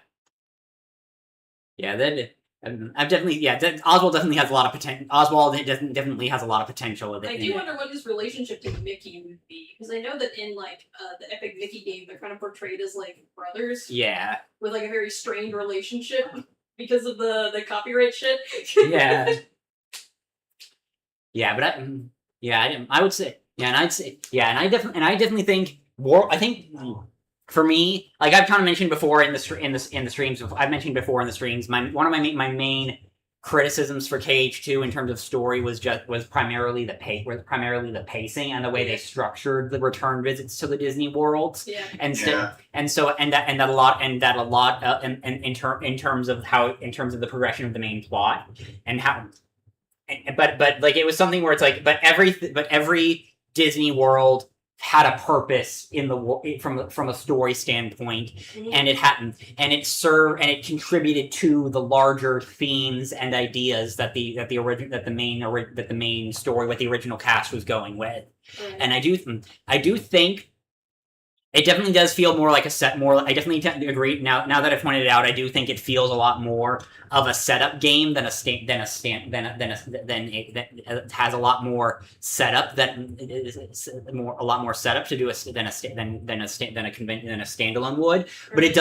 I've definitely Oswald definitely has a lot of potential. Oswald definitely has a lot of potential with it. I do wonder what his relationship to Mickey would be, because I know that in like the Epic Mickey game, they're kind of portrayed as like brothers. Yeah. With like a very strained relationship because of the copyright shit. Yeah. Yeah, but I would say and I definitely think for me, like I've kind of mentioned before in the streams, I've mentioned before in the streams, one of my main criticisms for KH2 in terms of story was primarily the pacing and the way they structured the return visits to the Disney worlds. Yeah. In terms of the progression of the main plot and how. But like it was something where it's like every Disney world had a purpose in the from a story standpoint, and it contributed to the larger themes and ideas that the main story, what the original cast was going with. Right. And I do think it definitely does feel more like a set. I definitely agree. Now that I've pointed it out, I do think it feels a lot more of a setup game than has a lot more setup a lot more setup to do than a standalone would. But it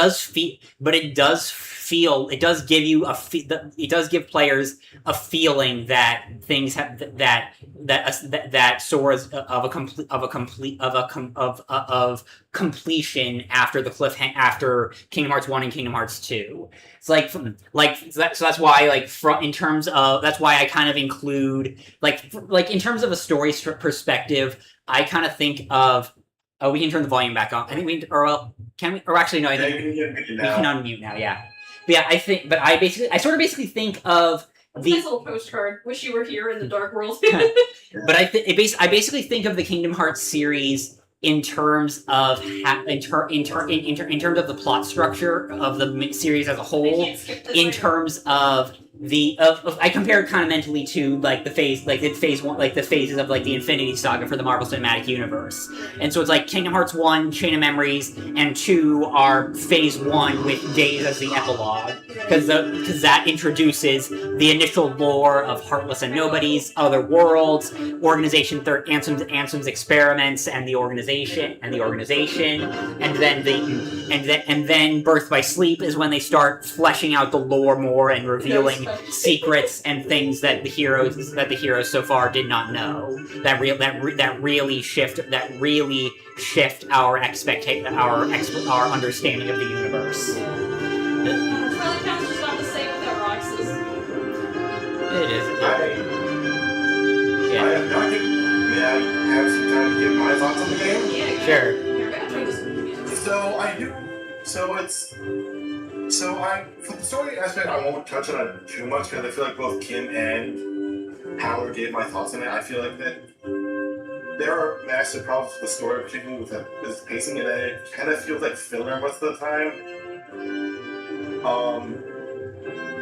does give players a feeling that things have that Sora's of completion after the after Kingdom Hearts 1 and Kingdom Hearts 2. It's so that's why that's why I kind of include in terms of a story perspective, I kind of think of we can turn the volume back on. I think we can we, or actually no, I think we can unmute now. Yeah, but yeah, I sort of basically think of nice little postcard. Wish you were here in the Dark World. But I basically think of the Kingdom Hearts series in terms of in terms of the plot structure of the series as a whole. In terms of I compare it kind of mentally to phase 1, the phases of the Infinity Saga for the Marvel Cinematic Universe. And so it's like Kingdom Hearts 1, Chain of Memories, and 2 are phase 1 with Days as the epilogue, because that introduces the initial lore of Heartless and Nobodies, Other Worlds, Organization Ansem's experiments, and the organization, and then Birth by Sleep is when they start fleshing out the lore more and revealing secrets and things that the heroes so far did not know, that really shift our understanding of the universe. Probably counts just not the same without Roxas. It is. I have not given. May I have some time to give my thoughts on the game? Yeah, Sure. So I do. For the story aspect, I won't touch on it too much because I feel like both Kim and Howler gave my thoughts on it. I feel like that there are massive problems with the story, particularly with the pacing, and that it kind of feels like filler most of the time.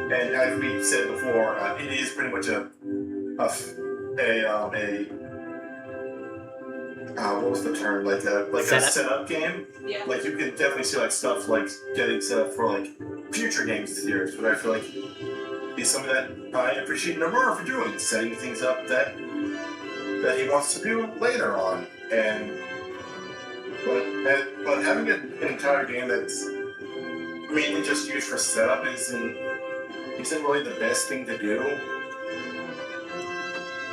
And as we said before, it is pretty much what was the term? Like a setup game. Yeah. Like you can definitely see stuff getting set up for future games this year, but I feel like is something that I appreciate Nomura for doing, setting things up that he wants to do later on. But having an entire game that's mainly just used for setup isn't really the best thing to do.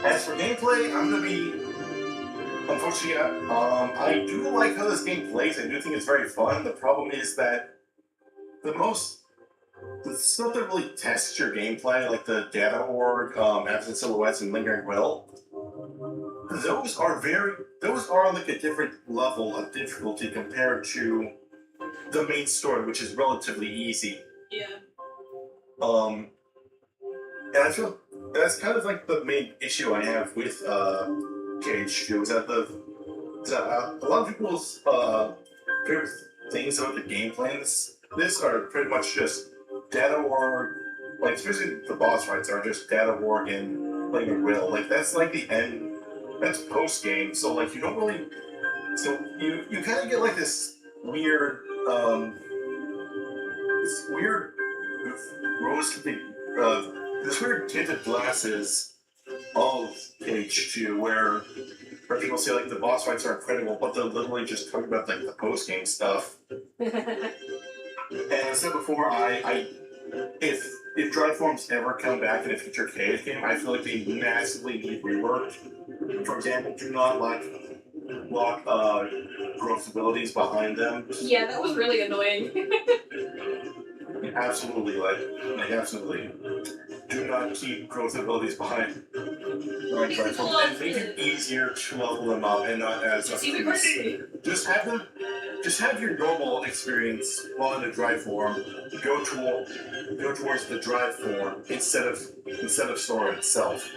As for gameplay, I'm gonna be. Unfortunately, I do like how this game plays. I do think it's very fun. The problem is that the stuff that really tests your gameplay, like the data org, absent silhouettes, and lingering will, those are on a different level of difficulty compared to the main story, which is relatively easy. Yeah. And I feel that's kind of like the main issue I have with KH2 is that a lot of people's favorite things about the gameplay in this are pretty much just data war, like especially the boss fights are just data war and playing a will. Like that's like the end. That's post game. So like you don't really. So you kind of get like this weird rose this weird tinted glasses of KH2 where people say like the boss fights are incredible, but they're literally just talking about like the post game stuff. And as I said before, if drive forms ever come back in a future KH game, I feel like they massively need reworked. For example, do not lock growth abilities behind them. Yeah, that was really annoying. Absolutely, absolutely. Do not keep growth abilities behind. Like, and make it easier to level them up and not as just have your normal experience while in a drive form go towards the drive form instead of Sora itself.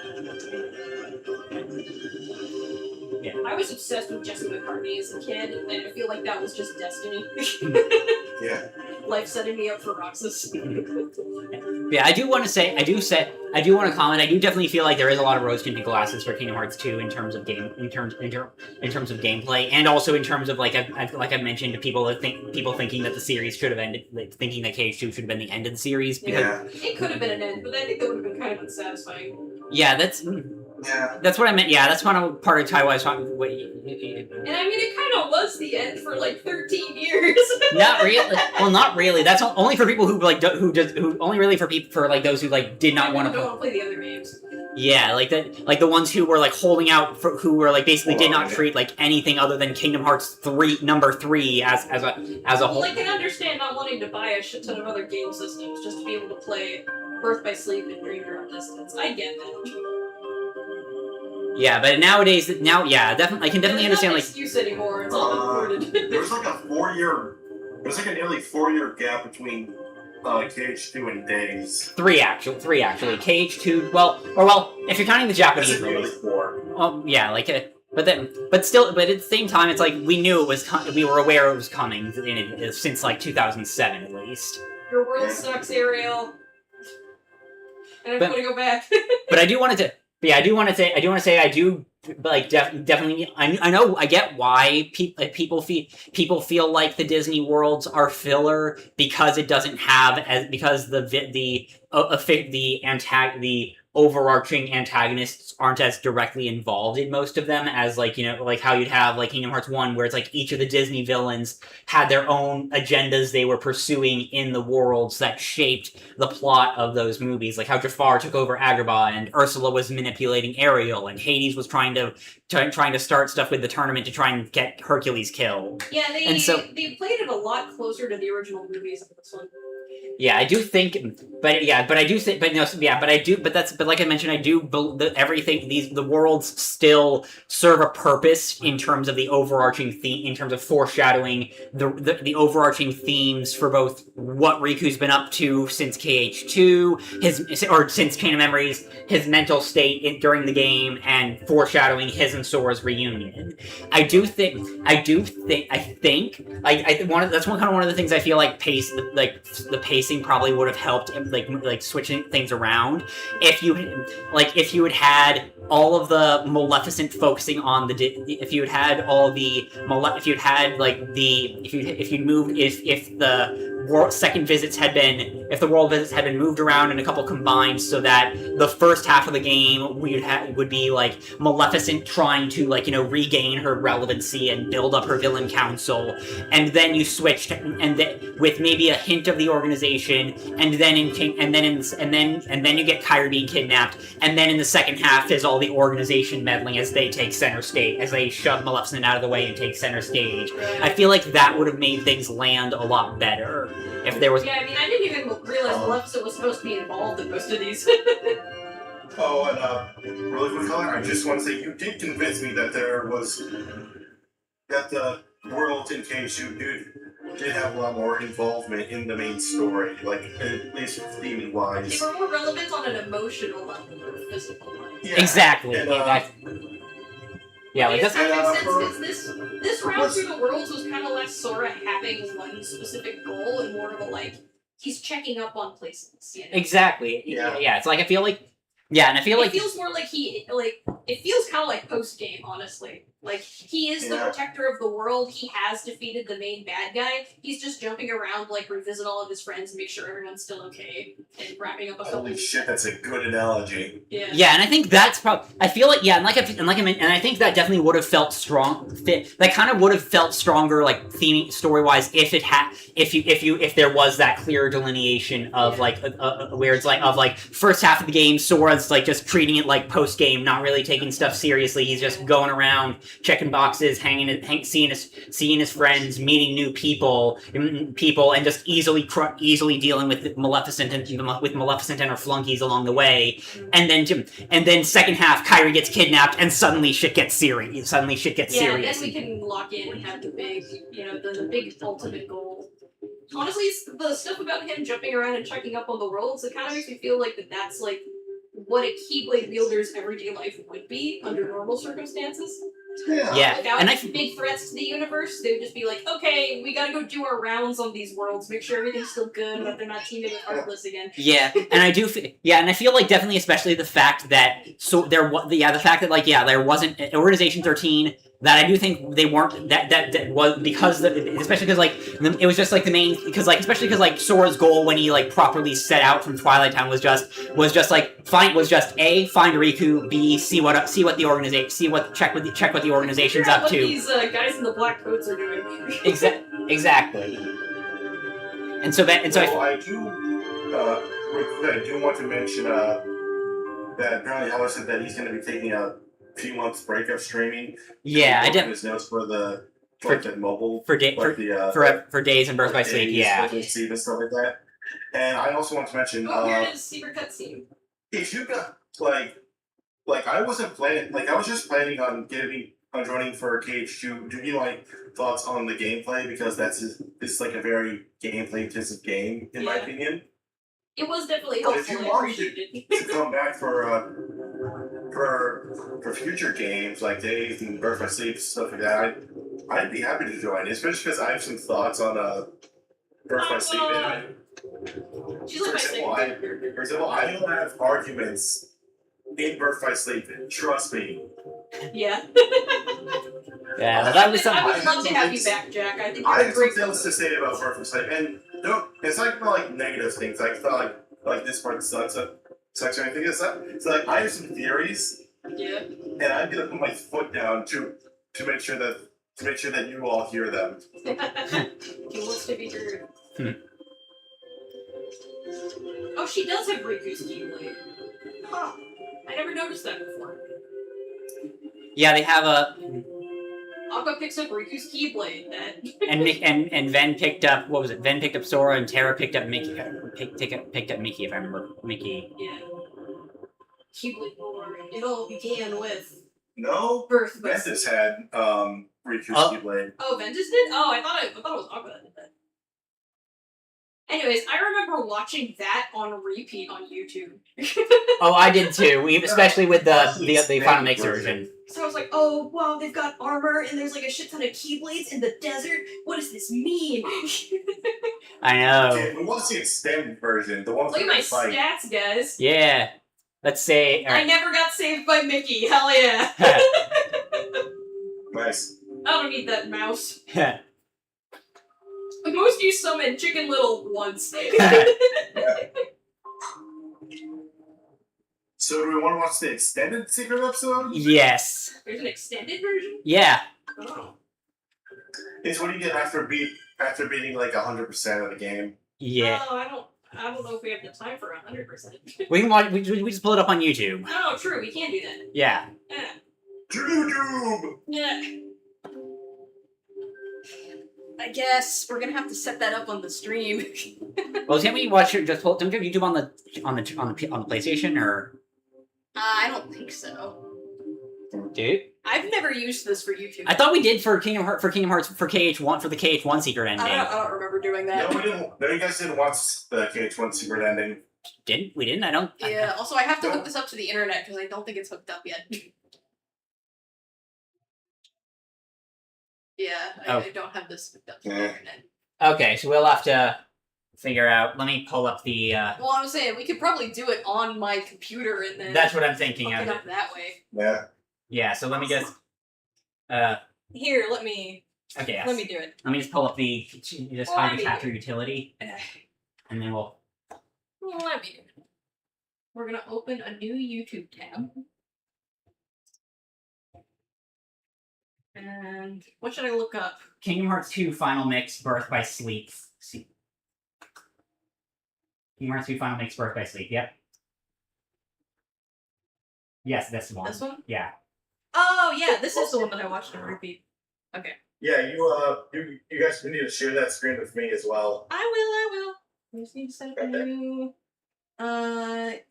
Yeah, I was obsessed with Jesse McCartney as a kid, and I feel like that was just destiny. Yeah. Life setting me up for Roxas. Yeah, I do want to comment. I do definitely feel like there is a lot of rose-tinted glasses for Kingdom Hearts 2 in terms of gameplay, and also in terms of like I mentioned, people thinking that the series should have ended, like, thinking that KH2 should have been the end of the series. Because, it could have been an end, but I think that would have been kind of unsatisfying. Yeah, that's what I meant. Yeah, that's part of Taiwan was talking. And I mean, it kind of was the end for like 13 years. Not really. Well, not really. That's only for people who like only really for people for like those who like did not want to play the other games. Yeah, like the ones who were like holding out for, who were like basically did not treat like anything other than Kingdom Hearts 3 number 3 as a whole. I can understand not wanting to buy a shit ton of other game systems just to be able to play Birth by Sleep and Dream Drop Distance. I get that. Yeah, but nowadays, definitely, I can definitely understand like. Excuse anymore. It's all recorded. There's like a nearly 4-year gap between KH2 and Days. 3 actually. KH2. Well, if you're counting the Japanese movies. 4. Yeah, like but at the same time, it's like we knew it was. We were aware it was coming since like 2007 at least. Your world sucks, Ariel. And I'm going to go back. But I do want to. But yeah, I do want to say I do like definitely. I know I get why people feel like the Disney worlds are filler because it doesn't have because the overarching antagonists aren't as directly involved in most of them as like like how you'd have like Kingdom Hearts 1 where it's like each of the Disney villains had their own agendas they were pursuing in the worlds that shaped the plot of those movies, like how Jafar took over Agrabah and Ursula was manipulating Ariel and Hades was trying to start stuff with the tournament to try and get Hercules killed. Yeah, they played it a lot closer to the original movies than this one. Yeah, I do think, but like I mentioned, I do everything. The worlds still serve a purpose in terms of the overarching theme, in terms of foreshadowing the overarching themes for both what Riku's been up to since KH2, since Chain of Memories, his mental state during the game, and foreshadowing his and Sora's reunion. That's one of the things I feel like the pacing probably would have helped like switching things around if you had had all of the Maleficent focusing on if the world visits had been moved around and a couple combined so that the first half of the game would be like Maleficent trying to regain her relevancy and build up her villain council, and then you switched with maybe a hint of the organization, and then you get Kyrie being kidnapped, and then in the second half is all the organization meddling as they take center stage, as they shove Maleficent out of the way and take center stage. I feel like that would have made things land a lot better if there was. Yeah, I mean, I didn't even realize Maleficent was supposed to be involved in most of these. Oh, and really quick, Howler, I just want to say you did convince me that the worlds in KH2 did have a lot more involvement in the main story, like at least theming They wise. were more relevant on an emotional level or physical level. Yeah. Exactly. And, Yeah, like I guess this. that makes for- sense, because this round through the worlds was kind of less Sora having one specific goal and more of a, like, he's checking up on places, you know? Exactly. Yeah. Yeah. It's like I feel like. Yeah, and I feel It like. feels more like it feels kind of like post-game, honestly. Like, he is the Yeah. protector of the world, he has defeated the main bad guy, he's just jumping around, like, revisit all of his friends and make sure everyone's still okay, and wrapping up a couple... Holy shit, that's a good analogy. Yeah. Yeah, and I think that's probably. I feel like and I think that definitely would have felt strong. That kind of would have felt stronger, like theming story wise, if it had, if there was that clear delineation of like where it's like of like first half of the game, Sora's like just treating it like post game, not really taking stuff seriously. He's just going around checking boxes, seeing his friends, meeting new people, and just easily dealing with Maleficent and her flunkies along the way. And then second half, Kyrie gets kidnapped, and suddenly shit gets serious. Yeah, serious. then we can lock in and have the big, the big ultimate goal. Honestly, the stuff about him jumping around and checking up on the worlds, it kind of makes me feel like that's like what a Keyblade wielder's everyday life would be under normal circumstances. Yeah, Without and big threats to the universe, they would just be like, okay, we gotta go do our rounds on these worlds, make sure everything's still good, but they're not teaming with Heartless again. Yeah, and I feel like definitely, especially the fact that there wasn't Organization 13. That I do think they weren't that was because especially because like it was just like the main especially because like Sora's goal when he like properly set out from Twilight Town was just find Riku, B, see what the organization check what the organization's up What to. these guys in the black coats are doing. Exactly. I do want to mention that apparently Howler said that he's going to be taking a few months break of streaming. Yeah, I did. His notes for the mobile for Days and Birth by Sleep. Yeah. Sleep and stuff like that. And I also want to mention. Here's a secret cutscene. If you got I wasn't planning. I was just planning on running for KH2. Do you know thoughts on the gameplay, because it's like a very gameplay intensive game in my opinion. It was definitely But helpful. if you want me to come back for future games like Days and Birth by Sleep, stuff like that, I'd be happy to join, especially because I have some thoughts on Birth by Sleep. She's like my second character. For example, I don't have arguments in Birth by Sleep. Trust me. Yeah. Yeah, well, that was I would something. love to have you back, Jack. I think I you're a have great some things to say about Birth by Sleep, and it's not negative things. It's not like this part sucks or anything. It's like I have some theories. Yeah. And I'm gonna put my foot down to make sure that you all hear them. He wants to be heard. Oh, she does have Riku's Keyblade. Huh. I never noticed that before. Yeah, they have a. Aqua picks up Riku's Keyblade. and Ven picked up, what was it? Ven picked up Sora, and Terra picked up Mickey. Picked up Mickey, if I remember. Mickey. Yeah. Keyblade lore. It all began with No, Birth by Ventus had Riku's Keyblade. Oh, Ventus did? Oh, I thought it was Aqua that did that. Anyways, I remember watching that on repeat on YouTube. Oh, I did too. Especially with the Final Mix version. So I was like, oh, wow, they've got armor, and there's like a shit ton of Keyblades in the desert. What does this mean? I know. Okay, we want to see the extended version. The one Look at my stats, guys. Yeah. Let's say. I never got saved by Mickey. Hell yeah. Nice. I don't need that mouse. Most you summon Chicken Little once. So do we want to watch the extended secret episode? Yes. There's an extended version? Yeah. Oh. It's what you get after beating like 100% of the game. Yeah. Oh, I don't know if we have the time for 100%. We can watch. We just pull it up on YouTube. Oh, true. We can do that. Yeah. Yeah. YouTube. Yeah. I guess we're gonna have to set that up on the stream. Well, can't we watch it? Just pull. Don't you have YouTube on the PlayStation or? I don't think so. Dude, I've never used this for YouTube. I thought we did for Kingdom Hearts for KH1 for the KH1 secret ending. I don't remember doing that. No, we didn't. No, you guys didn't watch the KH1 secret ending. Didn't we? Didn't I? Don't. Yeah. Also, I have to hook this up to the internet because I don't think it's hooked up yet. Yeah, I don't have this hooked up to the internet. Okay, so we'll have to figure out. Let me pull up the. Well, I was saying we could probably do it on my computer and then. That's what I'm thinking hook of. it up that way. Yeah. Yeah. So let me just. Here, let me. Okay. Yes. Let me do it. Let me just pull up the just hide the capture utility, and then we'll. Let me do it. We're gonna open a new YouTube tab. And what should I look up? Kingdom Hearts 2 Final Mix Birth by Sleep. Kingdom Hearts 2 Final Mix Birth by Sleep. Yep. Yes, this one. This one? Yeah. Oh yeah, this is the one that I watched on repeat. Okay. Yeah, you guys need to share that screen with me as well. I will. I just need to set up a new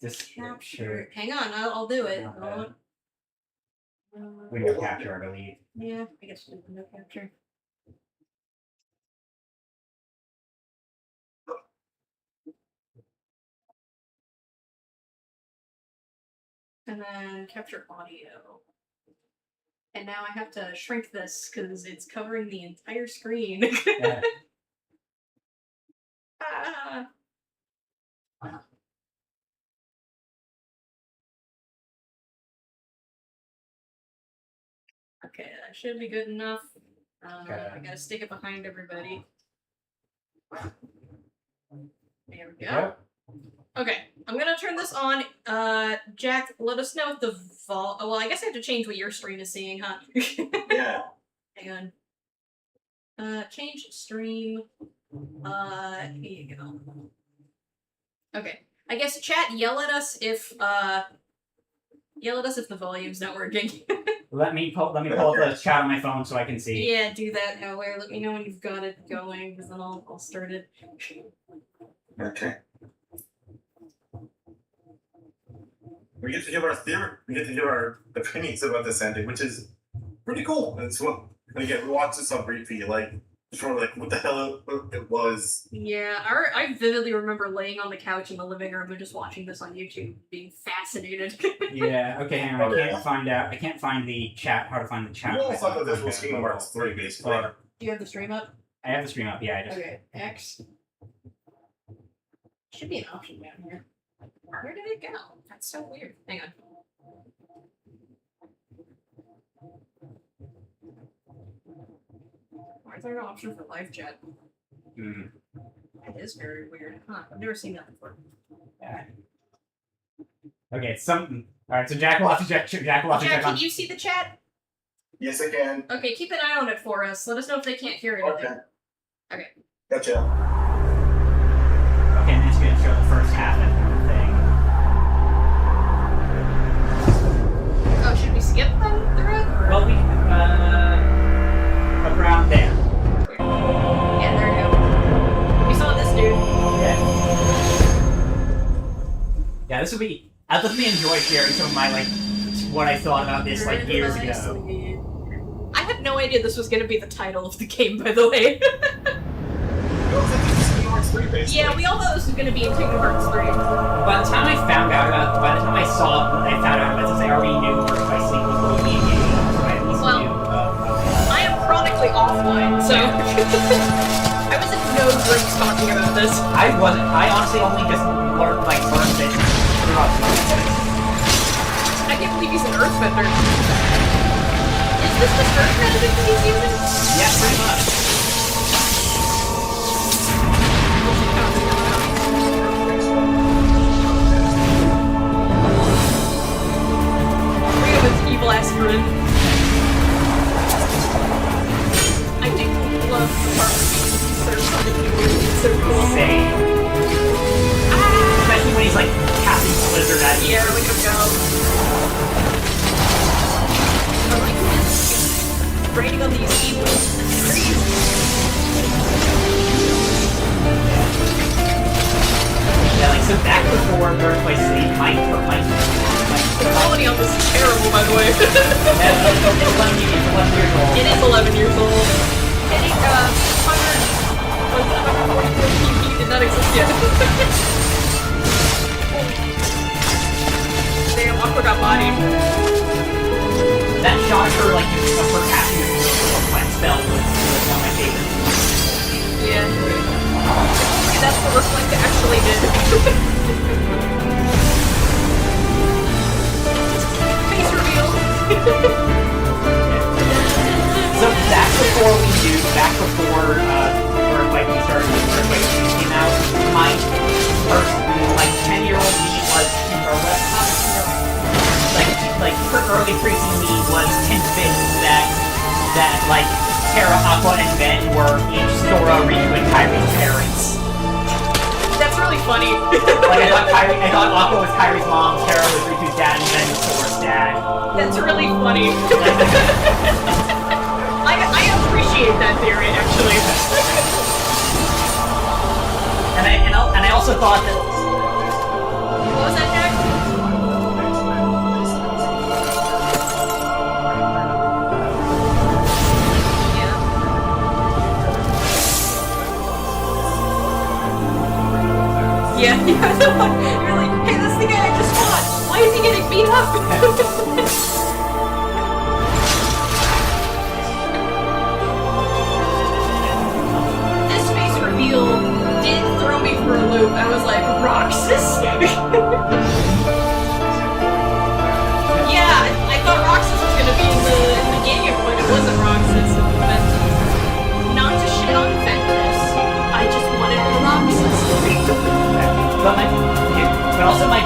Just capture. Hang on, I'll do it. Okay. Window capture, I believe. Yeah, I guess it's window capture. And then capture audio. And now I have to shrink this because it's covering the entire screen. Yeah. Ah. Okay, that should be good enough. I gotta stick it behind everybody. There we go. Okay, I'm gonna turn this on. Jack, let us know if the well, I guess I have to change what your stream is seeing, huh? Yeah. Hang on. Change stream. Here you go. Okay. I guess chat, yell at us if the volume's not working. Let me pull up the chat on my phone so I can see. Yeah, do that, Howler. Let me know when you've got it going, because then I'll start it. Okay. We get to give our theory. We get to give our opinions about this ending, which is pretty cool. It's what again we watched this on repeat, like sort of like what the hell it was. Yeah, I vividly remember laying on the couch in the living room and just watching this on YouTube, being fascinated. Yeah. Okay. Hang on. I can't find the chat. How to find the chat? We all thought that this was Kingdom Hearts 3, basically. Do you have the stream up? I have the stream up. Yeah. I just. Okay. X. Should be an option down here. Where did it go? That's so weird. Hang on. Why is there no option for live chat? That is very weird. Huh, I've never seen that before. Yeah. Okay, it's something. All right, so Jack will have to check. Jack will have to check Can on. you see the chat? Yes, I can. Okay, keep an eye on it for us. Let us know if they can't hear anything. Okay. Gotcha. Okay, I'm just gonna show the first half of the thing. Oh, should we skip them through it? Or? Well, we around there. Yeah, there we go. We saw this dude. Yeah, this would be. I'd definitely enjoy sharing some of my what I thought about this years ago. I had no idea this was gonna be the title of the game, by the way. Yeah, we all thought this was gonna be in Kingdom Hearts 3. By the time I found out about, by the time I found out about this, I already knew Birth by Sleep was going to be a game, so I at least knew. I am chronically offline, so I was in no groups talking about this. I wasn't. I honestly only just learned this throughout the I can't believe he's an earthbender. Is this the first magic that he's using? Yeah, pretty much. Bring up his evil ass friend. I do love the part where it's so cool. Same. Especially when he's casting Blizzard at you. Yeah, look at him go. I like his writing on these keyboards. It's crazy. Yeah, so back before Birth by Sleep, my quality on this is terrible, by the way. It's 11 years old. It is 11 years old. Hitting 144 PP did not exist yet. Damn, Aqua got bodied. That shot of her, like, of her casting a flex spell was one of my favorites. Yeah. That's the worst Link actually did. Face reveal! So back before Earthquake we started, Earthquake came out, my first, like, 10-year-old me was, like, her early preteen me was convinced that, like, Terra, Aqua, and Ben were each Sora, Riku, and Kyrie's parents. That's really funny. Like, I thought Aqua was Kyrie's mom, Terra was Riku's dad, and Ben was Sora's dad. That's really funny. I appreciate that theory, actually. and I also thought that. What was that, Jack? Yeah, you're like, hey, this is the guy I just fought. Why is he getting beat up? This face reveal did throw me for a loop. I was like, Roxas? Yeah, I thought Roxas was gonna be in the game, but it wasn't Roxas. But not to shit on Ventress, I just wanted Roxas. But also my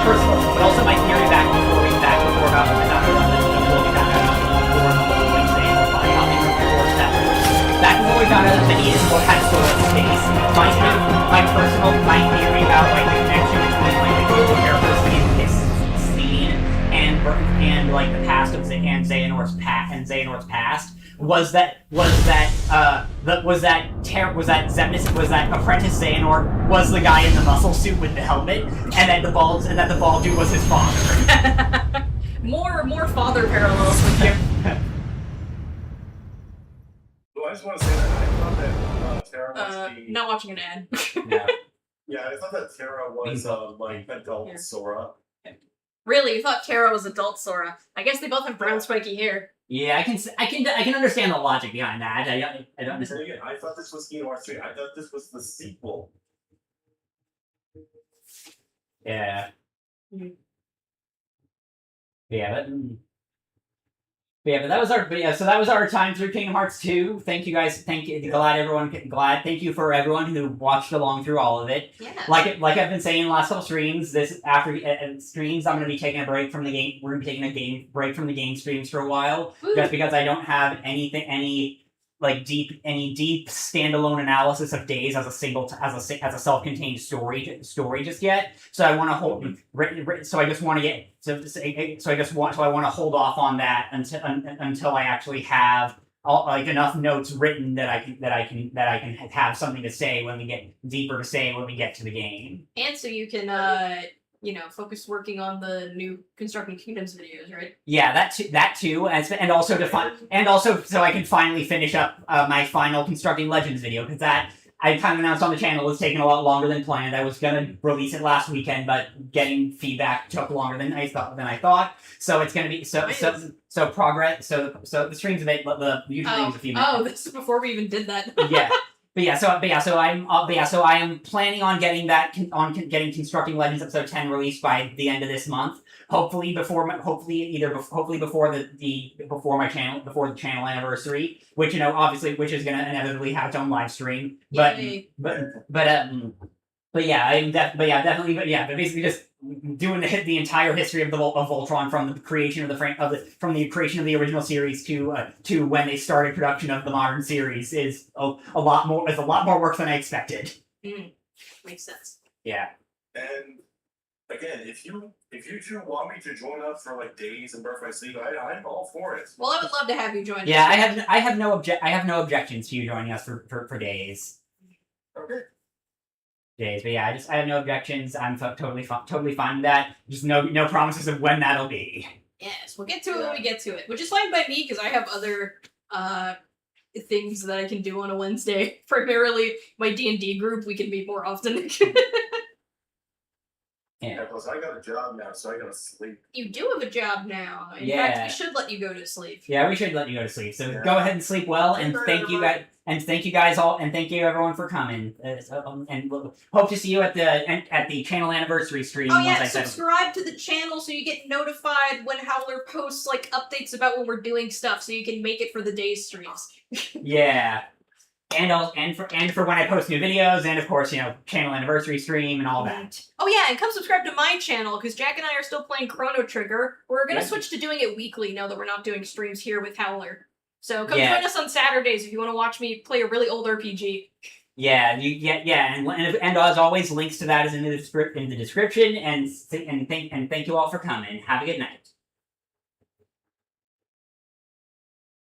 theory back before about back before we found out that Benny is what had Sora's face. My theory about like the connection between like the global characters being this scene and like the past of Xehanort's past was that apprentice Xehanort was the guy in the muscle suit with the helmet, and that the bald dude was his father. more father parallels with you. Well, I just want to say that I thought that Terra was Not watching an ad. Yeah, I thought that Terra was like adult Sora. Really, you thought Terra was adult Sora? I guess they both have brown spiky hair. Yeah, I can understand the logic behind that. I don't understand. Again, I thought this was Kingdom Hearts 3. I thought this was the sequel. Yeah. Mm. But that was our time through Kingdom Hearts 2. Thank you guys. Thank you for everyone who watched along through all of it. Yeah. Like I've been saying in the last couple streams, streams I'm going to be taking a break from the game. We're going to be taking a break from the game streams for a while, Woo. just because I don't have any deep standalone analysis of Days as a self-contained story just yet. So I want to hold. So I just want to get. So I want to hold off on that until I actually have enough notes written that I can have something to say when we get to the game. And so you can focus working on the new Constructing Kingdoms videos, right? Yeah, that too, and also so I can finally finish up my final Constructing Legends video, because that I kind of announced on the channel was taking a lot longer than planned. I was gonna release it last weekend, but getting feedback took longer than I thought. So it's gonna be progress. So the streams the YouTube thing's a few minutes. Oh, this is before we even did that. Yeah. So I am planning on getting Constructing Legends episode 10 released by the end of this month. Hopefully before the channel anniversary, which which is gonna inevitably have its own live stream. But basically just doing the entire history of Voltron from the creation of the creation of the original series to when they started production of the modern series is a lot more work than I expected. Makes sense. Yeah. And again, if you two want me to join up for like Days and Birth by Sleep, I'm all for it. Well, I would love to have you join us. Yeah, I have no objections to you joining us for Days. Okay. Days, but yeah, I have no objections. I'm totally fine with that. Just no promises of when that'll be. Yes, we'll get to it when we get to it, which is fine by me because I have other things that I can do on a Wednesday. Primarily, my D&D group, we can meet more often. Yeah, plus I got a job now, so I gotta sleep. You do have a job now. In Yeah. fact, we should let you go to sleep. Yeah, we should let you go to sleep. So Yeah. go ahead and sleep well, and Good thank you night, guys, and thank you everyone for coming. And we'll hope to see you at the channel anniversary stream. Oh once yeah, I set up. subscribe to the channel so you get notified when Howler posts like updates about when we're doing stuff, so you can make it for the day's streams. Yeah, and for when I post new videos, and of course, channel anniversary stream and all that. Oh yeah, and come subscribe to my channel because Jack and I are still playing Chrono Trigger. We're gonna Yep. switch to doing it weekly now that we're not doing streams here with Howler. So come Yeah. join us on Saturdays if you want to watch me play a really old RPG. Yeah, and as always, links to that is in the description. And thank you all for coming. Have a good night.